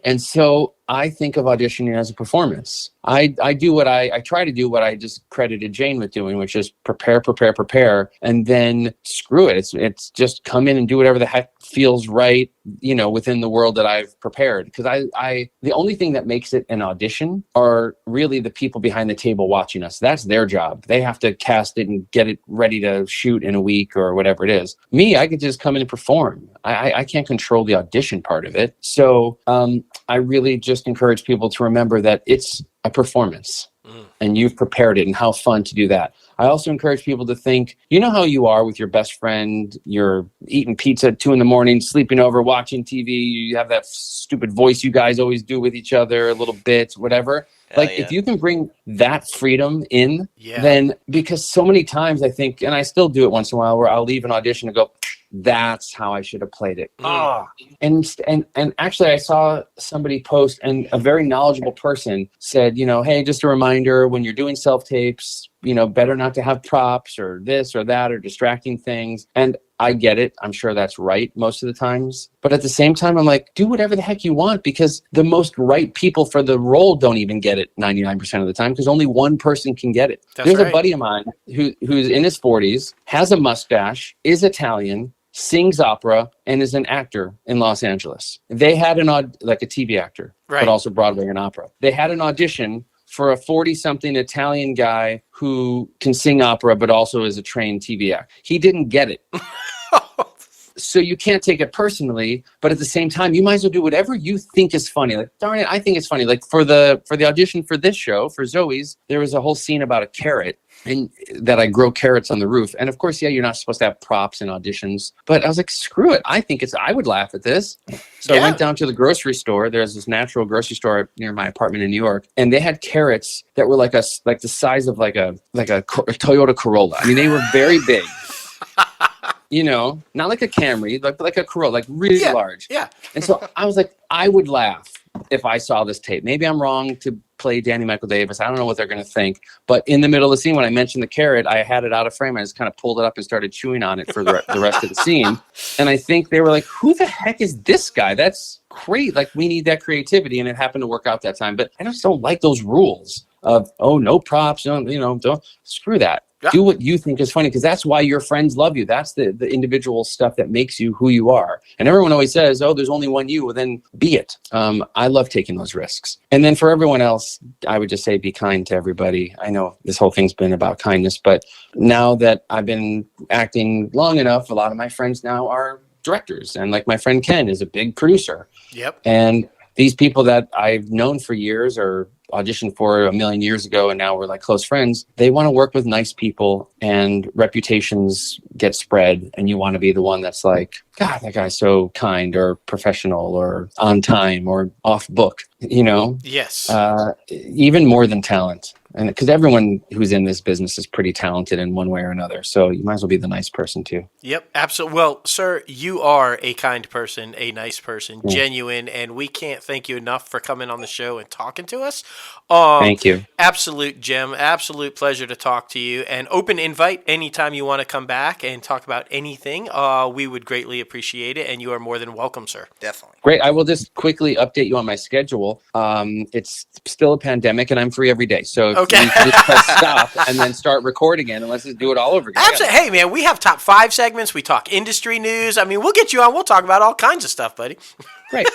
Speaker 3: And so I think of auditioning as a performance. I try to do what I just credited Jane with doing, which is prepare, and then screw it. It's just come in and do whatever the heck feels right, within the world that I've prepared. Because the only thing that makes it an audition are really the people behind the table watching us. That's their job. They have to cast it and get it ready to shoot in a week or whatever it is. Me, I could just come in and perform. I can't control the audition part of it. So I really just encourage people to remember that it's a performance. and you've prepared it, and how fun to do that. I also encourage people to think, you know how you are with your best friend, you're eating pizza at 2 a.m, sleeping over, watching TV, you have that stupid voice you guys always do with each other, a little bit, whatever. Like, if you can bring that freedom in, then, because so many times I think, and I still do it once in a while, where I'll leave an audition and go, that's how I should have played it. And actually I saw somebody post, and a very knowledgeable person said, hey, just a reminder, when you're doing self-tapes, better not to have props or this or that or distracting things. And I get it. I'm sure that's right most of the times. But at the same time, I'm like, do whatever the heck you want, because the most right people for the role don't even get it 99% of the time, because only one person can get it. There's a buddy of mine who's in his 40s, has a mustache, is Italian, sings opera, and is an actor in Los Angeles. They had like a TV actor, but also Broadway and opera. They had an audition for a 40-something Italian guy who can sing opera, but also is a trained TV actor. He didn't get it. So you can't take it personally, but at the same time, you might as well do whatever you think is funny. Like, darn it, I think it's funny. Like for the audition for this show, for Zoey's, there was a whole scene about a carrot, and that I grow carrots on the roof. And of course, you're not supposed to have props in auditions, but I was like, screw it. I would laugh at this. So I went down to the grocery store. There's this natural grocery store near my apartment in New York, and they had carrots that were like the size of like a Toyota Corolla. I mean, they were very big. Not like a Camry, like a Corolla, like really large. Yeah. And so I was like, I would laugh if I saw this tape. Maybe I'm wrong to play Danny Michael Davis. I don't know what they're going to think. But in the middle of the scene, when I mentioned the carrot, I had it out of frame. I just kind of pulled it up and started chewing on it for the rest of the scene. And I think they were like, who the heck is this guy? That's great. Like, we need that creativity. And it happened to work out that time. But I just don't like those rules of, no props, don't screw that. Yeah. Do what you think is funny, because that's why your friends love you. That's the individual stuff that makes you who you are. And everyone always says, there's only one you. Well, then be it. I love taking those risks. And then for everyone else, I would just say, be kind to everybody. I know this whole thing's been about kindness, but now that I've been acting long enough, a lot of my friends now are directors. And like my friend Ken is a big producer. Yep. And these people that I've known for years or auditioned for a million years ago, and now we're like close friends, they want to work with nice people, and reputations get spread, and you want to be the one that's like, God, that guy's so kind or professional or on time or off book, Yes. Even more than talent. And because everyone who's in this business is pretty talented in one way or another. So you might as well be the nice person too.
Speaker 2: Yep, absolutely. Well, sir, you are a kind person, a nice person, genuine, and we can't thank you enough for coming on the show and talking to us.
Speaker 3: Thank you.
Speaker 2: Absolute gem. Absolute pleasure to talk to you. And open invite anytime you want to come back and talk about anything. We would greatly appreciate it, and you are more than welcome, sir.
Speaker 1: Definitely.
Speaker 3: Great. I will just quickly update you on my schedule. It's still a pandemic, and I'm free every day. So if you just press stop and then start recording again, and let's just do it all over again.
Speaker 2: Absolutely. Hey, man, we have top 5 segments. We talk industry news. I mean, we'll get you on. We'll talk about all kinds of stuff, buddy.
Speaker 3: Great.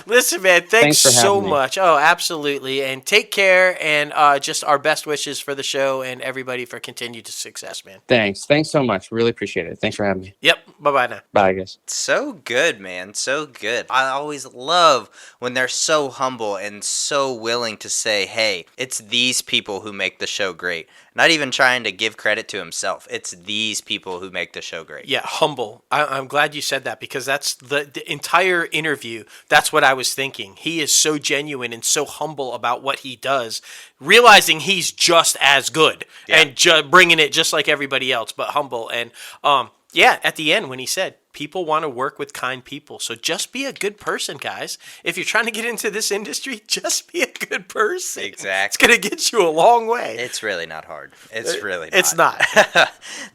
Speaker 2: Listen, man, thanks so much. Oh, absolutely. And take care, and just our best wishes for the show and everybody for continued success, man.
Speaker 3: Thanks so much. Really appreciate it. Thanks for having me.
Speaker 2: Yep. Bye-bye now.
Speaker 3: Bye, guys.
Speaker 1: So good, man. So good. I always love when they're so humble and so willing to say, hey, it's these people who make the show great. Not even trying to give credit to himself. It's these people who make the show great.
Speaker 2: Yeah, humble. I'm glad you said that, because that's the entire interview. That's what I was thinking. He is so genuine and so humble about what he does, realizing he's just as good and bringing it just like everybody else, but humble. And at the end when he said, people want to work with kind people. So just be a good person, guys. If you're trying to get into this industry, just be a good person.
Speaker 1: Exactly.
Speaker 2: It's going to get you a long way.
Speaker 1: It's really not hard. It's really not.
Speaker 2: It's not.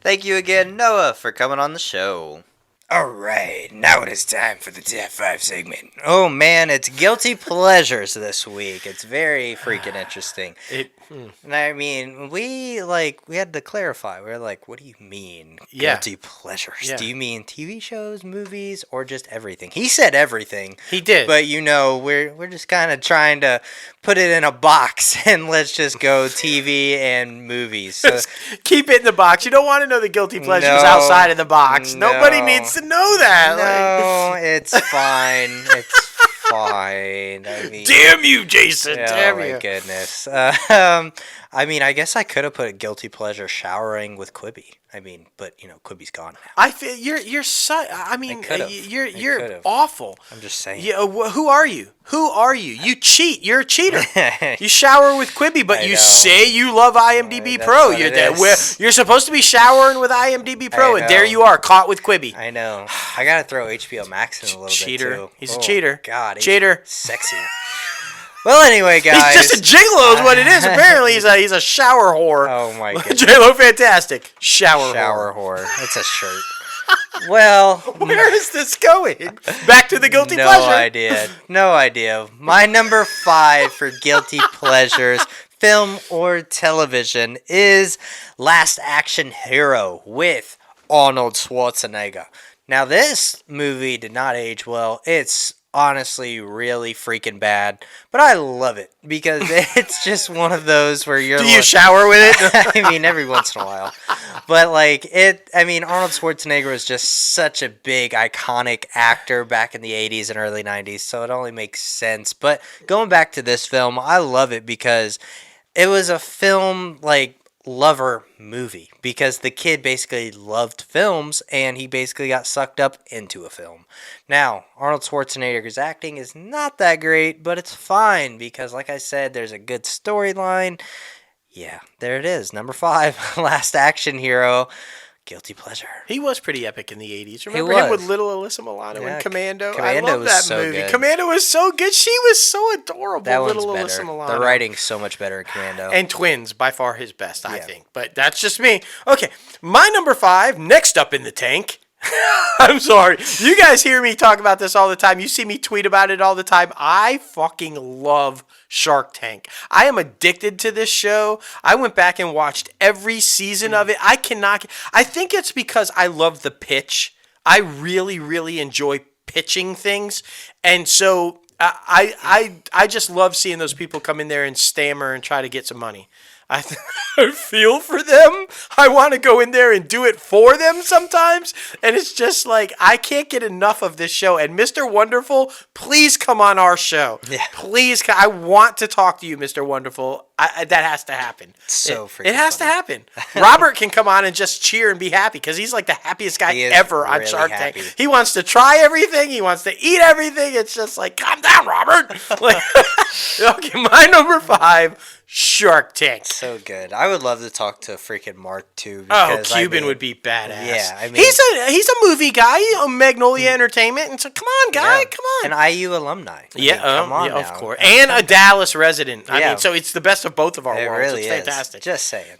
Speaker 1: Thank you again, Noah, for coming on the show. All right, now it is time for the Top 5 segment. Oh, man, it's Guilty Pleasures this week. It's very freaking interesting. And I mean, we had to clarify. We were like, what do you mean, Guilty Pleasures? Yeah. Do you mean TV shows, movies, or just everything? He said everything.
Speaker 2: He did.
Speaker 1: But, we're just kind of trying to put it in a box, and let's just go TV and movies. So,
Speaker 2: keep it in the box. You don't want to know the Guilty Pleasures outside of the box. Nobody needs to know that.
Speaker 1: No, it's fine. It's fine. I mean,
Speaker 2: damn you, Jason.
Speaker 1: oh
Speaker 2: Damn
Speaker 1: my
Speaker 2: you.
Speaker 1: goodness. I mean, I guess I could have put a guilty pleasure showering with Quibi. I mean, but Quibi's gone now.
Speaker 2: I feel you're so. I mean, you're awful.
Speaker 1: I'm just saying.
Speaker 2: Yeah, who are you? Who are you? You cheat. You're a cheater. You shower with Quibi, but you say you love IMDb Pro. You're supposed to be showering with IMDb Pro, and there you are, caught with Quibi.
Speaker 1: I know. I gotta throw HBO Max in a little
Speaker 2: cheater.
Speaker 1: bit too.
Speaker 2: He's a cheater.
Speaker 1: God,
Speaker 2: cheater.
Speaker 1: Sexy. Well, anyway, guys.
Speaker 2: He's just a gigolo, is what it is. Apparently, he's a shower whore.
Speaker 1: Oh my goodness.
Speaker 2: J-Lo, fantastic. Shower
Speaker 1: whore. That's a shirt. Well,
Speaker 2: where is this going? Back to the guilty pleasure.
Speaker 1: No idea. My number 5 for guilty pleasures, film or television, is Last Action Hero with Arnold Schwarzenegger. Now, this movie did not age well. It's honestly really freaking bad, but I love it because it's just one of those where you're.
Speaker 2: Do you shower with it?
Speaker 1: I mean, every once in a while, but Arnold Schwarzenegger was just such a big iconic actor back in the 80s and early 90s, so it only makes sense. But going back to this film, I love it because it was a film lover movie because the kid basically loved films and he basically got sucked up into a film. Now, Arnold Schwarzenegger's acting is not that great, but it's fine because, like I said, there's a good storyline. Yeah, there it is. Number 5, Last Action Hero. Guilty pleasure.
Speaker 2: He was pretty epic in the 80s. Remember him with little Alyssa Milano in Commando? I love that movie.
Speaker 1: Good.
Speaker 2: Commando was so good. She was so adorable.
Speaker 1: That
Speaker 2: little
Speaker 1: one's
Speaker 2: Alyssa
Speaker 1: better.
Speaker 2: Milano.
Speaker 1: The writing's so much better in Commando.
Speaker 2: And Twins, by far his best, I think. But that's just me. Okay, my number 5, next up in the tank. I'm sorry. You guys hear me talk about this all the time. You see me tweet about it all the time. I fucking love Shark Tank. I am addicted to this show. I went back and watched every season of it. I think it's because I love the pitch. I really, really enjoy pitching things. And so I just love seeing those people come in there and stammer and try to get some money. I feel for them. I want to go in there and do it for them sometimes. And it's just I can't get enough of this show. And Mr. Wonderful, please come on our show. Yeah. Please. I want to talk to you, Mr. Wonderful. That has to happen. It has to happen. Robert can come on and just cheer and be happy because he's the happiest guy ever on Shark Tank. He wants to try everything. He wants to eat everything. It's just calm down, Robert. Okay, my number 5. Shark Tank.
Speaker 1: So good. I would love to talk to freaking Mark too.
Speaker 2: Cuban would be badass.
Speaker 1: Yeah,
Speaker 2: he's a movie guy, Magnolia Entertainment, and so come on, guy, come on.
Speaker 1: An IU alumni.
Speaker 2: Come on, of course, and a Dallas resident. I mean, so it's the best of both of our worlds.
Speaker 1: Really
Speaker 2: it's fantastic.
Speaker 1: Just saying.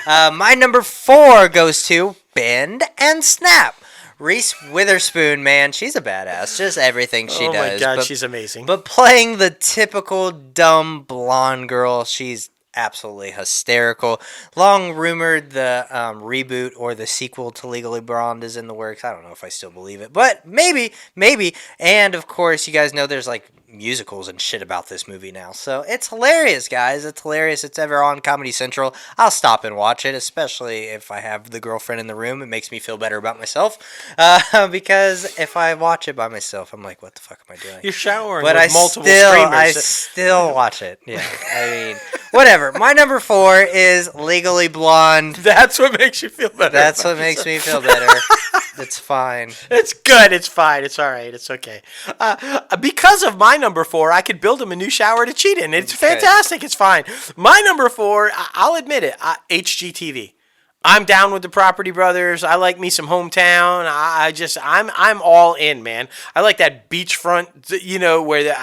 Speaker 1: My number 4 goes to Bend and Snap. Reese Witherspoon, man, she's a badass. Just everything she does.
Speaker 2: Oh my God, she's amazing.
Speaker 1: But playing the typical dumb blonde girl, she's absolutely hysterical. Long rumored the reboot or the sequel to Legally Blonde is in the works. I don't know if I still believe it, but maybe. And of course, you guys know there's musicals and shit about this movie now. So it's hilarious, guys. It's hilarious. It's ever on Comedy Central. I'll stop and watch it, especially if I have the girlfriend in the room. It makes me feel better about myself. Because if I watch it by myself, I'm like, what the fuck am I doing?
Speaker 2: You're showering with multiple streamers.
Speaker 1: I still watch it. Yeah. I mean, whatever. My number 4 is Legally Blonde.
Speaker 2: That's what makes you feel better.
Speaker 1: That's what makes me feel better. It's fine.
Speaker 2: It's good. It's fine. It's all right. It's okay. Because of my number 4, I could build him a new shower to cheat in. It's fantastic. Good. It's fine. My number 4, I'll admit it, HGTV. I'm down with the Property Brothers. I like me some Hometown. I'm all in, man. I like that beachfront, where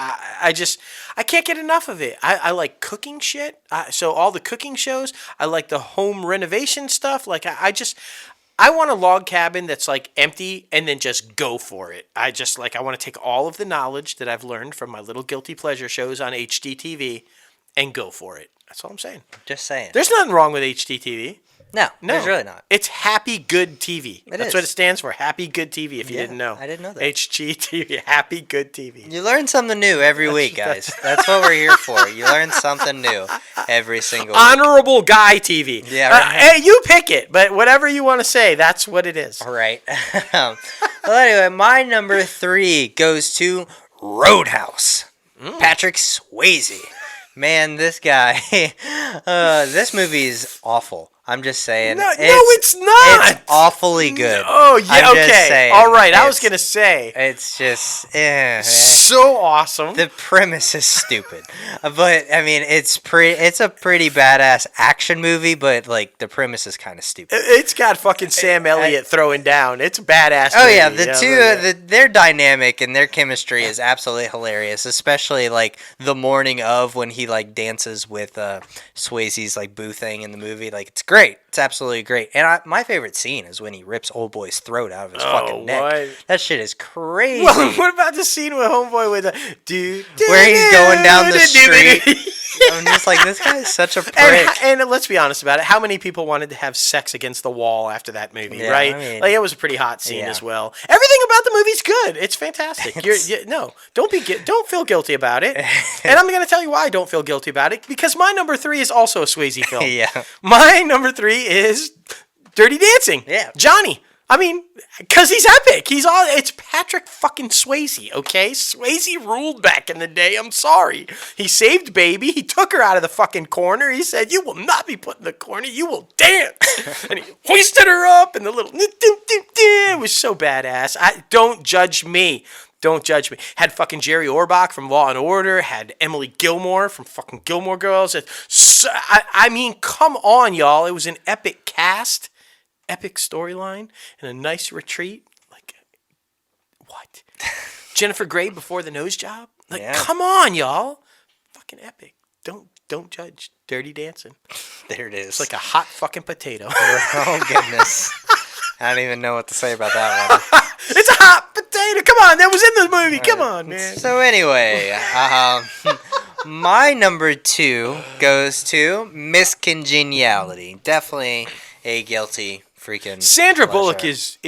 Speaker 2: I can't get enough of it. I like cooking shit. So all the cooking shows. I like the home renovation stuff. I want a log cabin that's empty and then just go for it. I want to take all of the knowledge that I've learned from my little guilty pleasure shows on HGTV and go for it. That's all I'm saying.
Speaker 1: Just saying.
Speaker 2: There's nothing wrong with HGTV.
Speaker 1: No, there's really not.
Speaker 2: It's Happy Good TV. That's what it stands for. Happy Good TV, if you didn't know.
Speaker 1: I didn't know that.
Speaker 2: HGTV, Happy Good TV.
Speaker 1: You learn something new every week, guys. That's what we're here for. You learn something new every single week.
Speaker 2: Honorable Guy TV.
Speaker 1: Yeah, right.
Speaker 2: Hey, you pick it, but whatever you want to say, that's what it is.
Speaker 1: All right. Well, anyway, my number 3 goes to Roadhouse. Patrick Swayze. Man, this guy. This movie is awful. I'm just saying.
Speaker 2: No, it's not.
Speaker 1: It's awfully good.
Speaker 2: Oh, yeah,
Speaker 1: I'm
Speaker 2: okay.
Speaker 1: just saying,
Speaker 2: all right, I was going to say.
Speaker 1: It's just...
Speaker 2: so awesome.
Speaker 1: The premise is stupid. But, I mean, it's a pretty badass action movie, but, like, the premise is kind of stupid.
Speaker 2: It's got fucking Sam Elliott throwing down. It's a badass movie.
Speaker 1: Yeah, the two, their dynamic and their chemistry is absolutely hilarious, especially, like, the morning of when he, like, dances with Swayze's, like, boo thing in the movie. Like, it's great. It's absolutely great. And my favorite scene is when he rips old boy's throat out of his fucking neck.
Speaker 2: What?
Speaker 1: That shit is crazy.
Speaker 2: Well, what about the scene with Homeboy with the
Speaker 1: where he's going down the street? I'm just like, this guy is such a prick.
Speaker 2: And let's be honest about it. How many people wanted to have sex against the wall after that movie, right? I mean, like, it was a pretty hot scene as well. Everything about the movie's good. It's fantastic. Don't feel guilty about it. And I'm going to tell you why I don't feel guilty about it. Because my number 3 is also a Swayze film.
Speaker 1: Yeah.
Speaker 2: My number 3 is Dirty Dancing.
Speaker 1: Yeah.
Speaker 2: Johnny. I mean, because he's epic. It's Patrick fucking Swayze, okay? Swayze ruled back in the day. I'm sorry. He saved Baby. He took her out of the fucking corner. He said, "You will not be put in the corner. You will dance." And he hoisted her up, and the little... It was so badass. Don't judge me. Don't judge me. Had fucking Jerry Orbach from Law & Order. Had Emily Gilmore from fucking Gilmore Girls. I mean, come on, y'all. It was an epic cast. Epic storyline and a nice retreat. Like, what? Jennifer Grey before the nose job? Like, come on, y'all. Fucking epic. Don't judge Dirty Dancing.
Speaker 1: There it is.
Speaker 2: It's like a hot fucking potato.
Speaker 1: Oh, goodness. I don't even know what to say about that one.
Speaker 2: It's a hot potato. Come on. That was in the movie. Come on, man.
Speaker 1: So anyway, my number 2 goes to Miss Congeniality. Definitely a guilty freaking
Speaker 2: Sandra
Speaker 1: pleasure.
Speaker 2: Bullock is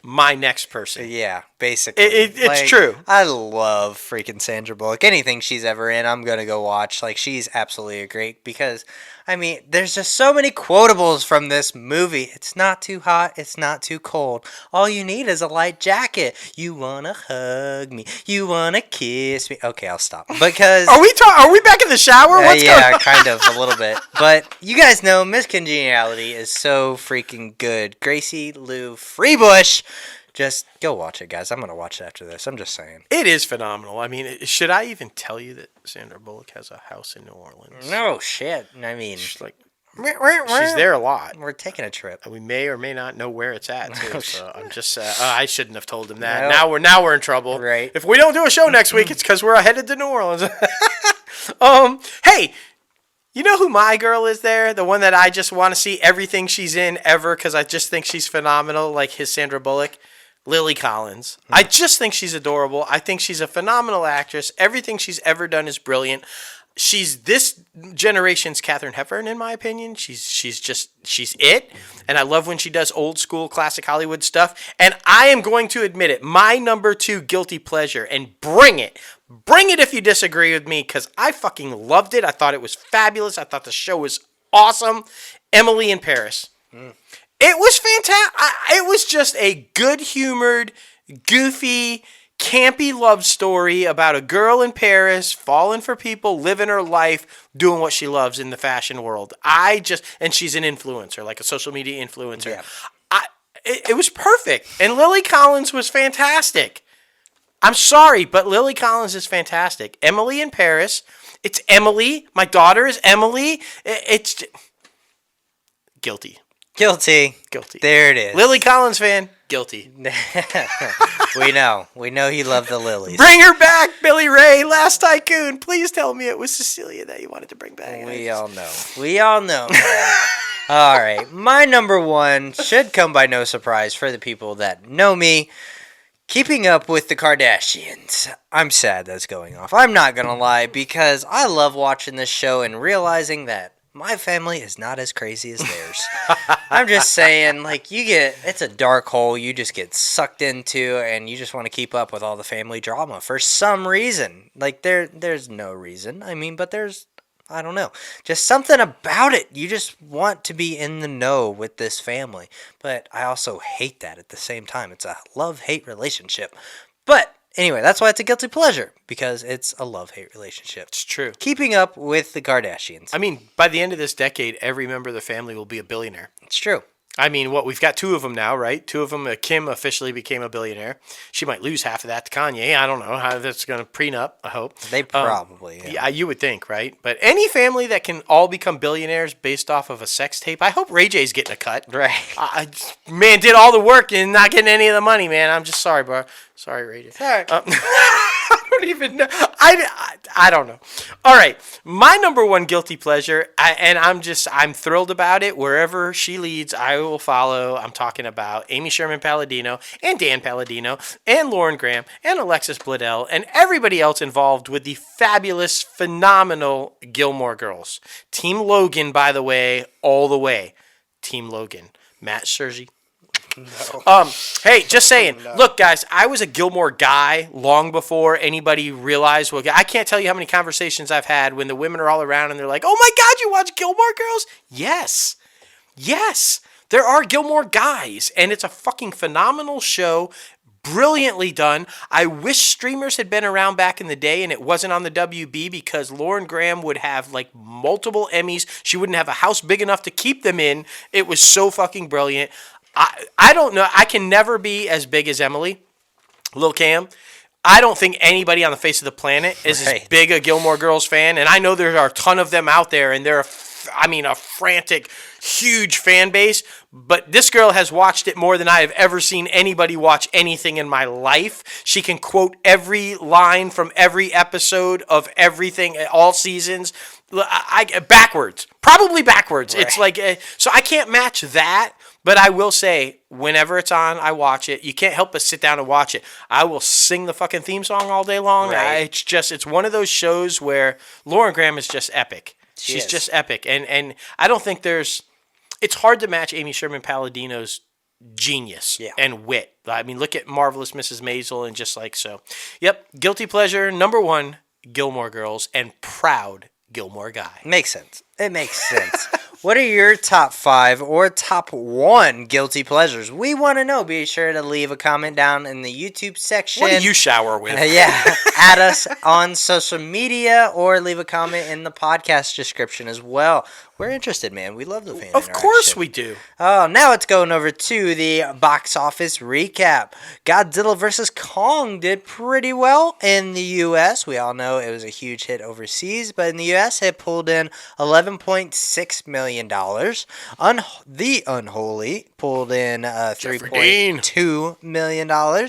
Speaker 2: my next person.
Speaker 1: Yeah, basically.
Speaker 2: It's true.
Speaker 1: I love freaking Sandra Bullock. Anything she's ever in, I'm going to go watch. Like, she's absolutely great because, I mean, there's just so many quotables from this movie. It's not too hot. It's not too cold. All you need is a light jacket. You want to hug me. You want to kiss me. Okay, I'll stop. Because... Are
Speaker 2: we back in the shower? What's going on?
Speaker 1: Kind of, a little bit. But you guys know Miss Congeniality is so freaking good. Gracie Lou Freebush. Just go watch it, guys. I'm going to watch it after this. I'm just saying.
Speaker 2: It is phenomenal. I mean, should I even tell you that Sandra Bullock has a house in New Orleans?
Speaker 1: No, shit. I mean...
Speaker 2: She's there a lot.
Speaker 1: We're taking a trip.
Speaker 2: And we may or may not know where it's at, too. So I'm just... I shouldn't have told him that. Nope. Now we're in trouble.
Speaker 1: Right.
Speaker 2: If we don't do a show next week, it's because we're headed to New Orleans. Hey... You know who my girl is there? The one that I just want to see everything she's in ever because I just think she's phenomenal, like his Sandra Bullock. Lily Collins. I just think she's adorable. I think she's a phenomenal actress. Everything she's ever done is brilliant. She's this generation's Katharine Hepburn, in my opinion. She's it. And I love when she does old school classic Hollywood stuff. And I am going to admit it. My number 2 guilty pleasure, and bring it. Bring it if you disagree with me, because I fucking loved it. I thought it was fabulous. I thought the show was awesome. Emily in Paris. It was fantastic. It was just a good-humored, goofy, campy love story about a girl in Paris falling for people, living her life, doing what she loves in the fashion world. And she's an influencer, like a social media influencer. Yeah. It was perfect. And Lily Collins was fantastic. I'm sorry, but Lily Collins is fantastic. Emily in Paris. It's Emily. My daughter is Emily. It's guilty.
Speaker 1: Guilty. There it is.
Speaker 2: Lily Collins fan. Guilty.
Speaker 1: We know you love the lilies.
Speaker 2: Bring her back, Billy Ray, Last Tycoon. Please tell me it was Cecilia that you wanted to bring back.
Speaker 1: We all know. Man. All right. My number 1 should come by no surprise for the people that know me. Keeping Up with the Kardashians. I'm sad that's going off. I'm not going to lie, because I love watching this show and realizing that my family is not as crazy as theirs. I'm just saying, like, it's a dark hole you just get sucked into, and you just want to keep up with all the family drama for some reason. Like, there's no reason. I mean, but there's, I don't know, just something about it. You just want to be in the know with this family. But I also hate that at the same time. It's a love-hate relationship. But Anyway, that's why it's a guilty pleasure, because it's a love-hate relationship.
Speaker 2: It's true.
Speaker 1: Keeping up with the Kardashians.
Speaker 2: I mean, by the end of this decade, every member of the family will be a billionaire.
Speaker 1: It's true.
Speaker 2: I mean, we've got 2 of them now, right? 2 of them, Kim officially became a billionaire. She might lose half of that to Kanye. I don't know how that's going to prenup, I hope.
Speaker 1: They probably,
Speaker 2: yeah, you would think, right? But any family that can all become billionaires based off of a sex tape, I hope Ray J's getting a cut.
Speaker 1: Right.
Speaker 2: Man, did all the work and not getting any of the money, man. I'm just sorry, bro. Sorry, Ray J.
Speaker 1: Sorry.
Speaker 2: I don't even know. I don't know. All right, my number one guilty pleasure, I'm thrilled about it. Wherever she leads, I will follow. I'm talking about Amy Sherman Palladino and Dan Palladino and Lauren Graham and Alexis Bledel and everybody else involved with the fabulous, phenomenal Gilmore Girls. Team Logan, by the way, all the way. Team Logan. Matt Sergi. No. Hey, just saying. No. Look, guys, I was a Gilmore guy long before anybody realized. Well, I can't tell you how many conversations I've had when the women are all around and they're like, "Oh my God, you watch Gilmore Girls?" Yes, there are Gilmore guys, and it's a fucking phenomenal show. Brilliantly done. I wish streamers had been around back in the day and it wasn't on the WB, because Lauren Graham would have like multiple Emmys. She wouldn't have a house big enough to keep them in. It was so fucking brilliant. I don't know. I can never be as big as Emily, Lil Cam. I don't think anybody on the face of the planet is as big a Gilmore Girls fan. And I know there are a ton of them out there, and they're, a frantic, huge fan base. But this girl has watched it more than I have ever seen anybody watch anything in my life. She can quote every line from every episode of everything, all seasons, backwards. Probably backwards. Right. It's like, so I can't match that. But I will say, whenever it's on, I watch it. You can't help but sit down and watch it. I will sing the fucking theme song all day long. Right. It's one of those shows where Lauren Graham is just epic. She's just epic. And I don't think it's hard to match Amy Sherman Palladino's genius and wit. I mean, look at Marvelous Mrs. Maisel and just like so. Yep, guilty pleasure, number 1, Gilmore Girls, and proud Gilmore guy.
Speaker 1: Makes sense. It makes sense. What are your top 5 or top 1 guilty pleasures? We want to know. Be sure to leave a comment down in the YouTube section.
Speaker 2: What do you shower with?
Speaker 1: Add us on social media or leave a comment in the podcast description as well. We're interested, man. We love the fan interaction.
Speaker 2: Of course we do.
Speaker 1: Oh, now it's going over to the box office recap. Godzilla vs. Kong did pretty well in the U.S. We all know it was a huge hit overseas, but in the U.S. it pulled in $11.6 million. The Unholy pulled in $3.2 million.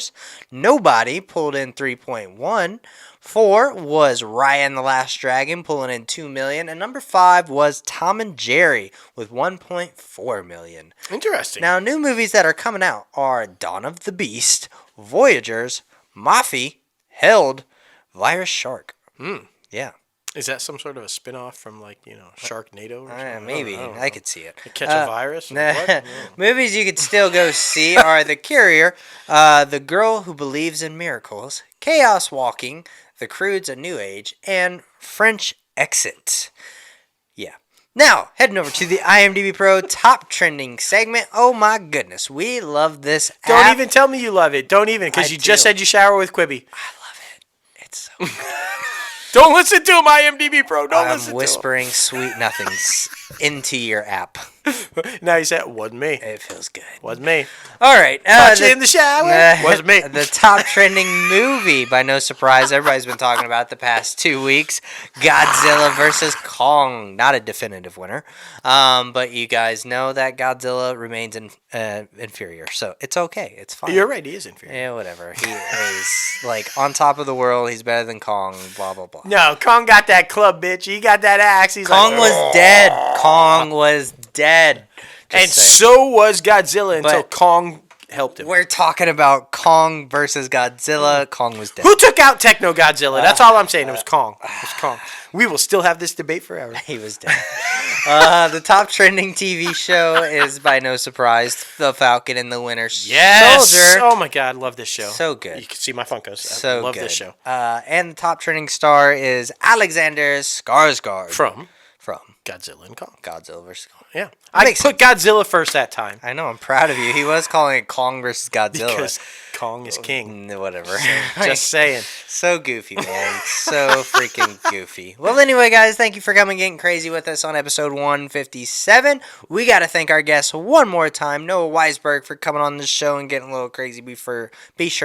Speaker 1: Nobody pulled in $3.1. 4 was Raya and the Last Dragon, pulling in $2 million, and number 5 was Tom and Jerry with $1.4 million.
Speaker 2: Interesting.
Speaker 1: Now, new movies that are coming out are Dawn of the Beast, Voyagers, Mafi, Held, Virus Shark. Yeah.
Speaker 2: Is that some sort of a spinoff from, Sharknado or something?
Speaker 1: Maybe. I could see it.
Speaker 2: Catch a virus?
Speaker 1: Movies you could still go see are The Courier, The Girl Who Believes in Miracles, Chaos Walking, The Croods: A New Age, and French Exit. Yeah. Now, heading over to the IMDb Pro top trending segment. Oh my goodness, we love this app.
Speaker 2: Don't even tell me you love it. Don't even, because you just said you shower with Quibi.
Speaker 1: I love it. It's so good.
Speaker 2: Don't listen to him, IMDb Pro. Don't listen to him.
Speaker 1: I'm whispering sweet nothings into your app.
Speaker 2: Now you said, wasn't me.
Speaker 1: It feels good.
Speaker 2: Wasn't me.
Speaker 1: All right.
Speaker 2: Touch in the shower. Wasn't me.
Speaker 1: The top trending movie, by no surprise, everybody's been talking about the past 2 weeks. Godzilla vs. Kong. Not a definitive winner. But you guys know that Godzilla remains inferior. So it's okay. It's fine.
Speaker 2: You're right. He is inferior.
Speaker 1: Yeah, whatever. He is on top of the world. He's better than Kong. Blah, blah, blah.
Speaker 2: No, Kong got that club, bitch. He got that axe.
Speaker 1: Kong was dead. Kong was dead.
Speaker 2: And so was Godzilla until Kong helped him.
Speaker 1: We're talking about Kong versus Godzilla. Kong was dead.
Speaker 2: Who took out Techno Godzilla? That's all I'm saying. It was Kong. It was Kong. We will still have this debate forever.
Speaker 1: He was dead. The top trending TV show is, by no surprise, The Falcon and the Winter Soldier.
Speaker 2: Oh my God, love this show.
Speaker 1: So good.
Speaker 2: You can see my Funkos.
Speaker 1: So
Speaker 2: I love
Speaker 1: good.
Speaker 2: this show.
Speaker 1: And the top trending star is Alexander Skarsgård.
Speaker 2: From
Speaker 1: from
Speaker 2: Godzilla and Kong.
Speaker 1: Godzilla vs. Kong.
Speaker 2: Yeah. I put Godzilla first that time.
Speaker 1: I know, I'm proud of you. He was calling it Kong versus Godzilla.
Speaker 2: Because Kong is king.
Speaker 1: Whatever.
Speaker 2: Just saying.
Speaker 1: So goofy, man. So freaking goofy. Well, anyway, guys, thank you for coming getting crazy with us on episode 157. We got to thank our guest one more time, Noah Weisberg, for coming on the show and getting a little crazy. Be sure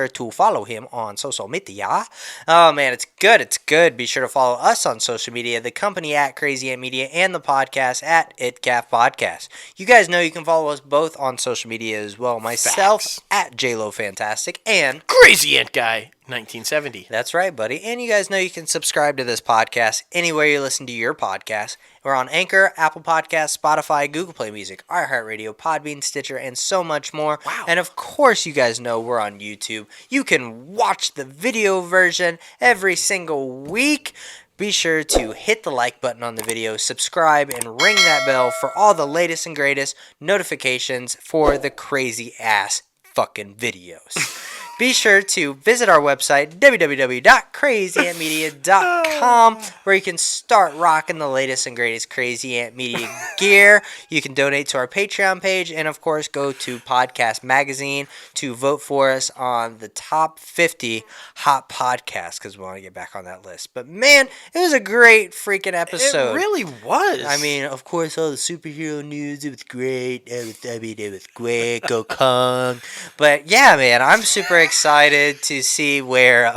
Speaker 1: to follow him on social media. Oh, man, it's good. It's good. Be sure to follow us on social media, the company at Crazy Ant Media and the podcast at ItCaf Podcast. You guys know you can follow us both on social media as well. Myself at JLoFantastic and
Speaker 2: Crazy Ant Guy 1970.
Speaker 1: That's right, buddy. And you guys know you can subscribe to this podcast anywhere you listen to your podcast. We're on Anchor, Apple Podcasts, Spotify, Google Play Music, iHeartRadio, Podbean, Stitcher, and so much more.
Speaker 2: Wow.
Speaker 1: And of course, you guys know we're on YouTube. You can watch the video version every single week. Be sure to hit the like button on the video, subscribe, and ring that bell for all the latest and greatest notifications for the crazy ass fucking videos. Be sure to visit our website, www.crazyantmedia.com, where you can start rocking the latest and greatest Crazy Ant Media gear. You can donate to our Patreon page, and of course, go to Podcast Magazine to vote for us on the top 50 hot podcasts, because we want to get back on that list. But man, it was a great freaking episode.
Speaker 2: It really was.
Speaker 1: I mean, of course, all the superhero news, it was great. It was great. Go Kong. But yeah, man, I'm super excited to see where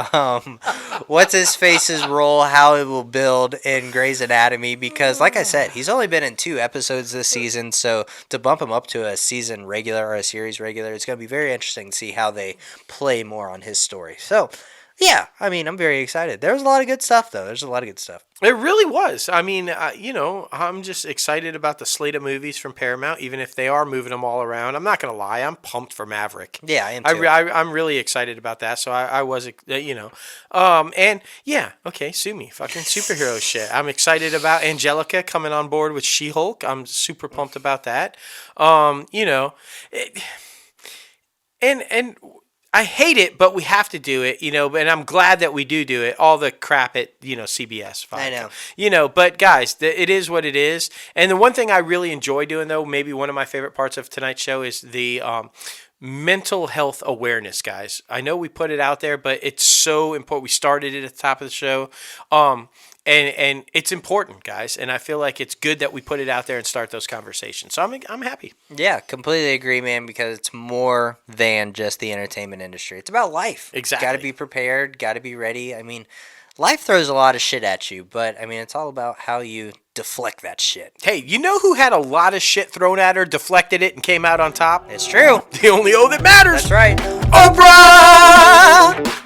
Speaker 1: what's his face's role, how it will build in Grey's Anatomy, because like I said, he's only been in 2 episodes this season, so to bump him up to a season regular or a series regular, it's going to be very interesting to see how they play more on his story. So yeah, I mean, I'm very excited. There was a lot of good stuff, though. There's a lot of good stuff.
Speaker 2: It really was. I mean, I'm just excited about the slate of movies from Paramount, even if they are moving them all around. I'm not going to lie. I'm pumped for Maverick.
Speaker 1: Yeah, I am too.
Speaker 2: I'm really excited about that. So I was, and yeah, okay, sue me. Fucking superhero shit. I'm excited about Angelica coming on board with She-Hulk. I'm super pumped about that. And I hate it, but we have to do it, and I'm glad that we do it. All the crap at, CBS.
Speaker 1: I know.
Speaker 2: But guys, it is what it is. And the one thing I really enjoy doing, though, maybe one of my favorite parts of tonight's show is the mental health awareness, guys. I know we put it out there, but it's so important. We started it at the top of the show. And it's important, guys, and I feel like it's good that we put it out there and start those conversations. So I'm happy.
Speaker 1: Yeah, completely agree, man, because it's more than just the entertainment industry. It's about life.
Speaker 2: Exactly.
Speaker 1: Got to be prepared, got to be ready. I mean, life throws a lot of shit at you, but, I mean, it's all about how you deflect that shit.
Speaker 2: Hey, you know who had a lot of shit thrown at her, deflected it, and came out on top?
Speaker 1: It's true.
Speaker 2: The only O that matters.
Speaker 1: That's right.
Speaker 2: Oprah!